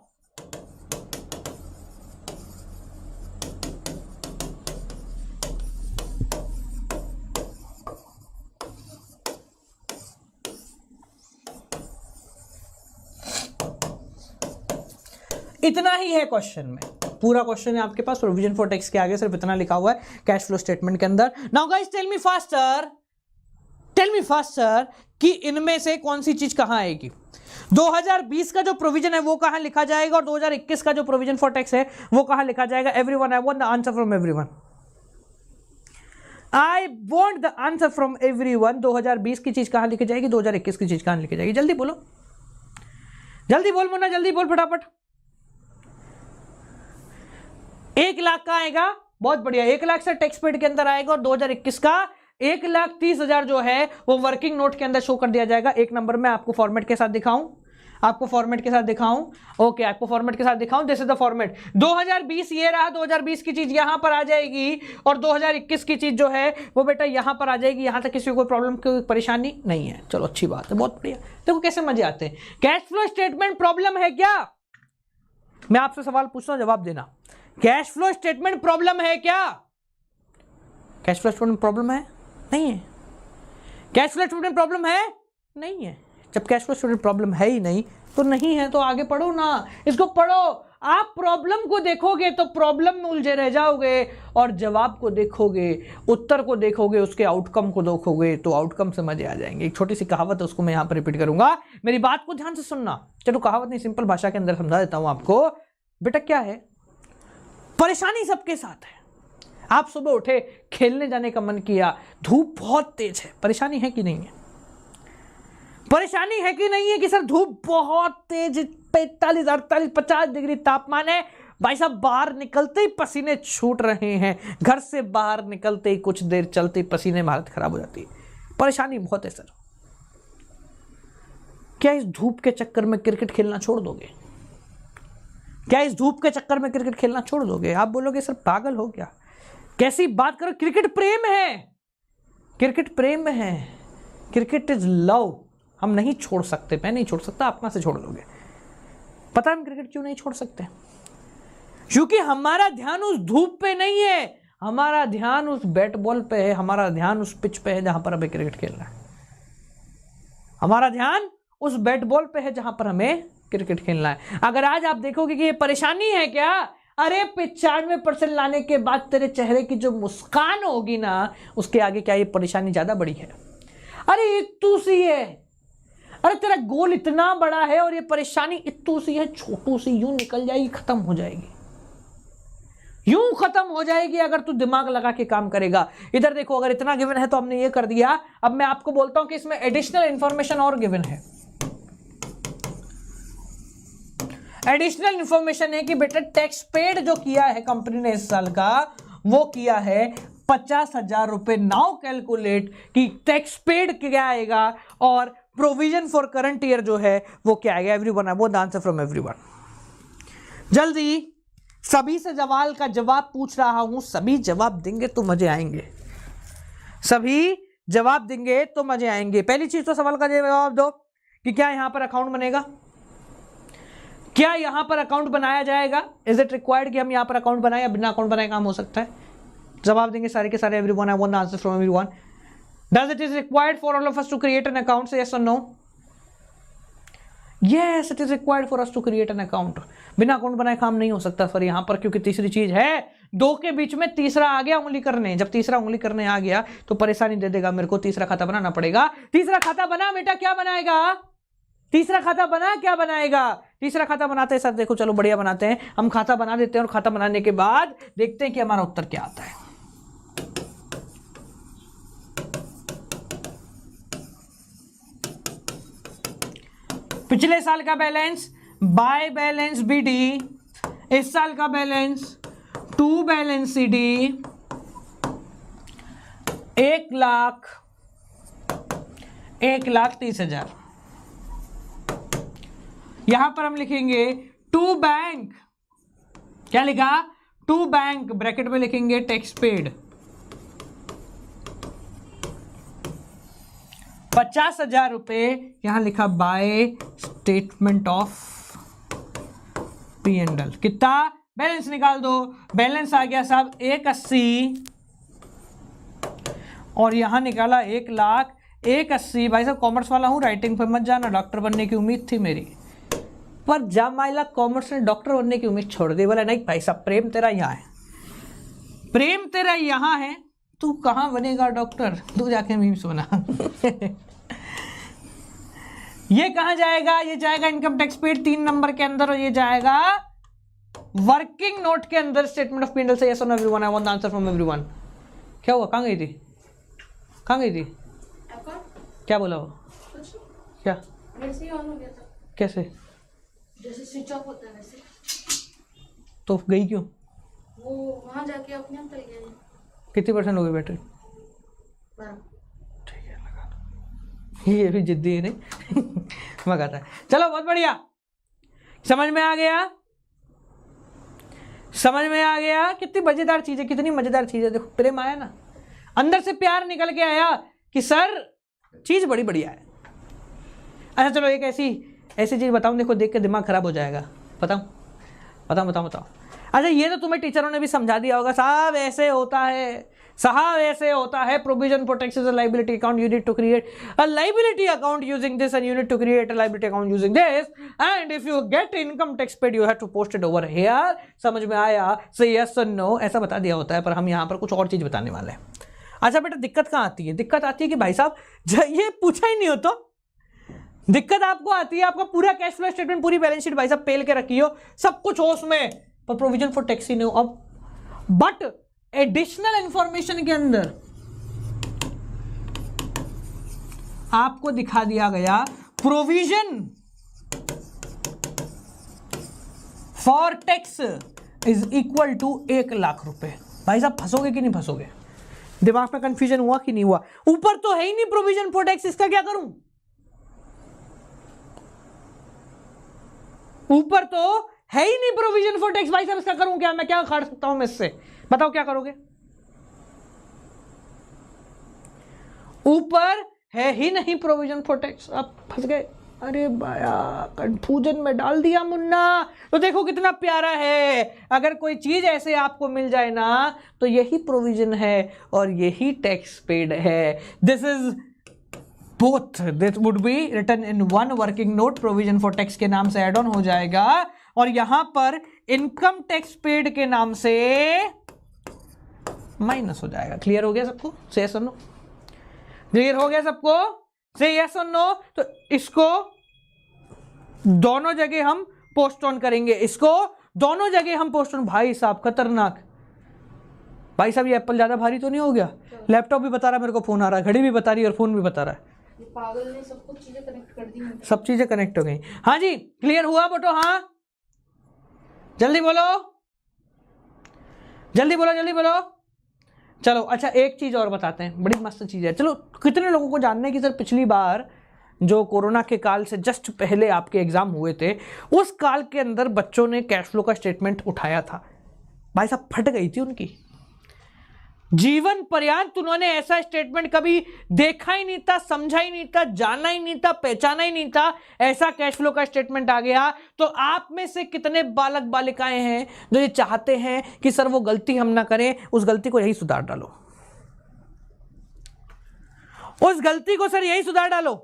इतना ही है क्वेश्चन में, पूरा क्वेश्चन है आपके पास। प्रोविजन फॉर टैक्स के आगे सिर्फ इतना लिखा हुआ है कैश फ्लो स्टेटमेंट के अंदर। Now guys tell me faster कि इनमें से कौन सी चीज कहां आएगी। 2020 का जो प्रोविजन है वो कहां लिखा जाएगा और 2021 का जो प्रोविजन फॉर टैक्स है वो कहां लिखा जाएगा। Everyone, I want the answer from everyone. I want the answer from everyone. 2020 की चीज कहां लिखी जाएगी, 2021 की चीज कहां लिखी जाएगी? जल्दी बोलो, जल्दी बोल मुन्ना, जल्दी बोल फटाफट। 1 लाख का आएगा, बहुत बढ़िया। 1 लाख से टैक्स पेड के अंदर आएगा और 2021 का 1,30,000 जो है वो वर्किंग नोट के अंदर शो कर दिया जाएगा। एक नंबर में आपको फॉर्मेट के साथ दिखाऊं, आपको फॉर्मेट के साथ दिखाऊं, ओके आपको फॉर्मेट के साथ दिखाऊं। This is the format. 2020 ये रहा, 2020 की चीज यहां पर आ जाएगी और 2021 की चीज जो है वो बेटा यहां पर आ जाएगी। यहां तक किसी को कोई प्रॉब्लम, कोई परेशानी नहीं है। चलो अच्छी बात है, बहुत बढ़िया। देखो कैसे मजे आते हैं। कैश फ्लो स्टेटमेंट प्रॉब्लम है क्या? मैं आपसे सवाल पूछता हूं, जवाब देना। कैश फ्लो स्टेटमेंट प्रॉब्लम है क्या? कैश फ्लो स्टेटमेंट प्रॉब्लम है? नहीं है। कैश फ्लो स्टेटमेंट प्रॉब्लम है? नहीं है। जब कैश फ्लो स्टेटमेंट प्रॉब्लम है ही नहीं तो नहीं है तो आगे पढ़ो ना, इसको पढ़ो। आप प्रॉब्लम को देखोगे तो प्रॉब्लम में उलझे रह जाओगे और जवाब को देखोगे, उत्तर को देखोगे, उसके आउटकम को देखोगे तो आउटकम से मजे आ जाएंगे। एक छोटी सी कहावत है, उसको मैं यहां पर रिपीट करूंगा, मेरी बात को ध्यान से सुनना। चलो कहावत नहीं, सिंपल भाषा के अंदर समझा देता हूं आपको। बेटा क्या है, परेशानी सबके साथ है। आप सुबह उठे, खेलने जाने का मन किया, धूप बहुत तेज है, परेशानी है कि नहीं है? परेशानी है कि नहीं है कि सर धूप बहुत तेज, 45, 48, 50 डिग्री तापमान है, भाई साहब बाहर निकलते ही पसीने छूट रहे हैं, घर से बाहर निकलते ही कुछ देर चलते पसीने में हालत खराब हो जाती है, परेशानी बहुत है सर। क्या इस धूप के चक्कर में क्रिकेट खेलना छोड़ दोगे? क्या इस धूप के चक्कर में क्रिकेट खेलना छोड़ दोगे? आप बोलोगे सर पागल हो क्या, कैसी बात करो, क्रिकेट प्रेम है, क्रिकेट प्रेम है, क्रिकेट इज लव। हम नहीं छोड़ सकते, मैं नहीं छोड़ सकता, आप कहां से छोड़ दोगे? पता है हम क्रिकेट क्यों नहीं छोड़ सकते? क्योंकि हमारा ध्यान उस धूप पे नहीं है, हमारा ध्यान उस बैट बॉल पे है, हमारा ध्यान उस पिच पे है जहां पर हमें क्रिकेट खेलना है, हमारा ध्यान उस बैट बॉल पे है जहां पर हमें क्रिकेट खेलना है। अगर आज आप देखोगे कि ये परेशानी है क्या, अरे 95% लाने के बाद तेरे चेहरे की जो मुस्कान होगी ना, उसके आगे क्या ये परेशानी ज्यादा बड़ी है? अरे इतू सी है, अरे तेरा गोल इतना बड़ा है और ये परेशानी इतू सी है, छोटू सी, यूं निकल जाएगी, खत्म हो जाएगी, यूं खत्म हो जाएगी अगर तू दिमाग लगा के काम करेगा। इधर देखो, अगर इतना गिवन है तो हमने ये कर दिया। अब मैं आपको बोलता हूं कि इसमें एडिशनल इंफॉर्मेशन और गिवन है। एडिशनल इंफॉर्मेशन है कि बेटा टैक्स पेड जो किया है कंपनी ने इस साल का, वो किया है 50,000 रुपए। नाउ कैलकुलेट कि टैक्स पेड क्या आएगा और प्रोविजन फॉर करंट ईयर जो है वो क्या आएगा। Everyone, I want the answer from everyone. जल्दी, सभी से सवाल का जवाब पूछ रहा हूं, सभी जवाब देंगे तो मजे आएंगे, सभी जवाब देंगे तो मजे आएंगे। पहली चीज तो सवाल का जवाब दो कि क्या यहां पर अकाउंट बनेगा, क्या यहां पर अकाउंट बनाया जाएगा। इज इट रिक्वायर्ड कि हम यहां पर अकाउंट बनाए या बिना अकाउंट बनाए काम हो सकता है। जवाब देंगे सारे के सारे। Everyone, I want the answer from everyone. Does it is required for all of us to create an account, say yes और no. Yes, it is required for us to create an account. बिना account बनाए काम नहीं हो सकता sir यहां पर, क्योंकि तीसरी चीज है, दो के बीच में तीसरा आ गया उंगली करने। जब तीसरा उंगली करने आ गया तो परेशानी दे देगा, मेरे को तीसरा खाता बनाना पड़ेगा। तीसरा खाता बना बेटा, क्या बनाएगा? तीसरा खाता बना, क्या बनाएगा? तीसरा खाता बनाते हैं सर, देखो चलो बढ़िया बनाते हैं, हम खाता बना देते हैं और खाता बनाने के बाद देखते हैं कि हमारा उत्तर क्या आता है। पिछले साल का बैलेंस बाय बैलेंस बीडी, इस साल का बैलेंस टू बैलेंस सीडी, 1,30,000। यहां पर हम लिखेंगे टू बैंक, क्या लिखा? टू बैंक, ब्रैकेट में लिखेंगे टैक्स पेड। 50,000 रुपए यहां लिखा by statement of P and L. कितना? बैलेंस निकाल दो। बैलेंस आ गया साहब 180 और यहां निकाला 1,80,000। भाई साहब कॉमर्स वाला हूं, राइटिंग पे मत जाना, डॉक्टर बनने की उम्मीद थी मेरी, पर जामाइला कॉमर्स ने डॉक्टर बनने की उम्मीद छोड़ दी। बोला नहीं भाई साहब, प्रेम तेरा यहाँ है, प्रेम तेरा यहाँ है, तू कहाँ बनेगा डॉक्टर, तू जाके मीम्स बना। ये कहाँ जाएगा? ये जाएगा इनकम टैक्स पेड 3 नंबर के अंदर, और ये जाएगा वर्किंग नोट के अंदर स्टेटमेंट ऑफ P&L से। यस और no everyone, I want the answer from everyone. क्या हुआ? कहाँ गई थी? कहाँ गई थी? क्या बोला वो? क्या? वैसे ही ऑन हो गया था। कैसे? जैसे स्विच ऑफ होता है वैसे। तो गई क्यों? वो वहां जाके अपने आप चल गया। कितनी % हो गई बैटरी? ठीक है, लगा दो। ये भी जिद्दी है नहीं। मगाता है। चलो बहुत बढ़िया, समझ में आ गया, समझ में आ गया। कितनी मजेदार चीज है, कितनी मजेदार चीज है। देखो प्रेम आया ना, अंदर से प्यार निकल के आया कि सर चीज बड़ी बढ़िया है। अच्छा चलो एक ऐसी चीज बताऊं, देखो देख के दिमाग खराब हो जाएगा। बताऊं? अच्छा ये तो तुम्हें टीचरों ने भी समझा दिया होगा, साहब ऐसे होता है, साहब ऐसे होता है। Provision for tax is a liability account, you need to create a liability account using this and you need to create a liability account using this and if you get income tax paid you have to post it over here. समझ में आया? से yes और no ऐसा बता दिया होता है, पर हम यहाँ पर कुछ और चीज बताने वाले हैं। अच्छा बेटा दिक्कत कहाँ आती है? दिक्कत आती है कि भाई साहब ये पूछा ही नहीं हो तो दिक्कत आपको आती है, आपका पूरा कैश फ्लो स्टेटमेंट, पूरी बैलेंस शीट भाई साहब पेल के रखी हो, सब कुछ हो उसमें, पर प्रोविजन फॉर टैक्स ही नहीं हो। अब बट एडिशनल इंफॉर्मेशन के अंदर आपको दिखा दिया गया provision for tax is equal to 1,00,000 रुपए। भाई साहब फंसोगे कि नहीं फंसोगे? दिमाग में कंफ्यूजन हुआ कि नहीं हुआ? ऊपर तो है ही नहीं प्रोविजन फॉर टैक्स, इसका क्या करूं? ऊपर तो है ही नहीं प्रोविजन फॉर टैक्स, भाई साहब इसका करूं क्या? मैं क्या काट सकता हूं मैं इससे? बताओ क्या करोगे? ऊपर है ही नहीं प्रोविजन फॉर टैक्स, आप फंस गए। अरे भाया कंफ्यूजन में डाल दिया मुन्ना। तो देखो कितना प्यारा है, अगर कोई चीज ऐसे आपको मिल जाए ना तो यही प्रोविजन है और यही टैक्स पेड है। This is both, this would be written in one working note, provision for tax के नाम से एड ऑन हो जाएगा और यहां पर इनकम टैक्स पेड के नाम से माइनस हो जाएगा। क्लियर हो गया सबको? से यस और नो? क्लियर हो गया सबको? से यस और नो? तो इसको दोनों जगह हम पोस्ट ऑन करेंगे, इसको दोनों जगह हम पोस्ट ऑन। भाई साहब खतरनाक। भाई साहब ये एप्पल ज्यादा भारी तो नहीं हो गया? लैपटॉप भी बता रहा है मेरे को, फोन आ रहा है, घड़ी भी बता रही है और फोन भी बता रहा है। पागल ने सब कुछ चीजें कनेक्ट कर दी, सब चीजें कनेक्ट हो गई। हाँ जी क्लियर हुआ बेटो? हाँ जल्दी बोलो, जल्दी बोलो, जल्दी बोलो। चलो अच्छा, एक चीज और बताते हैं, बड़ी मस्त चीज है। चलो, कितने लोगों को जानना है कि सर पिछली बार जो कोरोना के काल से जस्ट पहले आपके एग्जाम हुए थे, उस काल के अंदर बच्चों ने कैश फ्लो का स्टेटमेंट उठाया था, भाई साहब फट गई थी उनकी। जीवन पर्यंत उन्होंने ऐसा स्टेटमेंट कभी देखा ही नहीं था, समझा ही नहीं था, जाना ही नहीं था, पहचाना ही नहीं था, ऐसा कैश फ्लो का स्टेटमेंट आ गया। तो आप में से कितने बालक बालिकाएं हैं जो ये चाहते हैं कि सर वो गलती हम ना करें, उस गलती को यही सुधार डालो, उस गलती को सर यही सुधार डालो।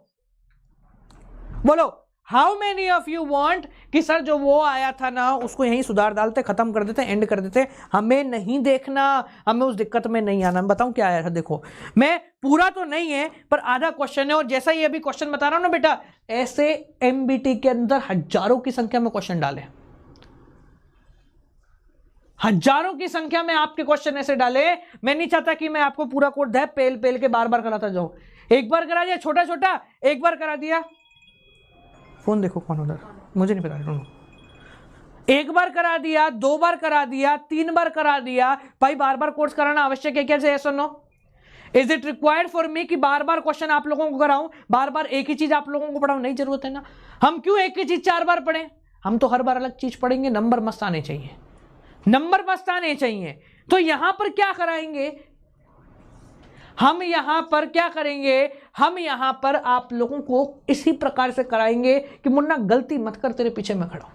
बोलो, how many of you want कि सर जो वो आया था ना उसको यहीं सुधार डालते, खत्म कर देते, एंड कर देते, हमें नहीं देखना, हमें उस दिक्कत में नहीं आना। मैं बताऊं क्या आया था, देखो, मैं पूरा तो नहीं है पर आधा क्वेश्चन है, और जैसा ये अभी क्वेश्चन बता रहा हूं ना बेटा, ऐसे एमबीटी के अंदर हजारों की संख्या में क्वेश्चन डाले, हजारों की संख्या में आपके क्वेश्चन ऐसे डाले। मैं नहीं चाहता कि मैं आपको पूरा कोड दे पेल पेल के बार बार कराता जाऊं। एक बार करा दिया छोटा छोटा, एक बार करा दिया, फोन देखो कौन उधर, मुझे नहीं पता, एक बार करा दिया, 2 बार करा दिया, 3 बार करा दिया, भाई बार बार कोर्स कराना आवश्यक है क्या? यस और no? Is it required for me कि बार बार क्वेश्चन आप लोगों को कराऊं, बार बार एक ही चीज आप लोगों को पढ़ाऊं? नहीं जरूरत है ना। हम क्यों एक ही चीज 4 बार पढ़ें? हम तो हर बार अलग चीज पढ़ेंगे, नंबर मस्त आने चाहिए, नंबर मस्त आने चाहिए। तो यहां पर क्या कराएंगे हम, यहां पर क्या करेंगे हम, यहां पर आप लोगों को इसी प्रकार से कराएंगे कि मुन्ना गलती मत कर, तेरे पीछे मैं खड़ा हूं,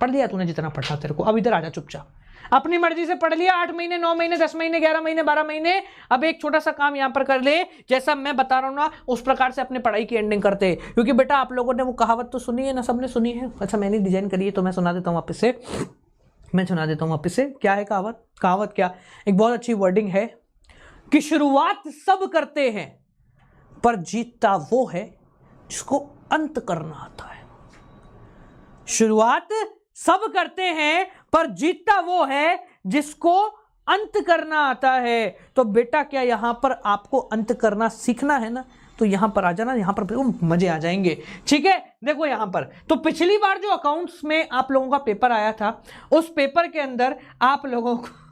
पढ़ लिया तूने जितना पढ़ा तेरे को, अब इधर आजा चुपचाप, अपनी मर्जी से पढ़ लिया, 8 महीने 9 महीने 10 महीने 11 महीने 12 महीने, अब एक छोटा सा काम यहां पर कर ले, जैसा मैं बता रहा हूं ना उस प्रकार से अपने पढ़ाई की एंडिंग करते। क्योंकि बेटा आप लोगों ने वो कहावत तो सुनी है ना, सबने सुनी है। अच्छा, मैंने डिजाइन करी है तो मैं सुना देता हूं वापस से, मैं सुना देता हूं वापस से। क्या है कहावत? कहावत क्या, एक बहुत अच्छी वर्डिंग है कि शुरुआत सब करते हैं पर जीतता वो है जिसको अंत करना आता है। शुरुआत सब करते हैं पर जीतता वो है जिसको अंत करना आता है। तो बेटा क्या यहां पर आपको अंत करना सीखना है ना, तो यहां पर आ जाना, यहां पर मजे आ जाएंगे। ठीक है, देखो यहां पर तो पिछली बार जो अकाउंट्स में आप लोगों का पेपर आया था, उस पेपर के अंदर आप लोगों को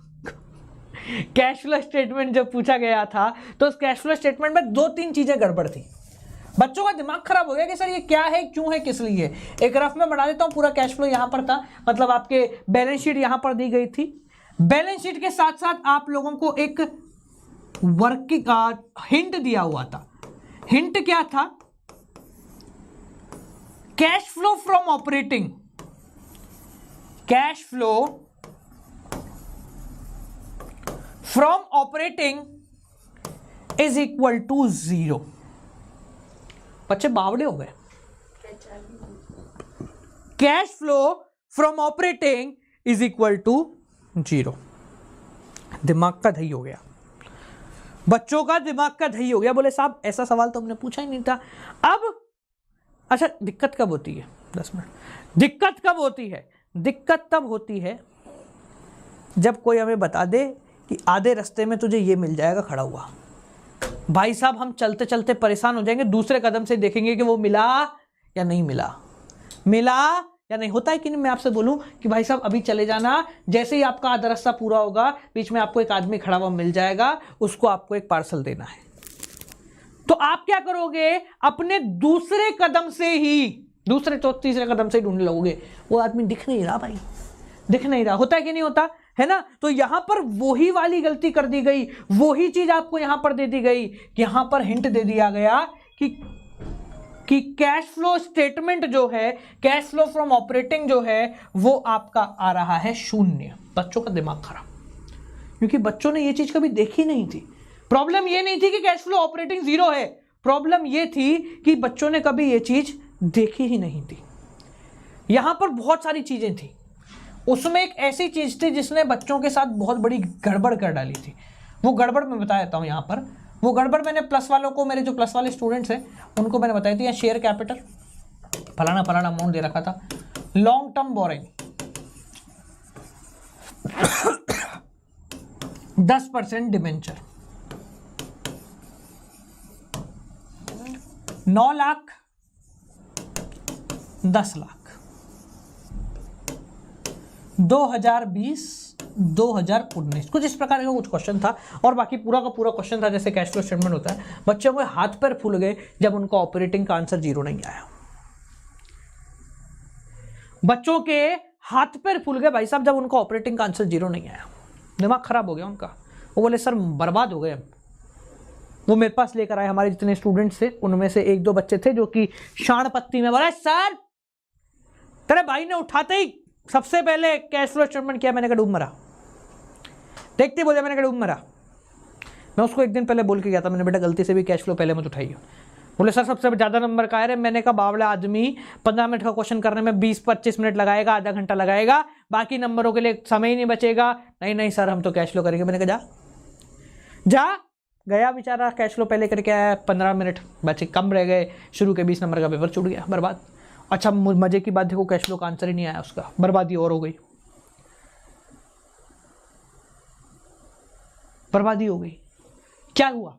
कैश फ्लो स्टेटमेंट जब पूछा गया था, तो उस कैश फ्लो स्टेटमेंट में 2-3 चीजें गड़बड़ थी। बच्चों का दिमाग खराब हो गया कि सर ये क्या है, क्यों है, किस लिए। एक रफ में बना देता हूं, पूरा कैश फ्लो यहां पर था, मतलब आपके बैलेंस शीट यहां पर दी गई थी। बैलेंस शीट के साथ साथ आप लोगों को एक वर्किंग हिंट दिया हुआ था। हिंट क्या था? Cash flow from operating, cash flow from operating is equal to 0। बच्चे बावड़े हो गए। Cash flow from operating is equal to 0। दिमाग का दही हो गया, बच्चों का दिमाग का दही हो गया। बोले साहब ऐसा सवाल तो हमने पूछा ही नहीं था। अब अच्छा, दिक्कत कब होती है? 10 मिनट। दिक्कत कब होती है? दिक्कत तब होती है जब कोई हमें बता दे कि आधे रास्ते में तुझे ये मिल जाएगा खड़ा हुआ। भाई साहब हम चलते चलते परेशान हो जाएंगे, दूसरे कदम से देखेंगे कि वो मिला या नहीं मिला, मिला या नहीं। होता है कि नहीं? मैं आपसे बोलूं कि भाई साहब अभी चले जाना, जैसे ही आपका आधा रास्ता पूरा होगा बीच में आपको एक आदमी खड़ा हुआ मिल जाएगा, उसको आपको एक पार्सल देना है। तो आप क्या करोगे? अपने दूसरे कदम से ही, दूसरे तीसरे कदम से ही ढूंढने लगोगे। वो आदमी दिख नहीं रहा भाई, दिख नहीं रहा। होता है कि नहीं होता है ना? तो यहां पर वही वाली गलती कर दी गई, वही चीज आपको यहां पर दे दी गई। यहां पर हिंट दे दिया गया कि कैश फ्लो स्टेटमेंट जो है, कैश फ्लो फ्रॉम ऑपरेटिंग जो है, वो आपका आ रहा है 0। बच्चों का दिमाग खराब, क्योंकि बच्चों ने ये चीज कभी देखी नहीं थी। प्रॉब्लम ये नहीं थी कि कैश फ्लो ऑपरेटिंग 0 है, प्रॉब्लम ये थी कि बच्चों ने कभी ये चीज देखी ही नहीं थी। यहां पर बहुत सारी चीजें थी, उसमें एक ऐसी चीज थी जिसने बच्चों के साथ बहुत बड़ी गड़बड़ कर डाली थी। वो गड़बड़ मैं बता देता हूं यहां पर। वो गड़बड़ मैंने प्लस वालों को, मेरे जो प्लस वाले स्टूडेंट्स हैं उनको मैंने बताई थी। शेयर कैपिटल फलाना फलाना अमाउंट दे रखा था, long term borrowing 10% debenture, 9 lakh 10 lakh, 2020 2019, कुछ इस प्रकार का कुछ क्वेश्चन था। और बाकी पूरा का पूरा क्वेश्चन था जैसे कैश फ्लो स्टेटमेंट होता है। बच्चों के हाथ पैर फूल गए जब उनका ऑपरेटिंग का आंसर 0 नहीं आया। बच्चों के हाथ पैर फूल गए भाई साहब जब उनका ऑपरेटिंग का आंसर 0 नहीं आया। दिमाग खराब हो गया उनका। वो बोले सर बर्बाद हो गए हम। वो मेरे पास लेकर आए, हमारे जितने स्टूडेंट्स थे उनमें से 1-2 बच्चे थे जो कि शाण पत्ती में बोला सर तेरे भाई ने उठाते ही सबसे पहले कैश फ्लो स्टेटमेंट किया। मैंने कहा डूब मरा। देखते बोले, मैंने कहा डूब मरा। मैं उसको एक दिन पहले बोल के गया था, मैंने बेटा गलती से भी कैश फ्लो पहले मत उठाइए। बोले सर सबसे ज़्यादा नंबर का है। मैंने कहा बावला आदमी 15 मिनट का क्वेश्चन करने में 20-25 मिनट लगाएगा, आधा घंटा लगाएगा, बाकी नंबरों के लिए समय ही नहीं बचेगा। नहीं नहीं सर हम तो कैश फ्लो करेंगे। मैंने कहा जा गया बेचारा, कैश फ्लो पहले करके आया, 15 मिनट बचे, कम रह गए, शुरू के 20 नंबर का पेपर छूट गया, बर्बाद। अच्छा मजे की बात देखो, कैश फ्लो का आंसर ही नहीं आया उसका, बर्बादी और हो गई, बर्बादी हो गई। क्या हुआ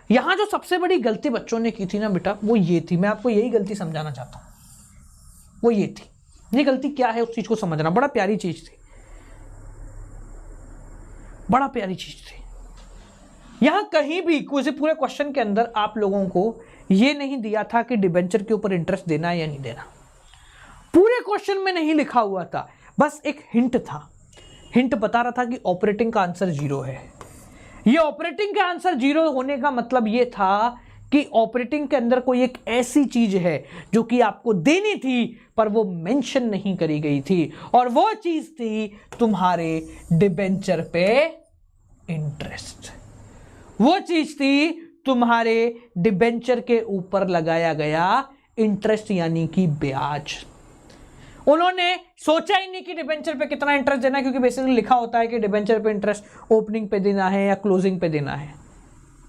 यहां? जो सबसे बड़ी गलती बच्चों ने की थी ना बेटा, वो ये थी, मैं आपको यही गलती समझाना चाहता हूं। वो ये थी, ये गलती क्या है उस चीज को समझना। बड़ा प्यारी चीज थी, बड़ा प्यारी चीज थी। यहां कहीं भी किसी पूरे क्वेश्चन के अंदर आप लोगों को यह नहीं दिया था कि डिबेंचर के ऊपर इंटरेस्ट देना है या नहीं देना। पूरे क्वेश्चन में नहीं लिखा हुआ था, बस एक हिंट था। हिंट बता रहा था कि ऑपरेटिंग का आंसर 0 है। ये ऑपरेटिंग का आंसर 0 होने का मतलब ये था कि ऑपरेटिंग के अंदर कोई एक ऐसी चीज है जो कि आपको देनी थी पर वो मेंशन नहीं करी गई थी, और वो चीज थी तुम्हारे डिबेंचर पे इंटरेस्ट। वो चीज थी तुम्हारे डिबेंचर के ऊपर लगाया गया इंटरेस्ट, यानी कि ब्याज। उन्होंने सोचा ही नहीं कि डिबेंचर पे कितना इंटरेस्ट देना है, क्योंकि बेसिकली लिखा होता है कि डिबेंचर पे इंटरेस्ट ओपनिंग पे देना है या क्लोजिंग पे देना है,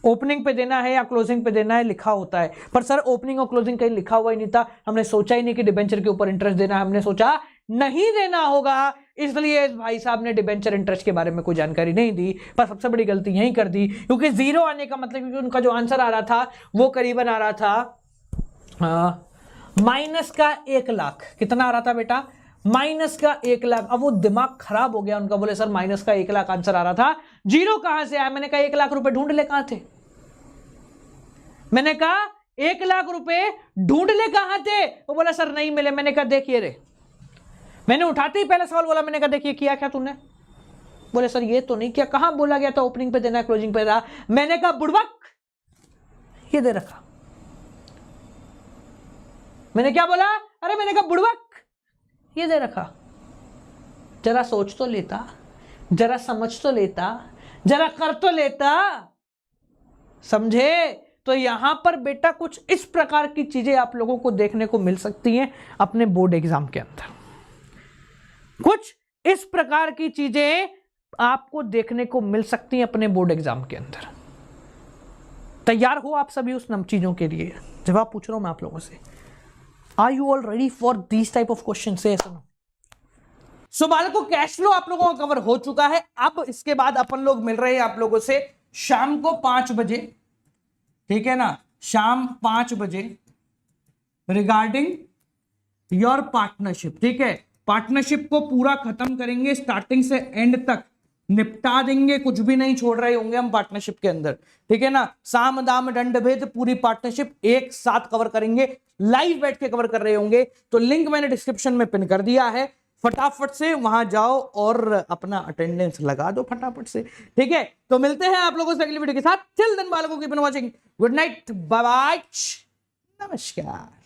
ओपनिंग पे देना है या क्लोजिंग पे देना है, लिखा होता है। पर सर ओपनिंग और क्लोजिंग कहीं लिखा हुआ ही नहीं था। हमने सोचा ही नहीं कि डिबेंचर के ऊपर इंटरेस्ट देना है, हमने सोचा नहीं देना होगा, इसलिए भाई साहब ने डिबेंचर इंटरेस्ट के बारे में कोई जानकारी नहीं दी। पर सबसे बड़ी गलती यही कर दी, क्योंकि 0 आने का मतलब, क्योंकि उनका जो आंसर आ रहा था वो करीबन आ रहा था माइनस का 1 लाख। कितना आ रहा था बेटा? माइनस का 1 लाख। अब वो दिमाग खराब हो गया उनका, बोले सर माइनस का 1 लाख आंसर आ रहा था, 0 कहां से आया? मैंने कहा 1 लाख रुपए ढूंढ ले कहां थे। मैंने कहा 1 लाख रुपए ढूंढ ले कहां थे। वो बोला सर नहीं मिले। मैंने कहा देखिए रे, मैंने उठाते ही पहला सवाल बोला, मैंने कहा देखिए किया क्या तूने? बोले सर ये तो नहीं किया। कहां बोला गया था ओपनिंग पे देना है, क्लोजिंग पे देना? मैंने कहा बुड़बक, ये दे रखा। मैंने क्या बोला? अरे मैंने कहा बुड़बक, ये दे रखा। जरा सोच तो लेता, जरा समझ तो लेता, जरा कर तो लेता, समझे? तो यहां पर बेटा कुछ इस प्रकार की चीजें आप लोगों को देखने को मिल सकती हैं अपने बोर्ड एग्जाम के अंदर। कुछ इस प्रकार की चीजें आपको देखने को मिल सकती हैं अपने बोर्ड एग्जाम के अंदर। तैयार हो आप सभी उस चीजों के लिए? जवाब पूछ रहा हूं मैं आप लोगों से। Are you all ready for this type of question? Say so बालकों, कैश फ्लो आप लोगों का कवर हो चुका है। अब इसके बाद अपन लोग मिल रहे हैं आप लोगों से शाम को 5 बजे, ठीक है ना? शाम 5 बजे रिगार्डिंग योर पार्टनरशिप, ठीक है? पार्टनरशिप को पूरा खत्म करेंगे, स्टार्टिंग से एंड तक निपटा देंगे, कुछ भी नहीं छोड़ रहे होंगे हम पार्टनरशिप के अंदर, ठीक है ना? साम दाम दंड भेद पूरी पार्टनरशिप एक साथ कवर करेंगे, लाइव बैठ के कवर कर रहे होंगे। तो लिंक मैंने डिस्क्रिप्शन में पिन कर दिया है, फटाफट से वहां जाओ और अपना अटेंडेंस लगा दो फटाफट से, ठीक है? तो मिलते हैं आप लोगों से अगली वीडियो के साथ। टिल देन बालकों, keep on watching, good night, bye bye, नमस्कार।